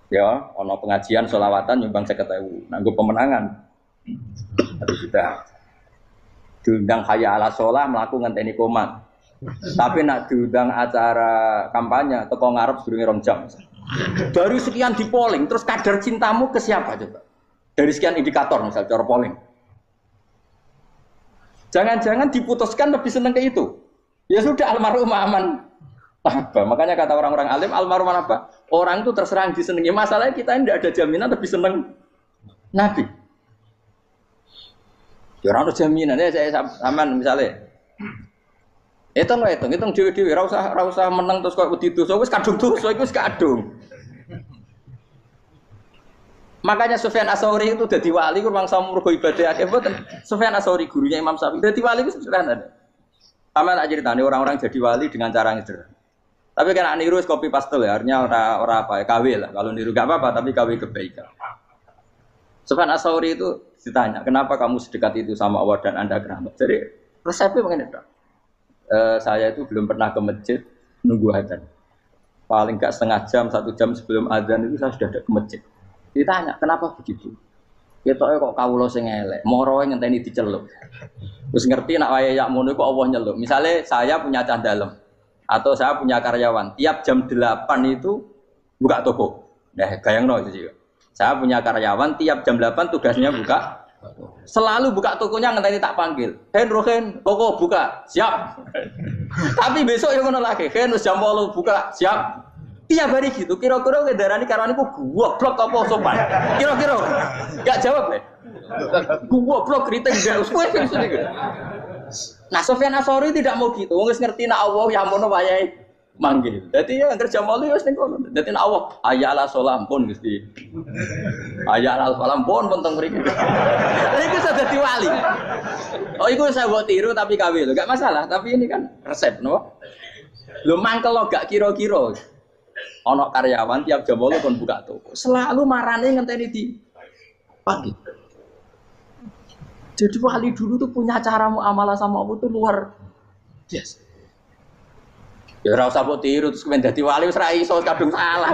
Ya, ono pengajian sholawatan nyumbang 50.000, nanggo pemenangan. Tapi sudah diundang hayya ala sholah mlaku ngenteni komat. Tapi nak diundang acara kampanye teko ngarep sedurunge 2 jam. Dari sekian di polling, terus kadar cintamu ke siapa coba? Dari sekian indikator misal cara polling. Jangan-jangan diputuskan lebih seneng ke itu. Ya sudah almarhum aman. Apa? Makanya kata orang-orang alim almarhum apa? Orang itu terserang disenangi. Masalahnya kita tidak ada jaminan lebih senang Nabi. Ya orang ada jaminan ya saya aman misalnya. Hitung dewi-dewi. Rasa menang terus kau wedi dosa. Wes kadung dosa, wes kadung. Makanya Sufyan Ats-Tsauri itu jadi wali. Kurang sama mergo ibadah akeh boten. Sufyan Ats-Tsauri gurunya Imam Syafi'i. Jadi wali itu sederhana. Sama tak ceritanya orang-orang jadi wali dengan cara yang sederhana. Tapi kan niru copy paste ya, artinya orang apa ya, KW lah. Kalau niru gak apa-apa, tapi KW kebaikan. Sufyan Ats-Tsauri itu ditanya, kenapa kamu sedekat itu sama Allah dan Anda keramat? Jadi resepnya begini dok. Saya itu belum pernah ke masjid nunggu adzan. Paling gak setengah jam, 1 jam sebelum adzan itu saya sudah ada ke masjid. Ditanya, kenapa begitu? Ketoke kok kawula sing elek, moro ngenteni diceluk. Wis ngerti nak wayahe yak ngono kok Allah nyeluk. Misale saya punya cah dalem atau saya punya karyawan, tiap jam 8 itu buka toko. Nah, bayangno itu sih. Saya punya karyawan tiap jam 8 tugasnya buka. Selalu buka tokonya ngenteni tak panggil. Rohen, koko buka, siap. Tapi besok ya ngono lagi, wis jam 8 buka, siap. Tiap hari gitu, kira-kira ngedarani karwaniku goblok apa sopan? Kira-kira enggak jawab deh. Goblok kritik enggak usah gitu. Nah, Sufyan Ats-Tsauri tidak mau gitu. Wis ngerti nak Allah ya mono wayahe manggil. Dadi ya kerja malu wis ning kono. Dadi nek Allah ayala salam pun Gusti. Ayala salam pun teng mriki. Iku sudah dadi wali. Oh iku saya buat tiru tapi kawe lho, gak masalah. Tapi ini kan resep, no? Lho mangkel lo gak kira-kira. Ana karyawan tiap jam 8 kon buka toko. Selalu marane ngenteni di pagi. Jadi wali dulu tuh punya cara muamalah sama Allah tuh luar biasa. Ya ora usah mbok tiru terus kemen dadi wali wis ra iso kadung salah.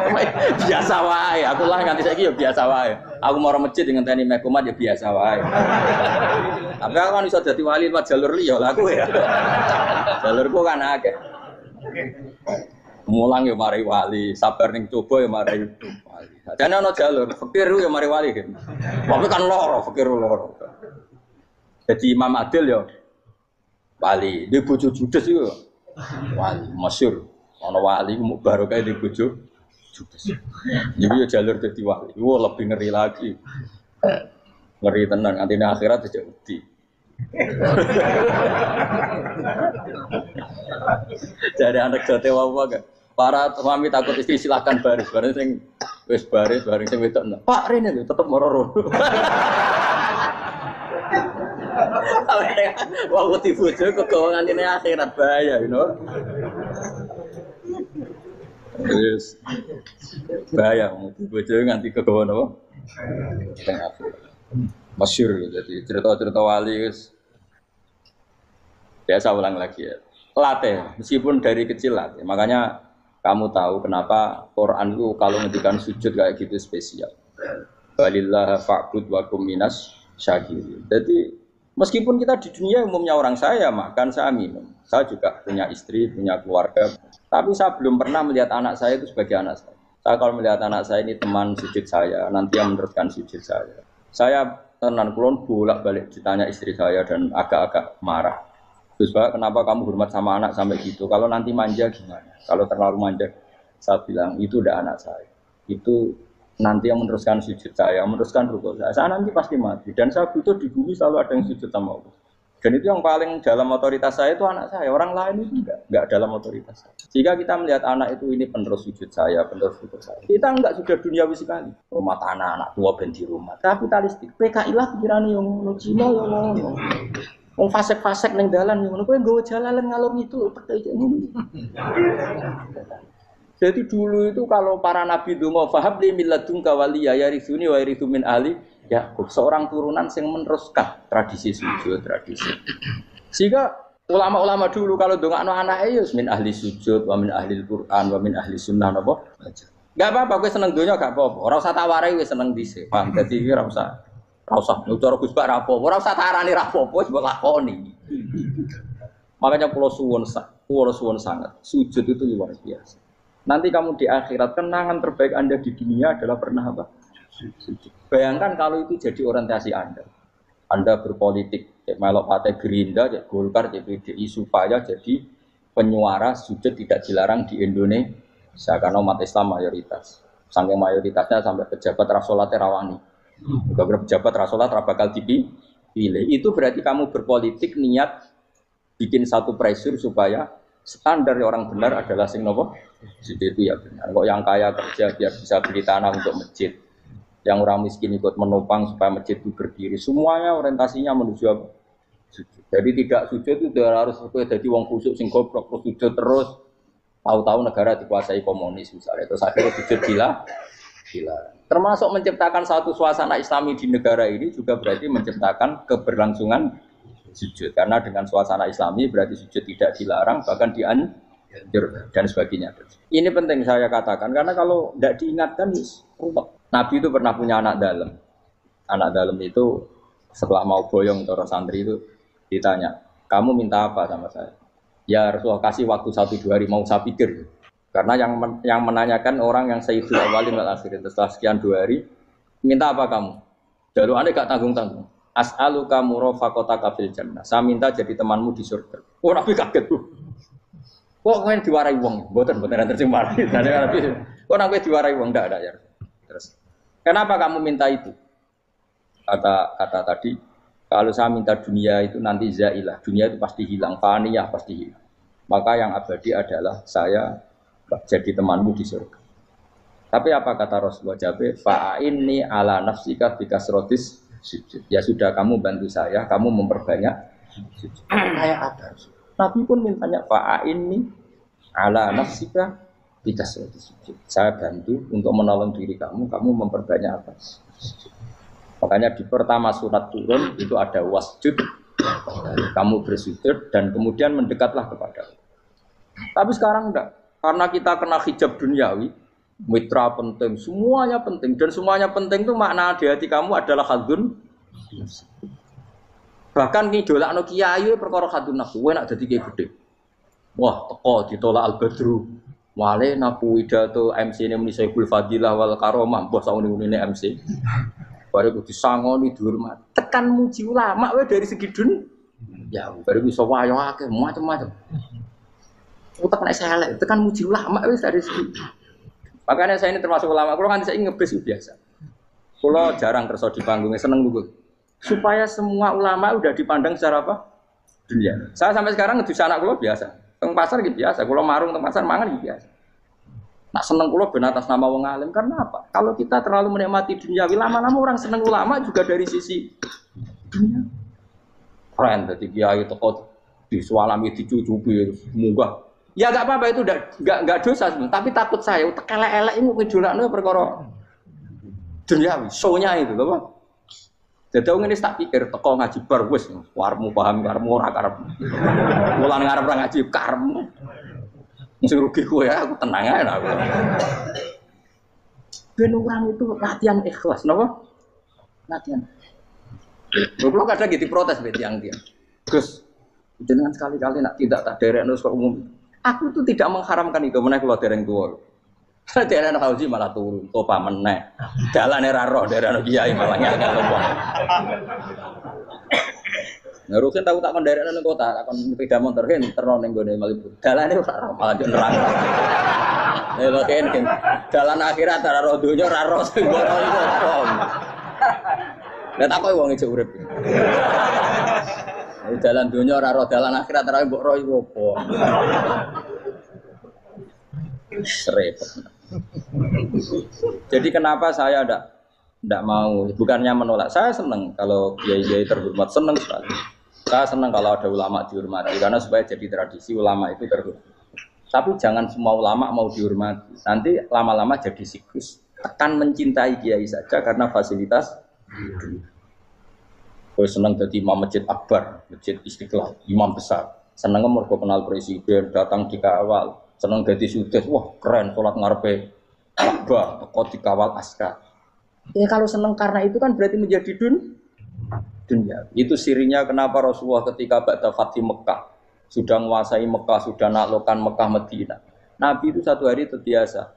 Biasa wae. Aku lah nganti saiki ya biasa wae. Aku mau masjid ngenteni mekumat ya biasa wae. Tapi aku kan iso dadi wali lewat jalur liya lah aku ya. Jalurku kan akeh. Mulang ya mari wali, sabar ning coba ya mari wali. Dene ana jalur fakir ya mari wali kan. Tapi kan loro, fakir loro. Jadi Imam Adil ya wali, di bojo judes iku wali masyhur. Ana wali mu barokah di bojo judes. Jadi ya jalur dadi wali. Wah lebih ngeri lagi. Ngeri tenan nganti akhirat aja wedi. Jadi anak jote wae gak. Para suami takut istri silakan baris, bareng sing wis baris, bareng sing wedok. Pak rene lho tetep moro-moro. Wah, wedi bojo kegawangan ini akhirat bahaya, you know. Terus bahaya wedi bojo nganti kegawan apa? Masyhur jadi cerita-cerita wali guys. Biasa ulang lagi ya. Latih, meskipun dari kecil latih. Makanya kamu tahu kenapa Quran itu kalau ngendikan sujud kayak gitu spesial. Walillah fa'bud wa kum minas syakirin. Jadi meskipun kita di dunia umumnya orang saya makan, saya minum. Saya juga punya istri, punya keluarga. Tapi saya belum pernah melihat anak saya itu sebagai anak saya. Saya kalau melihat anak saya ini teman sujud saya, nanti yang meneruskan sujud saya. Saya tenan kulon bolak-balik ditanya istri saya dan agak-agak marah. Terus Pak, kenapa kamu hormat sama anak sampai gitu? Kalau nanti manja gimana? Kalau terlalu manja, saya bilang itu udah anak saya. Itu nanti yang meneruskan sujud saya, meneruskan rukuk saya. Saya nanti pasti mati. Dan saya butuh di bumi selalu ada yang sujud sama Allah. Dan itu yang paling dalam otoritas saya itu anak saya. Orang lain itu enggak dalam otoritas saya. Jika kita melihat anak itu ini penerus sujud saya, penerus rukuk saya. Kita enggak sudah duniawi sekali. Rumah tanah anak tua ben di rumah. Kapitalistik. PKI lah pikirannya yang ngono Cina yang ngono. Wong fasek-fasek ning dalan ngono kowe nggawa jalalan ngalor itu PKI ngono. Jadi dulu itu kalau para nabi donga fahabli min ladunka waliya yarithuni wa yarithu min ahli Yakub, seorang turunan yang meneruskan tradisi sujud, tradisi. Sehingga ulama-ulama dulu kalau dongakno anake ya min ahli sujud, wa min ahli Al-Qur'an, wa min ahli sunnah napa? Enggak apa-apa kowe seneng donya gak apa-apa. Ora usah tak warai wis seneng dhisik. Paham? Dadi iki ora usah cara Gus Bak ra apa-apa. Ora usah tak arani ra apa-apa wis mbok lakoni. Makanya kula suwun sangat. Sujud itu luar biasa. Nanti kamu di akhirat kenangan terbaik Anda di dunia adalah pernah apa? Sujud. Bayangkan kalau itu jadi orientasi Anda. Anda berpolitik, cek melok partai Gerindra, cek Golkar, cek PDI supaya jadi penyuara sujud tidak dilarang di Indonesia karena umat Islam mayoritas. Saking mayoritasnya sampai pejabat rasolat rawani. Beberapa pejabat rasolat bakal dipilih. Itu berarti kamu berpolitik niat bikin satu pressure supaya standar orang benar adalah sing nopo. Sujud itu ya benar. Kok yang kaya kerja biar bisa beli tanah untuk masjid. Yang orang miskin ikut menopang supaya masjid itu berdiri. Semuanya orientasinya menuju apa? Sujud. Jadi tidak sujud itu harus jadi wong khusyuk sing goblok sujud terus. Tahu-tahu negara dikuasai komunis misalnya. Terus akhirnya sujud gila. Termasuk menciptakan satu suasana Islami di negara ini juga berarti menciptakan keberlangsungan sujud. Karena dengan suasana Islami berarti sujud tidak dilarang bahkan dianjur dan sebagainya. Ini penting saya katakan karena kalau tidak diingatkan ruwet. Nabi itu pernah punya anak dalam. Anak dalam itu setelah mau boyong orang santri itu ditanya, kamu minta apa sama saya? Ya Rasulullah kasih waktu 1-2 hari mau saya pikir. Karena yang menanyakan orang yang sayyidul awwalin wal akhirin setelah sekian 2 hari, minta apa kamu? Jalur Anda gak tanggung-tanggung. As'aluka murafaqataka fil jannah. Saya minta jadi temanmu di surga. Oh Nabi kaget tuh. Kok kalian diwarai wong? Mboten nanti sing mari. Kok Nabi diwarai wong ndak ada ya. Terus kenapa kamu minta itu? Kata tadi, kalau saya minta dunia itu nanti zailah, dunia itu pasti hilang, faniyah pasti hilang. Maka yang abadi adalah saya jadi temanmu di surga. Tapi apa kata Rasulullah Jabe? Fa'inni ala nafsika bikasrotis sujud. Ya sudah kamu bantu saya, kamu memperbanyak sujud. Kayak ada. Nabi pun mintanya fa'inni ala nafsika bikasrotis sujud. Saya bantu untuk menolong diri kamu, kamu memperbanyak apa? Sujud. Makanya di pertama surat turun itu ada wasjud, kamu bersujud dan kemudian mendekatlah kepada Allah. Tapi sekarang enggak, karena kita kena hijab duniawi. Mitra penting, semuanya penting dan semuanya penting itu makna di hati kamu adalah khadun. Bahkan ngidolakno kiai perkara khadun nafsu, kowe nak dadi kiai gede. Wah, teko ditolak Al-Badru. Wale napu pidato MC-ne muni Saiful Fadilah wal Karomah, mbah sauni-unine MC. Baru disangoni dihormat. Tekan muji ulama wae dari segi ya baru bisa wayo akeh macam-macam. Utek nek elek, tekan muji ulama wis dari segi. Makanya saya ini termasuk ulama, kalau kan saya ngebes biasa. Kalau jarang kerja di panggungnya, seneng dulu. Supaya semua ulama udah dipandang secara apa? Dunia. Saya sampai sekarang ngedus anak kalau biasa. Teng pasar gitu biasa, kalau marung teng pasar mangan gitu biasa. Nak seneng kalau ben atas nama wong alim karena apa? Kalau kita terlalu menikmati dunia, lama-lama orang seneng ulama juga dari sisi dunia. Keren, jadi kiai teko disualami dicucupi munggah. Ya enggak apa-apa itu enggak dosa sebenarnya, tapi takut saya utek elek-elek ini ngidolakno perkara duniawi, show-nya itu lho, Pak. Dadi wong ngene tak pikir teko ngaji bar wis warmu paham karmu ora karep. Mulan ngarep ora ngaji karmu. Sing rugi kowe ya aku tenang ae aku. Ben orang itu latihan ikhlas, napa? Latihan. Goblok kadang gitu protes mbek tiyang-tiyang. Gus, jenengan sekali-kali nak tidak tak derekno kok umum. Aku tuh tidak mengharamkan itu, meneh kula dereng tuwa. Dereng haji malah turun, topa meneh. Dalane ra roh dereng kiai malah ngel topa. Ngurusin tahu tak menderekno ning kota, takon sepeda motor kan terno ning gone Malibu. Dalane ora roh malah yo nerang. Lha kan dalan akhirat ora roh donya ora roh sing ora iku apa. Lah tak kowe wong ijo urip. Dalan dunia ora roh, dalan akhirat ora mbok roh iku apa. Repot. Jadi kenapa saya ndak mau, bukannya menolak. Saya senang kalau kiai-kiai terhormat, senang sekali. Saya senang kalau ada ulama dihormati karena supaya jadi tradisi ulama itu terhormat. Tapi jangan semua ulama mau dihormati. Nanti lama-lama jadi siklus. Tekan mencintai kiai saja karena fasilitas. Kowe seneng dadi imam masjid akbar, masjid Istiqlal, imam besar. Seneng mergo kenal presiden, datang dikawal. Seneng dadi sudes, wah keren salat ngarepe Ka'bah, teko dikawal askar. Ya kalau seneng karena itu kan berarti menjadi dunia. Itu sirinya kenapa Rasulullah ketika ba'da Fathi Mekah sudah menguasai Mekah, sudah naklukkan Mekah Madinah. Nabi itu satu hari terbiasa.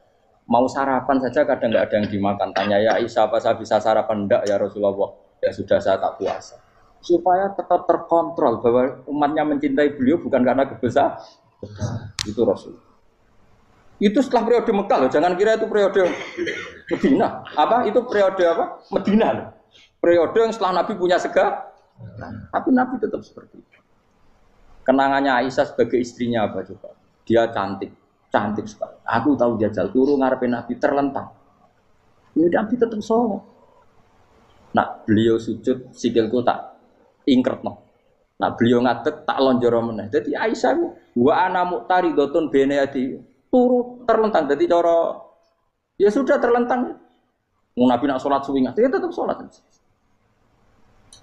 Mau sarapan saja kadang enggak ada yang dimakan. Tanya ya Aisyah, apa saya bisa sarapan? Enggak ya Rasulullah. Ya sudah saya tak puasa. Supaya tetap terkontrol bahwa umatnya mencintai beliau bukan karena kebesaran. Itu Rasul. Itu setelah periode Mekah loh. Jangan kira itu periode Medina. Apa? Itu periode apa? Medina loh. Periode yang setelah Nabi punya segala. Tapi Nabi tetap seperti itu. Kenangannya Aisyah sebagai istrinya apa coba? Dia cantik. Cantik sekali. Aku tahu jajal turu ngarepin Nabi terlentang. Ya Nabi tetap sholat. Nak beliau sujud sikilku tak ingkretno. Nak beliau ngadeg tak lonjoro meneh. Dadi Aisyah wa ana muqtaridotun bene adi turu terlentang. Dadi cara ya sudah terlentang. Wong Nabi nak salat suwi dia tetap salat.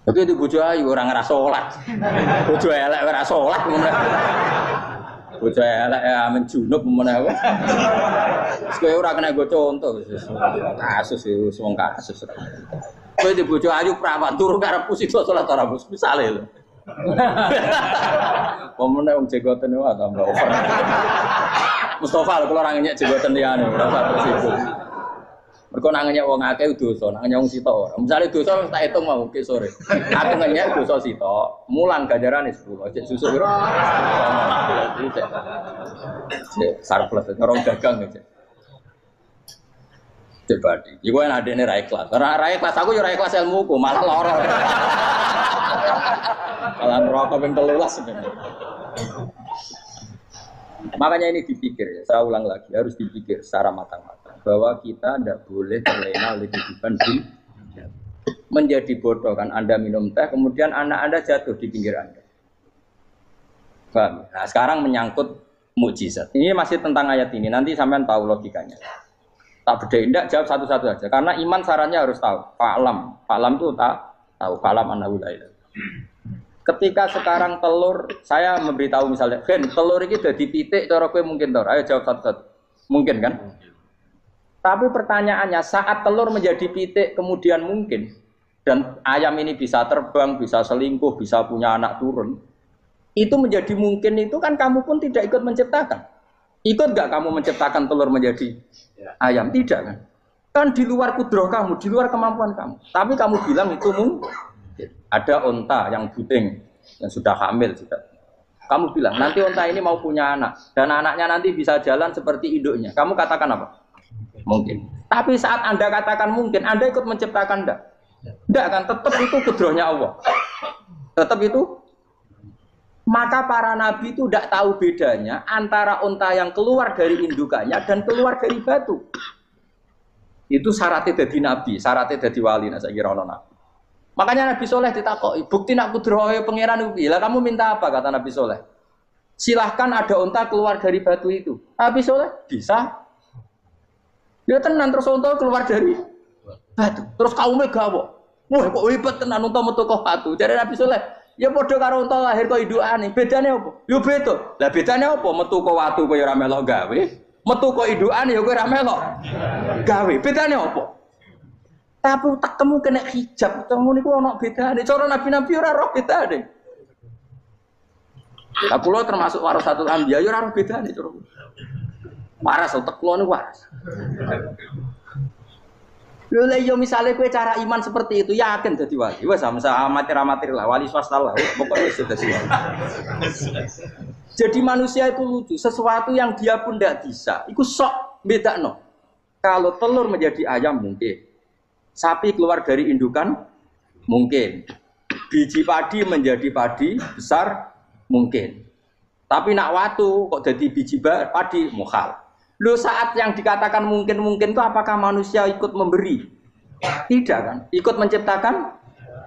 Tapi itu bojo ayu ora ngrasa salat. Bojo elek ora salat meneh. Bojo elek amen junub meneh. Wis kowe ora kena go contoh kasus wis wong kasus. Kowe di bojo ayu prawan turu karepku sida salat ora bos misale lho. Pemene wong jegoten wae tambah over. Mustofa lho kula ora ngenyek jegoten liyane ora usah tersinggung. Mergo nang ngenyek wong akeh dosa, nang ngenyek wong sitok ora. Misale dosa wis tak hitung mau ke sore. Aku ngenyek dosa sitok, mulang ganjarane 10. Cek susu piro? Cek surplus ngerong dagang cek. Dibadi. Iku enak adene ra ikhlas. Ra ikhlas aku yo ra ikhlas ilmuku, malah lara. Malah neraka ping 13 sebenarnya. Makanya ini dipikir ya, saya ulang lagi, harus dipikir secara matang-matang bahwa kita tidak boleh terlena oleh kehidupan dunia. Menjadi bodoh kan Anda minum teh, kemudian anak Anda jatuh di pinggir Anda. Paham? Nah, sekarang menyangkut mukjizat. Ini masih tentang ayat ini, nanti sampean tahu logikanya. Tak bedain, tidak jawab satu-satu aja. Karena iman sarannya harus tahu. Fa'lam itu tak tahu. Fa'lam annahu la ilaha. Ketika sekarang telur, saya memberitahu misalnya, Fen, telur ini udah dipitik, cara kowe mungkin tor. Ayo jawab satu-satu. Mungkin kan? Tapi pertanyaannya, saat telur menjadi pitik kemudian mungkin, dan ayam ini bisa terbang, bisa selingkuh, bisa punya anak turun, itu menjadi mungkin itu kan kamu pun tidak ikut menciptakan. Ikut gak kamu menciptakan telur menjadi ayam? Tidak kan? Kan di luar kudroh kamu, di luar kemampuan kamu. Tapi kamu bilang itu mungkin. Ada onta yang buding, yang sudah hamil sudah. Kamu bilang nanti onta ini mau punya anak dan anaknya nanti bisa jalan seperti induknya. Kamu katakan apa? Mungkin. Tapi saat Anda katakan mungkin, Anda ikut menciptakan enggak? Enggak kan? Tetap itu kudrohnya Allah. Tetap itu. Maka para nabi itu tidak tahu bedanya antara onta yang keluar dari indukannya dan keluar dari batu. Itu syaratnya jadi nabi, syaratnya jadi wali. Nah, saya kira ono nabi. Makanya Nabi Soleh ditakoki, bukti nak kudrohe pangeran itu. Lah kamu minta apa kata Nabi Soleh? Silahkan ada unta keluar dari batu itu. Nabi Soleh bisa. Ya tenan terus unta keluar dari batu. Terus kaumnya gawo. Wah kok hebat tenan unta metu kok batu. Jadi Nabi Soleh, ya padha karo unta lahir kok indukane. Bedane apa? Yo beda. Lah bedane apa? Metu kok watu kok ya ora melok gawe. Metu kok indukane ya kok ora melok gawe. Bedane apa? Tapi utakmu kena hijab, kamu niku ana bedane. Cara nabi-nabi ora roh bedane. Lah kula termasuk warasatul anbiya ya ora roh bedane cara. Waras utek kula niku waras. Lho lha yo misale kowe cara iman seperti itu yakin dadi wali. Wes sampe amatir-amatir lah wali swasta lah. Pokoke wis dadi wali. Jadi manusia itu lucu, sesuatu yang dia pun tidak bisa. Iku sok bedakno. Kalau telur menjadi ayam mungkin. Sapi keluar dari indukan mungkin, biji padi menjadi padi besar mungkin, tapi nak watu kok jadi biji padi mukhal. Lu saat yang dikatakan mungkin itu apakah manusia ikut memberi? Tidak kan? Ikut menciptakan?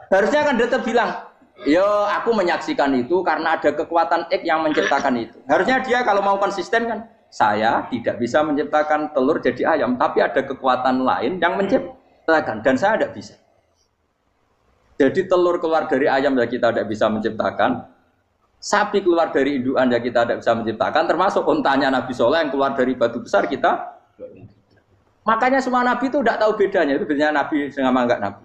Harusnya kan tetap bilang, yo aku menyaksikan itu karena ada kekuatan X yang menciptakan itu. Harusnya dia kalau mau konsisten kan, saya tidak bisa menciptakan telur jadi ayam, tapi ada kekuatan lain yang menciptakan. Dan saya tidak bisa. Jadi telur keluar dari ayam ya kita tidak bisa menciptakan. Sapi keluar dari indukan ya kita tidak bisa menciptakan. Termasuk untanya Nabi Soleh yang keluar dari batu besar kita. Makanya semua Nabi itu tidak tahu bedanya. Itu bedanya Nabi sama enggak Nabi.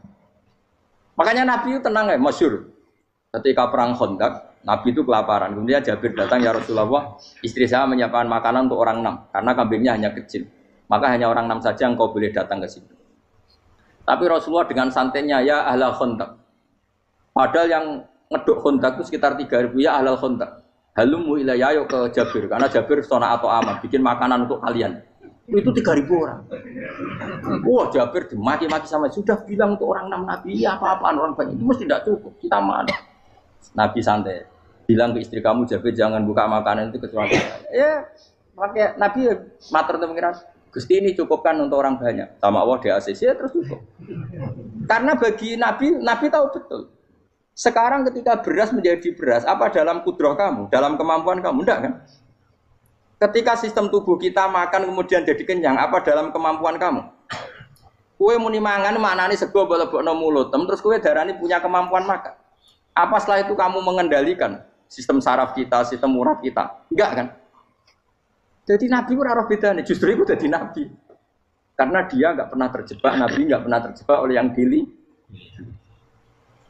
Makanya Nabi itu tenang ya, masyhur. Ketika perang Khandaq, Nabi itu kelaparan. Kemudian Jabir datang, ya Rasulullah, istri saya menyiapkan makanan untuk orang 6. Karena kambingnya hanya kecil. Maka hanya orang 6 saja yang kau boleh datang ke sini. Tapi Rasulullah dengan santainya, ya ahlal Khandaq. Padahal yang ngeduk Khandaq itu sekitar 3.000, ya ahlal Khandaq. Halumu ilayya yuk ke Jabir. Karena Jabir sona atau aman, bikin makanan untuk kalian. Itu 3.000 orang. Wah Jabir dimaki-maki sama, sudah bilang untuk orang 6 Nabi, ya apa-apaan orang banyak. Itu mesti tidak cukup, kita mana. Nabi santai. Bilang ke istri kamu, Jabir jangan buka makanan itu kecuali. Ya, pakai Nabi matur untuk mengira. Gusti ini cukupkan untuk orang banyak. Sama Allah di ACC ya terus cukup. Karena bagi Nabi tahu betul. Sekarang ketika beras menjadi beras, apa dalam kudroh kamu? Dalam kemampuan kamu? Enggak kan? Ketika sistem tubuh kita makan kemudian jadi kenyang, apa dalam kemampuan kamu? Kue muni mangan maknane sego bolebokno mulut, terus kue darani punya kemampuan makan. Apa setelah itu kamu mengendalikan sistem saraf kita, sistem urat kita? Enggak kan? Jadi Nabi ora roh bedane, justru itu jadi Nabi. Karena dia enggak pernah terjebak, Nabi enggak pernah terjebak oleh yang dili.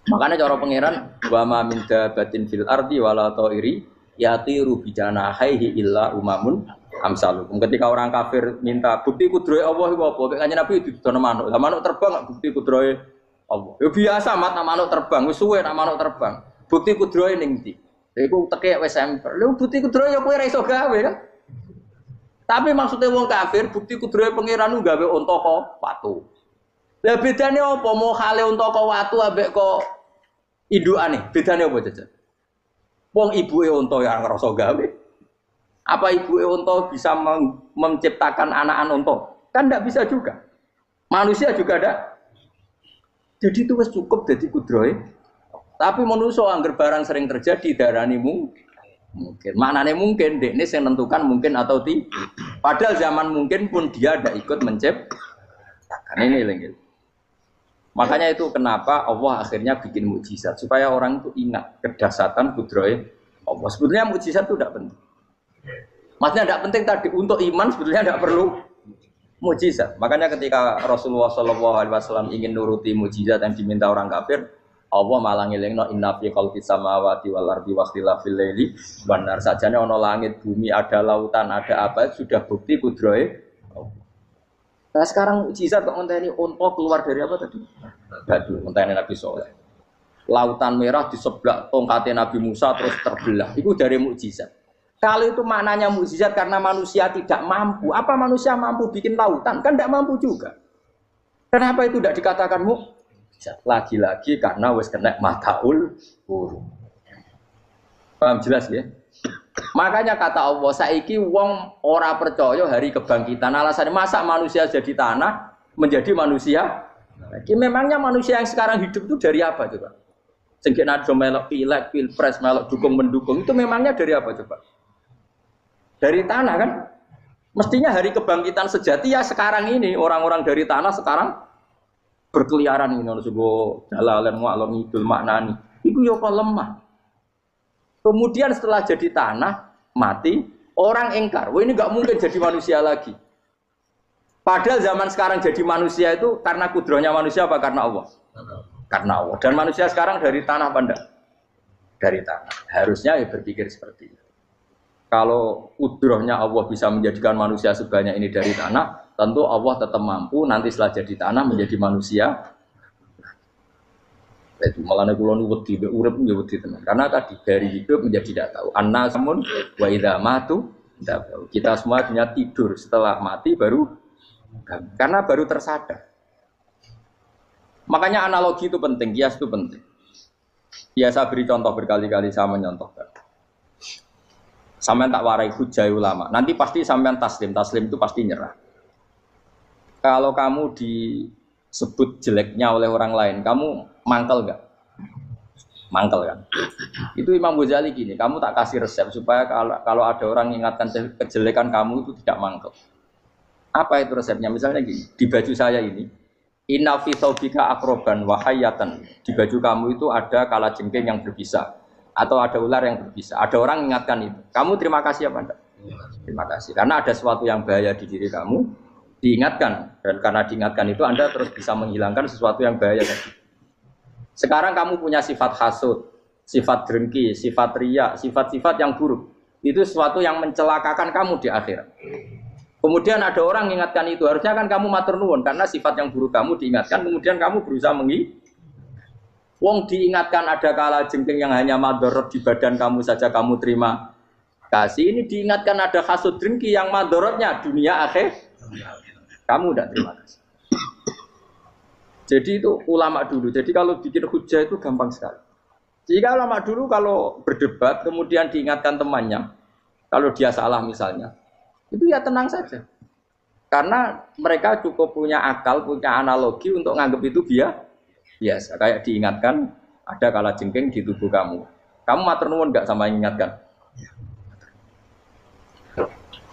Makanya cara pangeran wa ma min dabatin fil ardi wala ta'iri yatiru bijanahihi illa umamun amsalukum. Ketika orang kafir minta bukti kudrohe Allah iku apa? Kanjeng Nabi didono manuk. Lah manuk terbang bukti kudrohe Allah. Ya biasa mat manuk terbang, wis suwe nak manuk terbang. Bukti kudrohe ning ndi? Iku tekek wis semper. Lha bukti kudrohe ya kowe ora iso gawe kan? Tapi maksudnya wong kafir bukti kudrohe pangeran gawe unta kok watu. Lah bedane apa? Mau khale unta kok watu ambek kok indukane? Bedane apa jajan? Wong ibuke unta ya ngrasa gawe. Apa ibu unta bisa menciptakan anak unta? Kan tidak bisa juga. Manusia juga ada. Jadi itu wis cukup jadi kudrohe. Tapi manusia angger barang sering terjadi darani mungkin. Maknanya mungkin dekne sing nentukan mungkin atau tidak. Padahal zaman mungkin pun dia tidak ikut menciptakan. Ini lagi. Makanya itu kenapa Allah akhirnya bikin mukjizat supaya orang itu ingat kedahsyatan kudrohe Allah. Sebetulnya mukjizat itu tidak penting. Maksudnya tidak penting tadi untuk iman sebetulnya tidak perlu mukjizat. Makanya ketika Rasulullah SAW ingin nuruti mukjizat yang diminta orang kafir, Allah malah ngelingno inna fi khalqis samawati wal ardi wa ikhtilafil laili wan nar. Sajane ana langit, bumi, ada lautan, ada apa sudah bukti kudrohe. Nah sekarang mukjizat kok ngenteni unta keluar dari apa tadi? Batu, ngenteni Nabi Soleh. Lautan merah diseblak tongkatnya Nabi Musa terus terbelah. Itu dari mukjizat. Kalau itu maknanya mukjizat karena manusia tidak mampu. Apa manusia mampu bikin lautan? Kan tidak mampu juga. Kenapa itu tidak dikatakan mukjizat? Lagi-lagi karena wis kena mataul huruf. Paham jelas ya? Makanya kata Allah, saiki wong ora percaya hari kebangkitan. Alasannya masa manusia jadi tanah menjadi manusia? Memangnya manusia yang sekarang hidup itu dari apa coba? Sengke nado melok pilek, pilpres, melok dukung mendukung itu memangnya dari apa coba? Dari tanah kan? Mestinya hari kebangkitan sejati ya sekarang ini orang-orang dari tanah sekarang berkeliaran ini ono sugo dalalan walam idul maknani. Iku yo kok lemah. Kemudian setelah jadi tanah, mati, orang engkar. Wah ini nggak mungkin jadi manusia lagi. Padahal zaman sekarang jadi manusia itu karena kudrohnya manusia apa karena Allah? Karena Allah. Dan manusia sekarang dari tanah apa enggak? Dari tanah. Harusnya ya berpikir seperti itu. Kalau kudrohnya Allah bisa menjadikan manusia sebanyak ini dari tanah, tentu Allah tetap mampu nanti setelah jadi tanah menjadi manusia. Itu malah kula nu wedi urip nggih wedi tenan. Karena tadi dari hidup menjadi tidak tahu. Annasamun wa idza matu kita semua hanya tidur setelah mati baru karena baru tersadar. Makanya analogi itu penting, kias itu penting. Biasa beri contoh berkali-kali saya menyontohkan. Sampean tak warai hujah ulama. Nanti pasti sampean taslim itu pasti nyerah. Kalau kamu disebut jeleknya oleh orang lain, kamu mangkel enggak? Mangkel kan? Itu Imam Ghazali gini, kamu tak kasih resep supaya kalau ada orang mengingatkan kejelekan kamu itu tidak mangkel. Apa itu resepnya? Misalnya gini, di baju saya ini, inna fi thawbika akroban wa hayatan. Di baju kamu itu ada kalajengking yang berbisa atau ada ular yang berbisa. Ada orang mengingatkan itu. Kamu terima kasih apa enggak? Terima kasih. Karena ada sesuatu yang bahaya di diri kamu, diingatkan. Dan karena diingatkan itu Anda terus bisa menghilangkan sesuatu yang bahaya tadi. Sekarang kamu punya sifat hasud, sifat dengki, sifat riya, sifat-sifat yang buruk. Itu sesuatu yang mencelakakan kamu di akhirat. Kemudian ada orang mengingatkan itu, harusnya kan kamu matur nuwun karena sifat yang buruk kamu diingatkan, kemudian kamu berusaha Wong diingatkan ada kalajengking yang hanya madorot di badan kamu saja kamu terima kasih. Ini diingatkan ada hasud dengki yang madorotnya dunia akhir, kamu tidak terima kasih. Jadi itu ulama dulu. Jadi kalau bikin hujah itu gampang sekali. Jika ulama dulu kalau berdebat kemudian diingatkan temannya, kalau dia salah misalnya, itu ya tenang saja. Karena mereka cukup punya akal, punya analogi untuk nganggap itu biasa. Kayak diingatkan ada kalajengking di tubuh kamu. Kamu matur nuwun enggak sama ingatkan?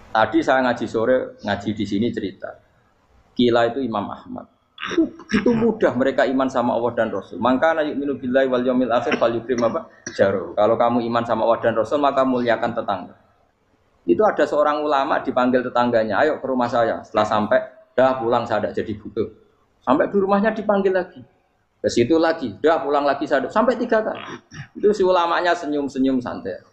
Tadi saya ngaji sore, ngaji di sini cerita. Kila itu Imam Ahmad. Itu mudah mereka iman sama Allah dan Rasul. Maka yu'minu billahi wal yaumil akhir falyukrim apa? Jaru. Kalau kamu iman sama Allah dan Rasul maka muliakan tetangga. Itu ada seorang ulama dipanggil tetangganya, ayo ke rumah saya. Setelah sampai, dah pulang saya tidak jadi butuh. Sampai di rumahnya dipanggil lagi. Ke situ lagi, dah pulang lagi saya sampai 3 kali. Itu si ulamanya senyum-senyum santai.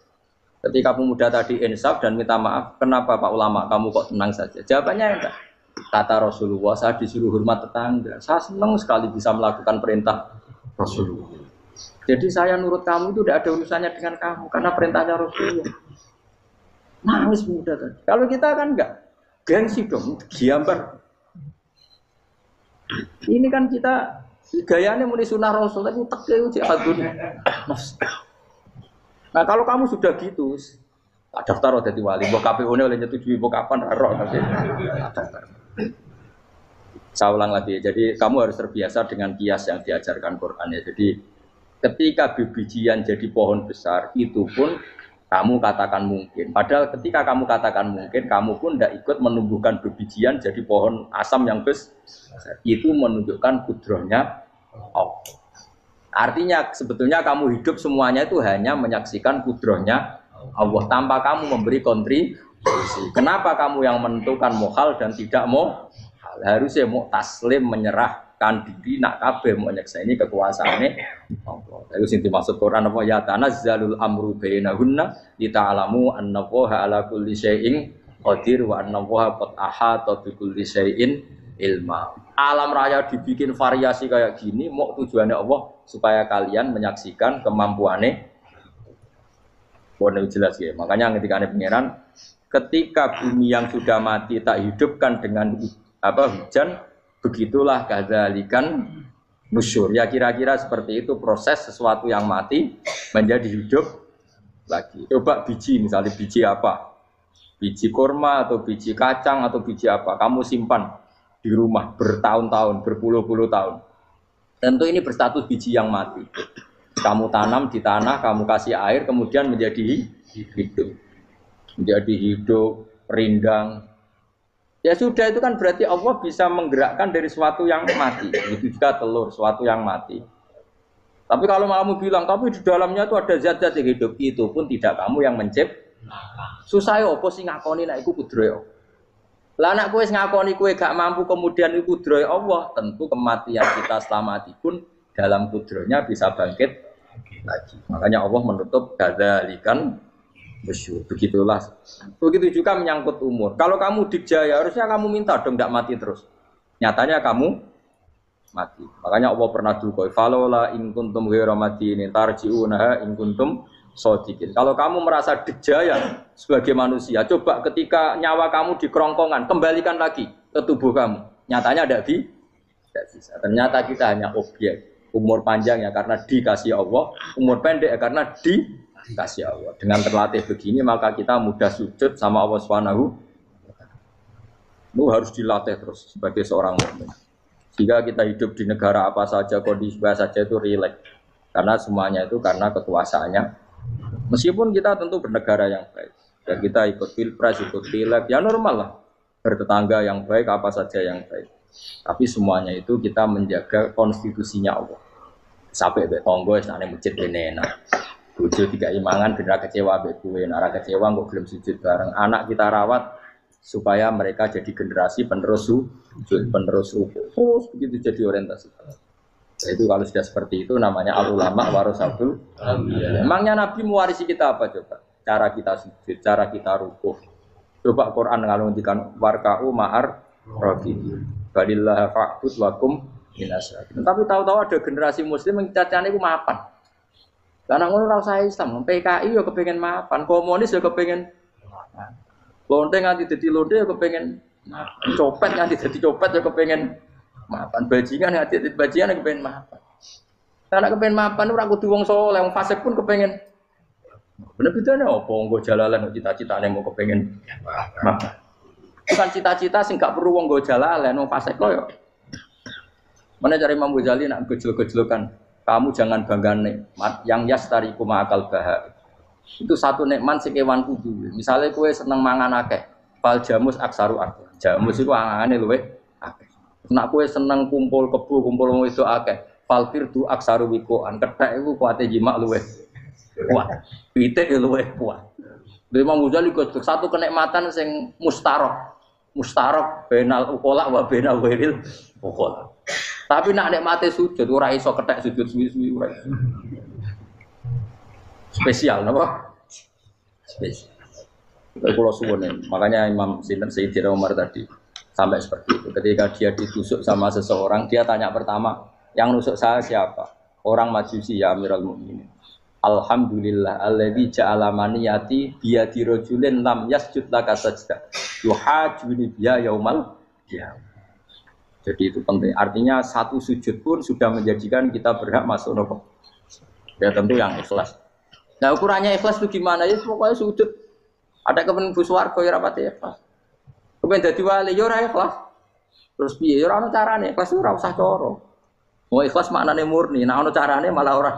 Ketika pemuda tadi insaf dan minta maaf, kenapa Pak Ulama kamu kok tenang saja? Jawabannya enggak. Kata Rasulullah, saya disuruh hormat tetangga. Saya senang sekali bisa melakukan perintah Rasulullah. Jadi saya nurut kamu itu tidak ada urusannya dengan kamu, karena perintahnya Rasulullah. Nangis muda tadi. Kalau kita kan enggak, gengsi dong, giambar. Ini kan kita gayanya muni sunnah Rasul, tapi tekeu jihadun. Nah kalau kamu sudah gitu, Tak daftar dadi wali, mbok KPU-ne oleh nyetujui mbok kapan ora tapi daftar. Saya ulang lagi, jadi kamu harus terbiasa dengan kias yang diajarkan Quran ya. Jadi ketika bijian jadi pohon besar, itu pun kamu katakan mungkin. Padahal ketika kamu katakan mungkin, kamu pun tidak ikut menumbuhkan bijian jadi pohon asam yang besar. Itu menunjukkan kudrohnya Allah. Artinya sebetulnya kamu hidup semuanya itu hanya menyaksikan kudrohnya Allah tanpa kamu memberi kontribusi. Kenapa kamu yang menentukan mohal dan tidak mau? Harusnya mau taslim menyerahkan diri nak kabeh mau nyekseni kekuasaane Allah. Itu sing dimaksud Quran apa ya tanazzalul amru bainahunna lita'lamu annallaha ala kulli syai'in qadir wa annallaha qad ahata bi kulli syai'in ilma. Alam raya dibikin variasi kayak gini mau tujuannya Allah supaya kalian menyaksikan kemampuane. Boleh jelas ya. Makanya ketika ada pangeran ketika bumi yang sudah mati tak hidupkan dengan hujan, begitulah kadzalikan nusyur. Ya kira-kira seperti itu proses sesuatu yang mati menjadi hidup lagi. Coba biji, misalnya biji apa? Biji kurma atau biji kacang atau biji apa? Kamu simpan di rumah bertahun-tahun, berpuluh-puluh tahun. Tentu ini berstatus biji yang mati. Kamu tanam di tanah, kamu kasih air, kemudian menjadi hidup. Menjadi hidup, rindang. Ya sudah itu kan berarti Allah bisa menggerakkan dari sesuatu yang mati. Itu juga telur, sesuatu yang mati. Tapi kalau kamu bilang, tapi di dalamnya itu ada zat-zat yang hidup, itu pun tidak kamu yang menciptakan. Susah ya apa sih ngakoni nek iku kudrohe. Lah nek kowe ngakoni kowe gak mampu kemudian iku kudrohe Allah, tentu kematian kita setelah mati pun dalam kudrohnya bisa bangkit lagi. Makanya Allah menutup kadzalikan bersyukur. Begitulah. Begitu juga menyangkut umur. Kalau kamu dijaya, harusnya kamu minta dong tidak mati terus. Nyatanya kamu mati. Makanya Allah pernah duga, "Falola in kuntum ghairu madinin tarji'unaha in kuntum shodiqin." Kalau kamu merasa dijaya sebagai manusia, coba ketika nyawa kamu di kerongkongan, kembalikan lagi ke tubuh kamu. Nyatanya tidak bisa. Ternyata kita hanya objek. Umur panjang ya karena dikasih Allah, umur pendek ya karena dikasih Allah. Dengan terlatih begini maka kita mudah sujud sama Allah Subhanahu. Itu harus dilatih terus sebagai seorang mukmin. Jika kita hidup di negara apa saja, kondisi apa saja itu rileks. Karena semuanya itu karena kekuasaannya. Meskipun kita tentu bernegara yang baik. Dan kita ikut pilpres, ikut pileg, ya normal lah. Bertetangga yang baik, apa saja yang baik. Tapi semuanya itu kita menjaga konstitusinya Allah. Sampai be tonggo wis nang masjid kene enak. Bojo tiga imangan bener kecewa mbek kowe, nek kecewa kok gelem sujud bareng. Anak kita rawat supaya mereka jadi generasi penerus sujud, penerus rukuk. Terus begitu jadi orientasi. Nah, itu kalau sudah seperti itu namanya al-ulama warasatul anbiya. Emangnya Nabi mewarisi kita apa coba? Cara kita sujud, cara kita rukuk. Coba Quran kalau ngendikan warka'u ma'ar raqiin. Balillah fa'bud wakum minasyakirin. Tapi tahu-tahu ada generasi muslim yang cacane iku mapan. Karena ngono ora usah Islam, PKI yo kepengin mapan, komunis yo kepengin mapan. Lonte nganti dadi lonte yo kepengin mapan. Copet nganti dadi copet yo kepengin mapan. Bajingan nganti dadi bajingan yo kepengin mapan. Karena kepengin mapan ora kudu wong saleh, wong fasik pun kepengin. Bener bedane apa nggo jalalan cita-citane mau kepengin mapan. Bukan cita-cita sing gak perlu wong nggo jalalan, wong fasik kok yo. Mana cari Imam Ghazali nak gejol-gejolokan, kamu jangan bangga nikmat yang yastariku ma'akal bahar. Itu satu nikmat sing kewan kudu. Misalnya kowe seneng mangan akeh, fal jamus aksaru akeh. Jamus iku angane luwih akeh. Nak kowe seneng kumpul kebo, kumpul wong wedok akeh, fal firdu aksaru wikoan. Kethek iku kuwate jimak luwih kuat. Pitik luwih kuat. Imam Ghazali kok satu kenikmatan sing mustarok benal ukola wa benal wiril ukola. Tapi nak nikmate sujud ora iso kethek sujud suwi-suwi ora. Spesial napa? Spesial. Kalau suwun makanya Imam Sayyidina Umar tadi sampai seperti itu. Ketika dia ditusuk sama seseorang, dia tanya pertama, yang nusuk saya siapa? Orang Majusi ya Amirul Mukminin. Alhamdulillah alladzi ja'ala maniyati biyadi rajulin lam yasjud laka sajdah. Yuhajuni biya yaumal qiyamah. Jadi itu penting. Artinya satu sujud pun sudah menjadikan kita berhak masuk neraka. Ya tentu yang ikhlas. Nah ukurannya ikhlas itu gimana? Ya pokoknya sujud Ada kepen bus warga ya rapati ikhlas. Kepen dadi wali ya ora ikhlas. Terus piye ya ora ono carane, ikhlas ora usah cara. Mau ikhlas maknane murni, nek ono carane malah ora.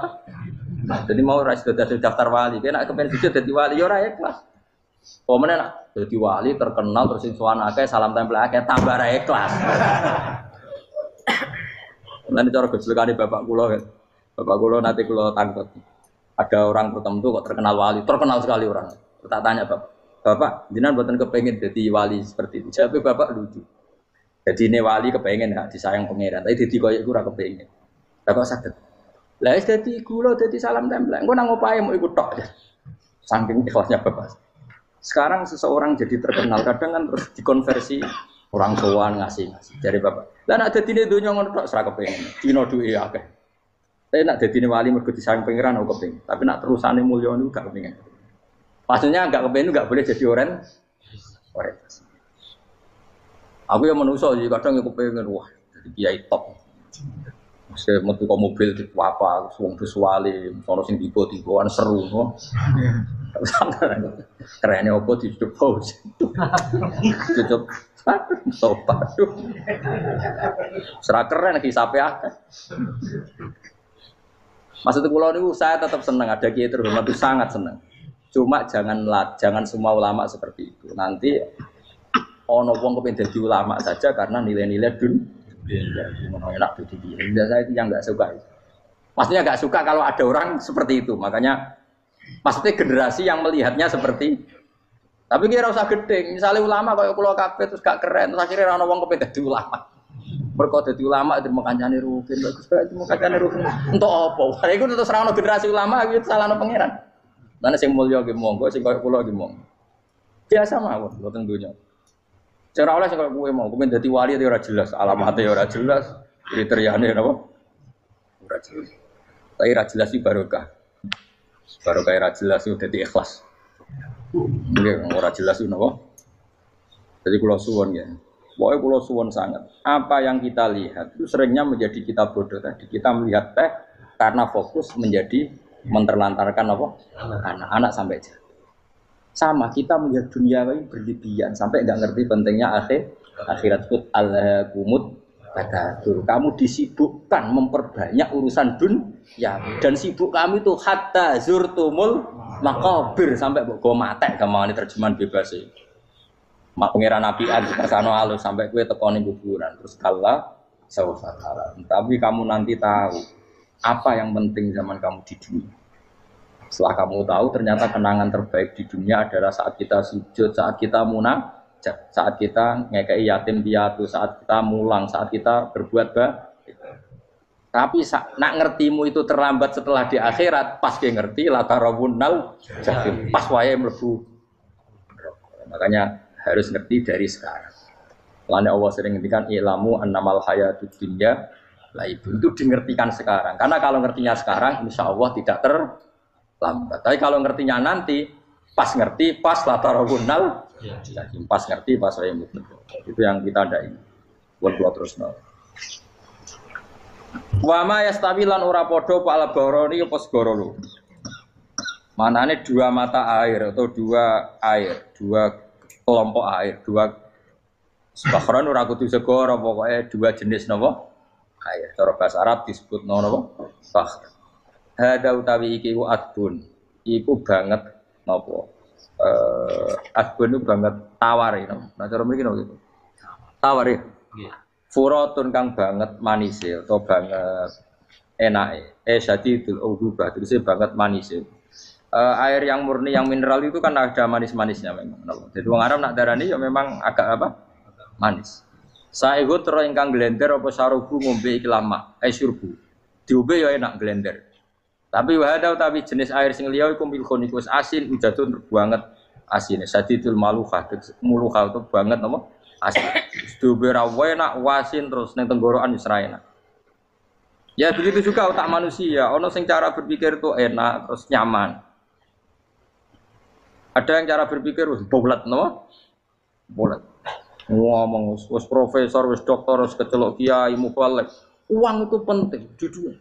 Jadi mau ora dadi daftar wali, kena kepen sujud dadi wali ya ora ikhlas. Pomene nak dadi wali terkenal terus sing sowan akeh salam tempel akeh tambah ra ikhlas. Lan cara gejolakane bapak kula kan. Bapak kula nanti kula tangkep. Ada orang tertentu kok terkenal wali, terkenal sekali orang. Tak tanya Bapak, jenengan mboten kepengin dadi wali seperti itu. Jawab Bapak lucu. Jadi ini wali kepengin gak disayang pangeran, tapi dadi koyo iku ora kepengin. Lah kok saged. Lah wis dadi kula dadi salam tempel. Engko nang opahe mau ikut tok. Saking ikhlasnya Bapak. Sekarang seseorang jadi terkenal kadang kan terus dikonversi orang sowan ngasih. Dari Bapak. Lah nek dadine donya ngono tok ora kepengin. Dino duwe akeh. Tapi nak dadine wali mergo disayang pangeran aku kepengin. Tapi nak terusane mulya niku gak kepengin. Maksudnya gak kepengin gak boleh jadi orang. Aku yang manusia jadi kadang aku pengen wah jadi kiai top. Saya metu ke mobil di apa, wong visuale, sono sing tiba-tibaan seru, no. Kerennya apa di cukup, cukup, sopan, tuh. Serah keren lagi sampai akeh. Maksudnya pulau ini saya tetap senang ada kiai terhormat itu sangat senang. Cuma jangan semua ulama seperti itu. Nanti ono wong kepen dadi ulama saja karena nilai-nilai enak jadi dia. Saya itu yang nggak suka. Maksudnya nggak suka kalau ada orang seperti itu. Makanya maksudnya generasi yang melihatnya seperti. Tapi kira usah gedeng. Misalnya ulama kayak pulau kabeh terus gak keren. Terus akhirnya ono wong kepen dadi ulama. Mergo dadi ulama itu makancane rugen. Bagus itu makancane rugen. Entuk apa? Wah iku terus ra ono generasi ulama iki salahno pangeran. Lan sing mulya ki monggo sing koyo kula ki monggo. Biasa mawon mboten donya. Cara oleh sing koyo kowe mau, kowe dadi wali ora jelas, alamate ora jelas, kriteriane napa? Ora jelas. Tapi ora jelas iki barokah. Barokah ora jelas itu dadi ikhlas. Nggih, ora jelas itu napa? Jadi kula suwun ya. Pokoknya kula suwun sangat. Apa yang kita lihat itu seringnya menjadi kita bodoh tadi. Kita melihat teh karena fokus menjadi menterlantarkan apa? Anak-anak sampai jatuh. Sama kita melihat dunia ini berlebihan sampai nggak ngerti pentingnya akhirat pun alhaqumut takatsur. Kamu disibukkan memperbanyak urusan dunia dan sibuk kami itu hatta zurtumul maqabir sampai mbok mate gamane terjemahan bebas e. Mak pangeran nabian dikasano alus sampai kowe teko ning kuburan terus kala sawfara. Tapi kamu nanti tahu apa yang penting zaman kamu di dunia. Setelah kamu tahu ternyata kenangan terbaik di dunia adalah saat kita sujud, saat kita munajat, saat kita ngekei yatim piatu, saat kita mulang, saat kita berbuat baik. Tapi nak ngertimu itu terlambat setelah di akhirat, pas dia ngerti latarawunnal jahim, pas wae mlebu. Makanya harus ngerti dari sekarang. Lainnya Allah sering ngertikan ilamu annamal hayatud dunya laibun, itu dingertikan sekarang. Karena kalau ngertinya sekarang, insya Allah tidak terlambat. Tapi kalau ngertinya nanti, pas ngerti, pas latarawunnal, pas ngerti, pas saya betul. Itu yang kita ada ini. Buat terus no. Wama yastawilan ora podo pala boroni apa segorolo. Manane dua mata air atau dua air, dua kelompok air, dua bahron ora kudu segoro, pokoknya dua jenis napa? Air. Cara bahasa Arab disebut napa? Bahr. Hada utawi iki ku adbun. Iku banget napa? Adbun itu banget tawar ya. Nah cara mriki napa gitu. Tawar ya. Nggih. Furatun kang banget manis atau banget enake. Syadidul ubah terus banget manis. Air yang murni yang mineral itu kan ada manis-manisnya memang. Jadi wong Arab nak darani ya memang agak apa? Manis. Saegot ro ingkang glender apa sarubu ngombe iki lama. Syurbu. Diombe ya enak glender. Tapi wahada utawi jenis air sing liya iku milkhonikus asin ujatun banget asine sadidul malukhah mulukhah itu banget apa asin duwe ra enak wasin terus ning tenggorokan wis ra enak. Ya begitu juga otak manusia, ono sing cara berpikir itu enak terus nyaman. Ada yang cara berpikir wis bulet no? Bulet. Ngomong wis profesor, wis doktor, wis kecelok kiai mubalik. Uang itu penting di dunia.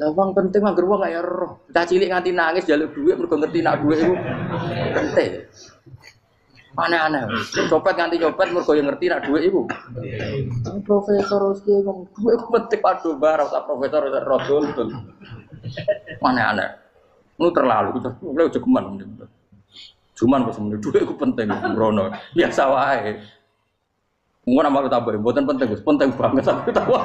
Lah wong penting mangger wong kaya roh. Cah cilik nganti nangis njaluk dhuwit mergo ngerti nak dhuwit iku penting. Aneh-aneh. Copet nganti copet mergo yang ngerti nak dhuwit iku. Profesor iki ngomong dhuwit ku penting padu bar ora profesor rodol. Aneh-aneh. Lu terlalu lu jegeman. Cuman kok semeneh dhuwit ku penting rono. Biasa wae. Ngono malu tambah mboten penting, Gus. Penting banget aku tahu.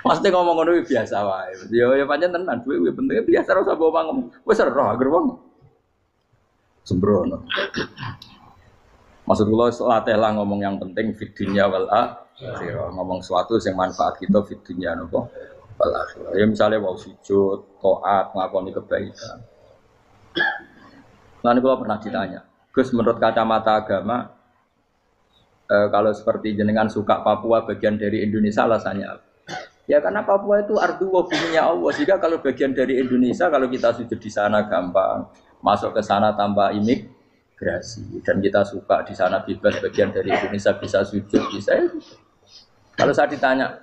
Mesti ngomong ngono biasa wae. Ya pancen tenan dhuwit penting biasa ora usah bawa ngomong. Wis ora agar wong sembrono. Maksud kula latih lah ngomong yang penting fid dunya wal akhirah. Ngomong sesuatu yang manfaat kita fid dunya napa wal akhirah. Ya misalnya wau sujud, taat, ngakoni kebaikan. Lalu kula pernah ditanya, Gus menurut kacamata agama kalau seperti jenengan suka Papua bagian dari Indonesia alasannya apa? Ya karena Papua itu ardu wa buminya Allah. Jika kalau bagian dari Indonesia kalau kita sujud di sana gampang. Masuk ke sana tanpa imigrasi dan kita suka di sana bebas bagian dari Indonesia bisa sujud bisa itu. Kalau saya ditanya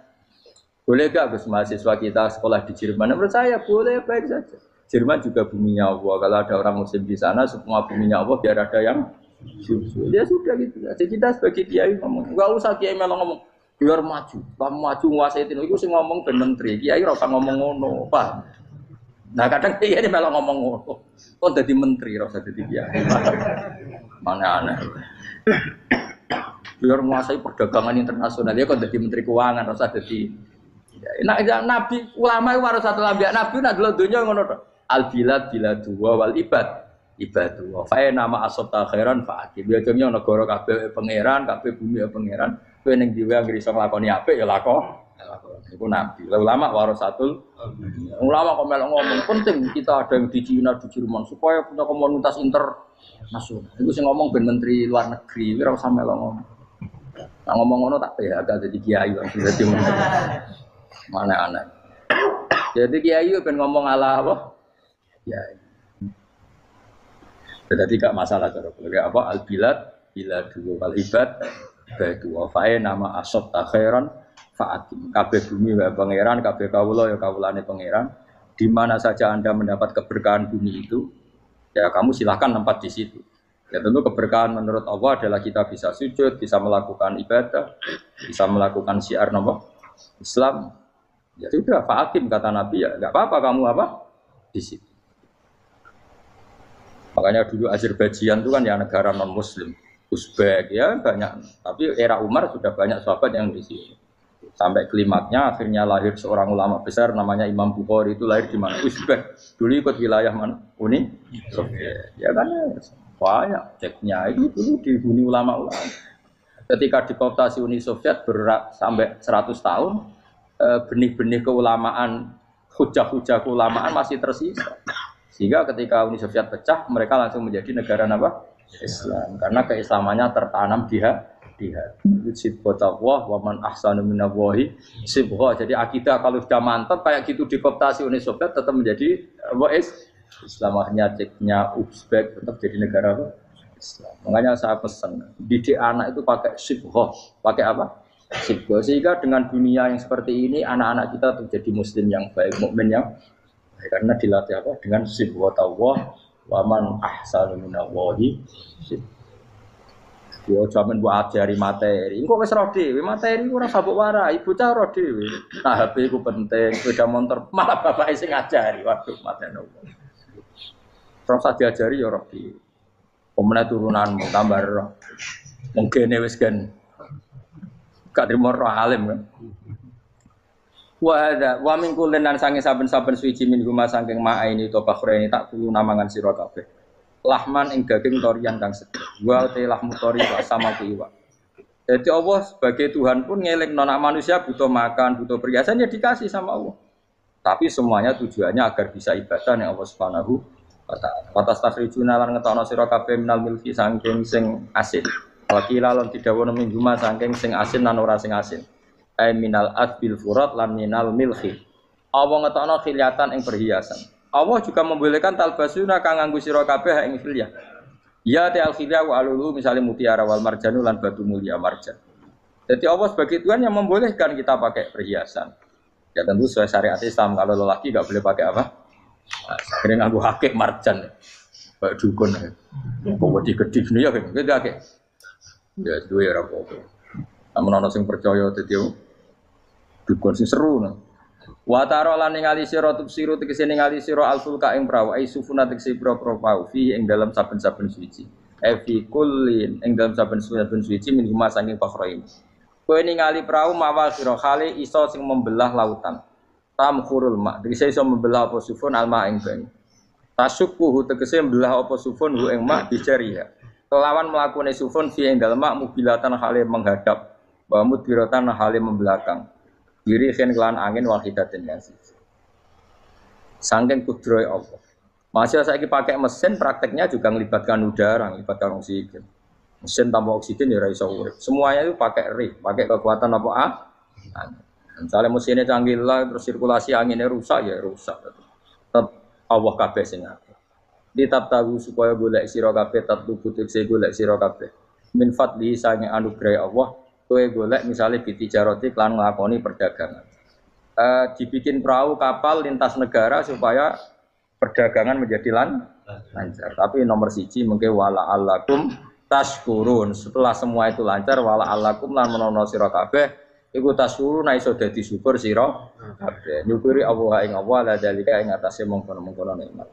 boleh gak Gus mahasiswa kita sekolah di Jerman? Menurut saya boleh baik saja. Jerman juga buminya Allah. Kalau ada orang muslim di sana semua buminya Allah biar ada yang sujud. Ya sudah gitu. Jadi kita sebagai kiai ngomong nggak usah kiai malah ngomong biar maju, kamu maju nguasai itu sih ngomong ben menteri kiai rasa ngomong ngono Pak. Nah kadang kiai ini malah ngomong ngono. Kok jadi menteri rasa jadi kiai. Mana aneh. Biar menguasai perdagangan internasional ya kok jadi menteri keuangan rasa jadi. Nah nabi ulama itu harus satu nabi nak dulu dunia ngono to. Al bilad biladu wal ibad ibadu. Fa nama asota khairan fa akib. Biasanya negara kabeh pangeran, kabeh bumi pangeran. Kowe ning dhewe anggere iso nglakoni apik ya lakon. Itu nabi. Ulama warasatul ulama kok melok ngomong penting kita ada yang di Cina di Jerman supaya punya komunitas internasional. Itu sing ngomong ben menteri luar negeri ora usah melok ngomong. Nah ngomong ngono tak ya agak jadi kiai wong dadi menteri. Mana aneh. Jadi kiai ben ngomong ala apa? Kiai. Jadi gak masalah cara apa al bilad biladu wal ibad baitu wa fae nama asab akhiran fa'atim. Kabeh bumi wae pangeran, kabeh kawula ya kawulane pangeran. Di mana saja Anda mendapat keberkahan bumi itu, ya kamu silahkan tempat di situ. Ya tentu keberkahan menurut Allah adalah kita bisa sujud, bisa melakukan ibadah, bisa melakukan syiar nama Islam. Ya sudah fa'atim kata Nabi ya, enggak apa-apa kamu apa di situ. Makanya dulu Azerbaijan itu kan ya negara non muslim. Uzbek ya banyak, tapi era Umar sudah banyak sahabat yang di sini. Sampai klimaknya akhirnya lahir seorang ulama besar namanya Imam Bukhari itu lahir di mana? Uzbek. Dulu ikut wilayah mana? Uni Soviet. Ya kan banyak ceknya itu dulu dihuni ulama-ulama. Ketika dikooptasi Uni Soviet sampai 100 tahun, benih-benih keulamaan, hujah-hujah keulamaan masih tersisa. Sehingga ketika Uni Soviet pecah, mereka langsung menjadi negara apa? Islam, karena keislamannya tertanam di hati. Sibghatullah wa man ahsanu minallahi sibghah. Jadi akidah kalau sudah mantap kayak gitu dikooptasi Uni Soviet tetap menjadi Islam. Akhirnya ceknya Uzbek tetap jadi negara Islam. Makanya saya pesan didik anak itu pakai sibghah. Pakai apa? Sibghah. Sehingga dengan dunia yang seperti ini anak-anak kita menjadi muslim yang baik, mukmin yang baik. Karena dilatih apa? Dengan sibghatullah wa man ahsanu minallahi yo jaman buat ajari materi engko wis ro dhewe materi ora sabuk warai bocah ro dhewe nah HP ku penting sepeda motor malah bapake sing ngajari waduh mateni terus diajari yo ro dhewe pemene turunanmu tambah ro mungkin wis kan gak trimo ro alim kan wa min kullin lan sange saben-saben suci min huma saking ma'aini to bakhreni tak kulo namangan sira kabeh. Lahman ing daging torian kang sedhek. Wa te lahmu tori wa sama iwa. Jadi Allah sebagai Tuhan pun ngelingno nek manusia butuh makan, butuh perhiasan ya dikasih sama Allah. Tapi semuanya tujuannya agar bisa ibadah ning Allah Subhanahu wa taala. Watas takhrijuna lan ngetokno sira kabeh minal milki saking sing asin. Wakila lan didhawuhna min huma saking sing asin lan ora sing asin. Ai minal adbil furat lan minal milhi. Allah ngetokno khiliatan ing perhiasan. Allah juga membolehkan talbasuna kang nganggo sira kabeh ing khiliyah. Ya ta'al khiliyah wa alulu misalnya mutiara wal marjanu lan batu mulia marjan. Jadi Allah sebagai Tuhan yang membolehkan kita pakai perhiasan. Ya tentu sesuai syariat Islam kalau lelaki enggak boleh pakai apa? Akhirnya nganggo hakik marjan. Pak dukun ya. Bawa digedhi ya kan. Gitu akeh. Ya duwe ora apa-apa. Amun ana sing percaya dadi dukun sing seru nah. Wa tara lan ningali sira tubsiru tegese ningali sira alfulka ing prau ai sufuna tegese pro-pro pau fi ing dalam saben-saben suci. Fi kullin ing dalam saben-saben suci min huma sanging fakhrain. Kowe ningali prau mawal sira khali iso sing membelah lautan. Tamkhurul ma tegese iso membelah apa sufun alma ing banyu. Tasukkuhu tegese membelah apa sufun hu ing ma bijariya. Kelawan melakukan sufun fi ing dalem mak mubilatan hale menghadap wa mudbiratan hale membelakang diri khen kelan angin wahidatin yasif saking kudroy Allah masih saiki pakai mesin prakteknya juga melibatkan udara melibatkan oksigen mesin tanpa oksigen ya ora iso urip semuanya itu pakai pakai kekuatan apa misalnya mesinnya canggih lah terus sirkulasi anginnya rusak ya rusak tetap Allah kabeh sing ngatur ditab tahu supaya golek sira kabeh tatlubu tekse golek sira kabeh min fadli sange anugerah Allah kowe golek misale bitijaroti lan nglakoni perdagangan dibikin perahu kapal lintas negara supaya perdagangan menjadi lancar tapi nomor siji mungkin wala allakum tashkurun setelah semua itu lancar wala allakum lan menono sira kabeh iku tashkurun iso dadi syukur sira kabeh nyukuri Allah ing Allah la dalika ing atase mongkon-mongkon nikmat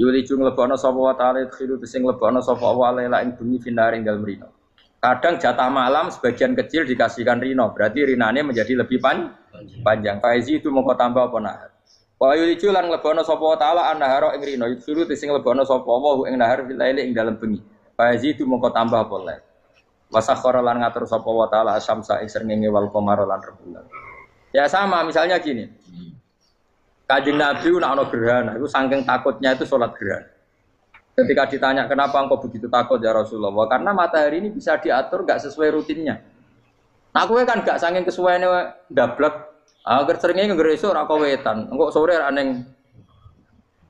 Yuli jung lebono sapa wa ta'ala khiru sing lebono sapa wa laila ing bumi finaring dalem rino. Kadang jatah malam sebagian kecil dikasihkan rino, berarti rinane menjadi lebih panjang. Faizi itu mongko tambah apa nahar. Wa yuli lan lebono sapa wa ta'ala annahara ing rino, khiru sing lebono sapa wa ing nahar filaili ing dalem bengi. Faizi itu mongko tambah apa lae. Wasakhara lan ngatur sapa wa ta'ala asyamsa ing srengenge wal qamara lan rembulan. Ya sama misalnya gini. Kanjeng Nabi nak ono gerhana, itu saking takutnya itu sholat gerhana. Ketika ditanya kenapa engkau begitu takut ya Rasulullah, karena matahari ini bisa diatur gak sesuai rutinnya. Nah aku kan gak saking kesuaiannya dablek, agar seringnya ngeresuk rako wetan, engkau sore aneh.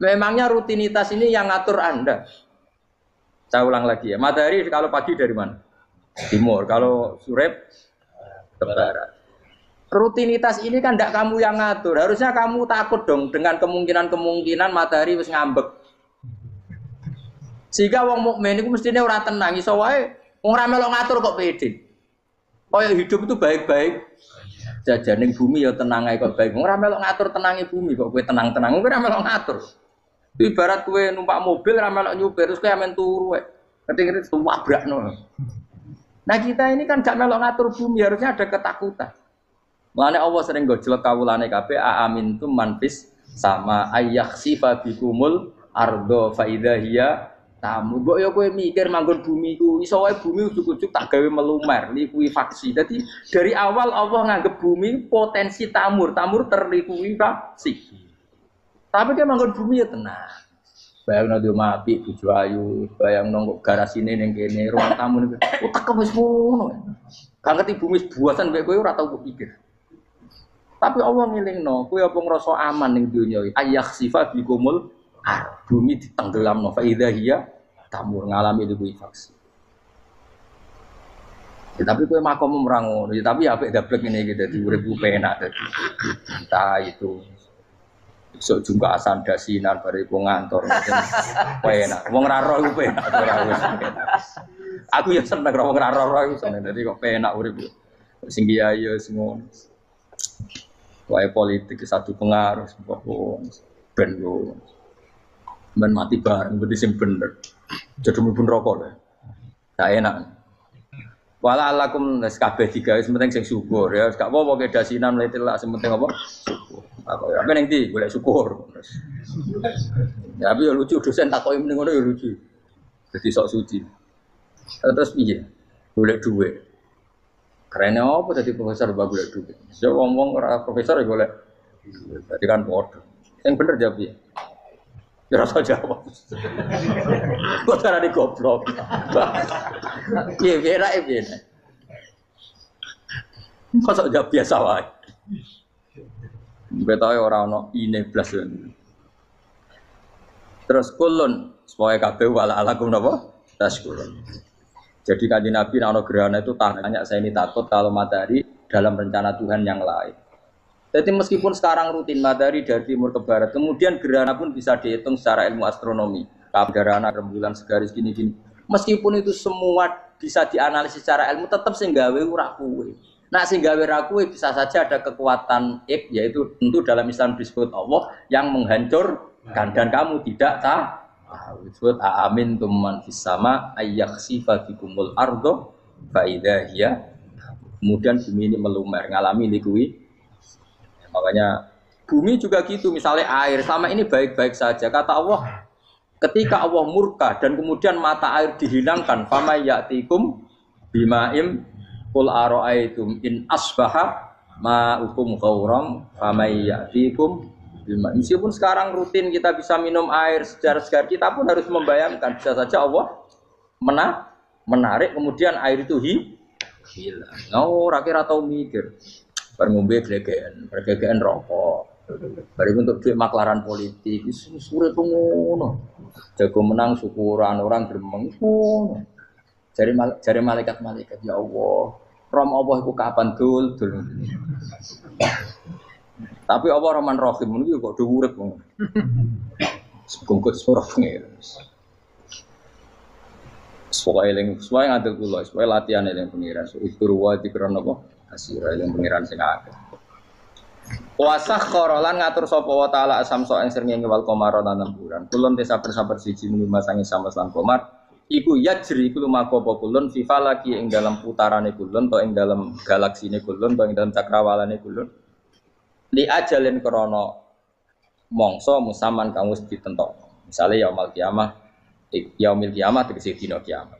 Memangnya rutinitas ini yang ngatur Anda. Saya ulang lagi ya, matahari kalau pagi dari mana? Timur, kalau sore ke barat. Rutinitas ini kan tidak kamu yang ngatur. Harusnya kamu takut dong dengan kemungkinan matahari wis ngambek. Sehingga wong mukmin iku mestine ora tenang, iso wae wong ora melok ngatur kok pede. Kaya hidup itu baik-baik. Jajaning bumi ya tenang ae kok baik. Wong ora melok ngatur tenange bumi kok kowe tenang-tenang. Kowe ora melok ngatur. Ibarat kowe numpak mobil ora melok nyupir terus kowe amen turu wae. Keting-keting wabrakno. Nah kita ini kan gak melok ngatur bumi, harusnya ada ketakutan. Mulane Allah sering gojlok kawulane kabeh aamintum manfis sama ayyakhsifa bikumul ardo fa idza hiya tamu. Mbok ya kowe mikir manggon bumi ku iso wae bumi ujug-ujug tak gawe melumer likuifaksi. Dadi dari awal Allah nganggep bumi potensi tamur terlikuifaksi. Tapi kan manggon bumi ya tenang. Bayangno di omah apik bojo ayu, bayangno kok garasine ning kene ruang tamu niku. Utek wis ngono. Gak ngerti bumi buasan mek kowe ora tau pikir. Tapi Allah ngilingno, kowe apa ngrasa aman ning donya iki? Ayakhsifa bikumul bumi ditenggelamno fa idza hiya tamur ngalami likuifaksi. Ya, tapi kowe makom ora ngono, ya, tapi apik dablek ngene iki dadi urip penak dadi. Entah itu besok jumpa asan dasinan bariku ngantor penak. Wong ora roh iku penak ora wis penak. Aku ya seneng wong ora roh iku seneng dadi kok penak urip. Sing kiai ya semua. Wae politik satu pengaruh sebab ben yo men mati bareng berarti sing bener. Jadi mlebu neraka lho. Gak enak. Wala alakum kabeh digawe penting sing syukur ya. Gak apa-apa ke dasinan mlete lak penting apa? Syukur. Apa ya ben ndi golek syukur. Ya tapi yo lucu dosen takoki mending ngono yo lucu. Dadi sok suci. Terus piye? Golek dhuwit. Karena apa tadi profesor bagus golek duit. Saya ngomong ora profesor ya golek. Berarti kan bodoh. Yang bener jawab ya. Ya rasa jawab. Kok cara di goblok. Iya, biar. Kok sok jawab biasa wae. Betawe ora ono ine blas. Terus kulun supaya kabeh wala alakum napa? Taskulun. Jadi kanjeng Nabi ana gerhana itu tanya saya ini takut kalau matahari dalam rencana Tuhan yang lain. Jadi meskipun sekarang rutin matahari dari timur ke barat, kemudian gerhana pun bisa dihitung secara ilmu astronomi. Kabaran rembulan segaris gini-gini. Meskipun itu semua bisa dianalisis secara ilmu, tetap sing gawe ora kuwe. Nah sing gawe ra kuwe bisa saja ada kekuatan yaitu tentu dalam Islam disebut Allah yang menghancurkan dan kamu tidak tahu. Disebut amin tumman fis sama ayyakhsifa bikumul ardo fa idza hiya. Kemudian bumi ini melumer ngalami likui. Makanya bumi juga gitu, misalnya air selama ini baik-baik saja. Kata Allah, ketika Allah murka dan kemudian mata air dihilangkan, fama ya'tikum bima'im qul ara'aytum in asbaha ma'ukum ghauram fama ya'tikum bima'im. Meskipun sekarang rutin kita bisa minum air segar-segar, kita pun harus membayangkan bisa saja Allah menarik kemudian air itu hilang. Oh, rakyat tahu mikir. Ngombe gregean rokok. Bari untuk duit maklaran politik, sure ngono. Jago menang syukuran orang gremeng ngono. Jare malaikat-malaikat ya Allah, rom Allah iku kapan dul. Tapi Allah Rahman Rahim niku kok dhuwurip ngono. Sebungkut surah ngene. Supaya ngadil kula, supaya latihan eling pengiran. Iku wa dikron apa? Asira yang pengiran sing akeh. Wasah khorolan ngatur sapa wa taala asamso ing srengenge wal qamara lan bulan. Kulun te saper-saper siji mung masangi sama lan qamar. Iku yajri iku lumaku apa kulun fi falaki ing dalam putarane kulun to ing dalam galaksine kulun to ing dalam cakrawalane kulun. Li ajalin krana mangsa musaman kang wis ditentokno. Misale yaumul kiamah tegese dina kiamat.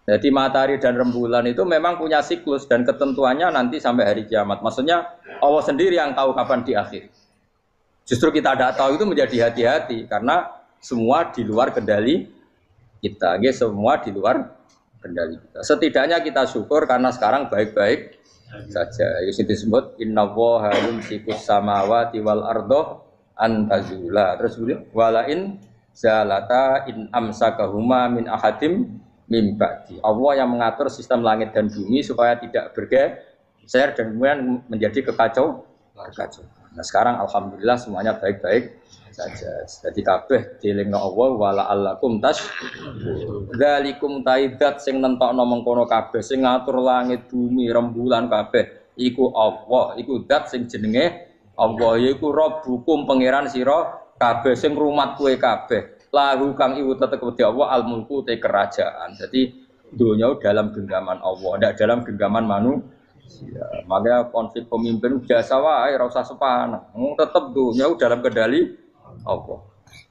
Jadi matahari dan rembulan itu memang punya siklus dan ketentuannya nanti sampai hari kiamat. Maksudnya Allah sendiri yang tahu kapan diakhiri. Justru kita tidak tahu itu menjadi hati-hati karena semua di luar kendali kita. Semua di luar kendali kita. Setidaknya kita syukur karena sekarang baik-baik saja. Itu disebut innallaha yumsikus samawati wal ardo an tazula. Terus walain zalata in amsakahuma min ahadim mimba'di. Allah yang mengatur sistem langit dan bumi supaya tidak bergeser dan kemudian menjadi kekacauan. Nah sekarang alhamdulillah semuanya baik-baik saja. Jadi kabeh dielingno Allah wala allakum dzalikum taidat sing nentokno mengkono kabeh sing ngatur langit bumi rembulan kabeh iku Allah, iku zat sing jenenge Allah yaiku Rabbukum pangeran sira kabeh sing rumat kowe kabeh. Lahu kang iwu tetep wedi Allah al-mulku te kerajaan. Jadi dunia dalam genggaman Allah, tidak dalam genggaman manusia. Makanya konflik pemimpin biasa wae ora usah sepanah. Tetep dunia dalam kendali Allah.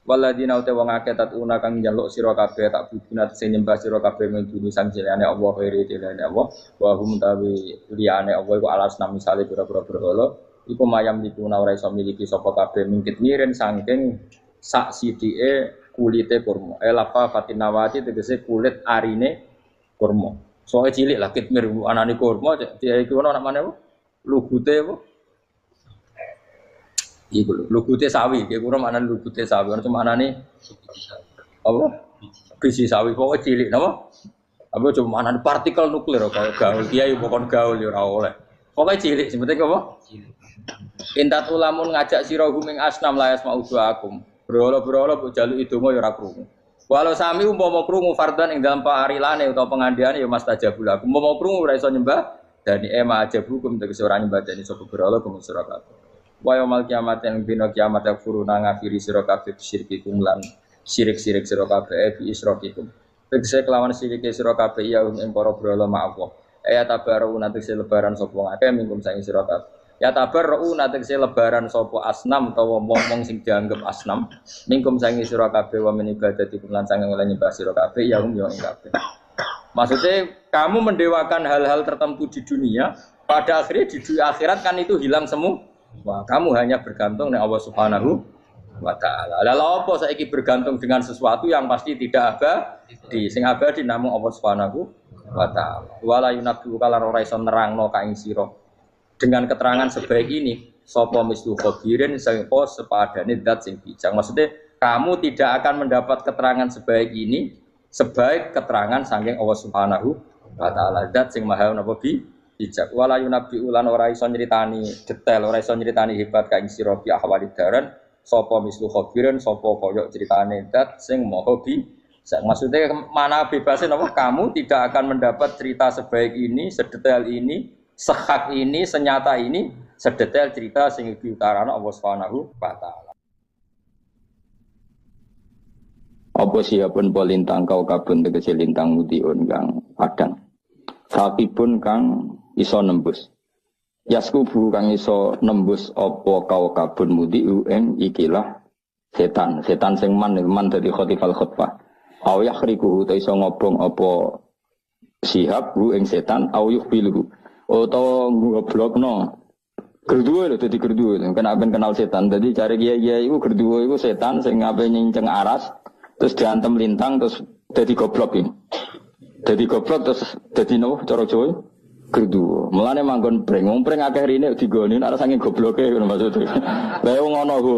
Waladina uta wong akeh tatuna kang njaluk sira kabeh tak buduna sing nyembah sira kabeh menduni sang jenenge Allah khairi jenenge Allah wa hum tawi liyane Allah iku alasna misale pira-pira berhala iku mayam dikuna ora iso miliki sapa kabeh mingkit miren saking sak sidike kulite kurma. Lapa fatinawati tegese kulit arine kurma. Soale cilik lah kitmir anane kurma dia iki ono namane apa? Lugute apa? Iku lugute sawi, iki kurang manane lugute sawi. Ono manane apa? Biji sawi pokoke cilik napa? Apa cuma manane partikel nuklir kaya gaul kiai pokon gaul ya ora oleh. Pokoke cilik sing penting apa? Cilik. Intat ulamun ngajak sira guming asnam layas mauduakum. Berhala-berhala mbok jaluk idonga ya ora krungu. Walau sami umpama krungu fardan ing dalam parilane utawa pengandiane ya mastajabul aku. Umpama krungu ora iso nyembah dani ema aja hukum tegese ora nyembah dani sapa berhala kuwi sira kabeh. Wa yaumil kiamat ing dina kiamat yakfuruna ngafiri sira kabeh syirikikum lan syirik-syirik sira kabeh bi israkikum. Tegese kelawan sirike sira kabeh ya ing para berhala ma Allah. Ya tabaru nanti lebaran sapa ngake mingkum saing sira kabeh. Ya tabarru natekse lebaran sapa asnam utawa wong-wong sing dianggep asnam mingkum sangi sira kabeh wa min ibadatikum lan sange nyembah sira kabeh ya ing kabeh. Maksudnya kamu mendewakan hal-hal tertentu di dunia, pada akhirnya di akhirat kan itu hilang semua. Wah, kamu hanya bergantung dengan Allah Subhanahu wa taala. Lalu apa saiki bergantung dengan sesuatu yang pasti tidak abadi, sing abadi namung Allah Subhanahu wa taala. Wala yunabbu kala ora iso nerangno ka ing sira dengan keterangan sebaik ini sapa mislu khabirin sapa sepadane zat sing bijak. Maksudnya kamu tidak akan mendapat keterangan sebaik ini sebaik keterangan saking Allah Subhanahu wa taala zat sing maha napa bijak. Wala yunabbi ulan ora iso nyritani detail, ora iso nyritani hebat ka ing sira bi ahwalid daran sapa mislu khabirin sapa kaya critane dat sing maha bi. Maksudnya mana bebasin apa? Kamu tidak akan mendapat cerita sebaik ini, sedetail ini, sehak ini, senyata ini, sedetail cerita sing diutarana Allah Subhanahu wa taala. Apa siapun polintang kau kabun tegese lintang mudiun kang padang. Sakipun kang iso nembus. Yaskubu kang iso nembus apa kau kabun mudiu ing ikilah setan. Setan sing man dadi khotifal khutbah. Au yakhriku ta iso ngobong apa sihab hu ing setan au yukhbilu utawa ngoblokno gerduwe lho dadi gerduwe kan apen kenal setan dadi cari kiai-kiai iku gerduwe iku setan sing ape nyinceng aras terus diantem lintang terus dadi goblok iki dadi goblok terus dadi nopo cara Jawa gerduwe mulane manggon breng wong breng akeh rene digoni nek saking gobloke ngono maksudnya lha ngono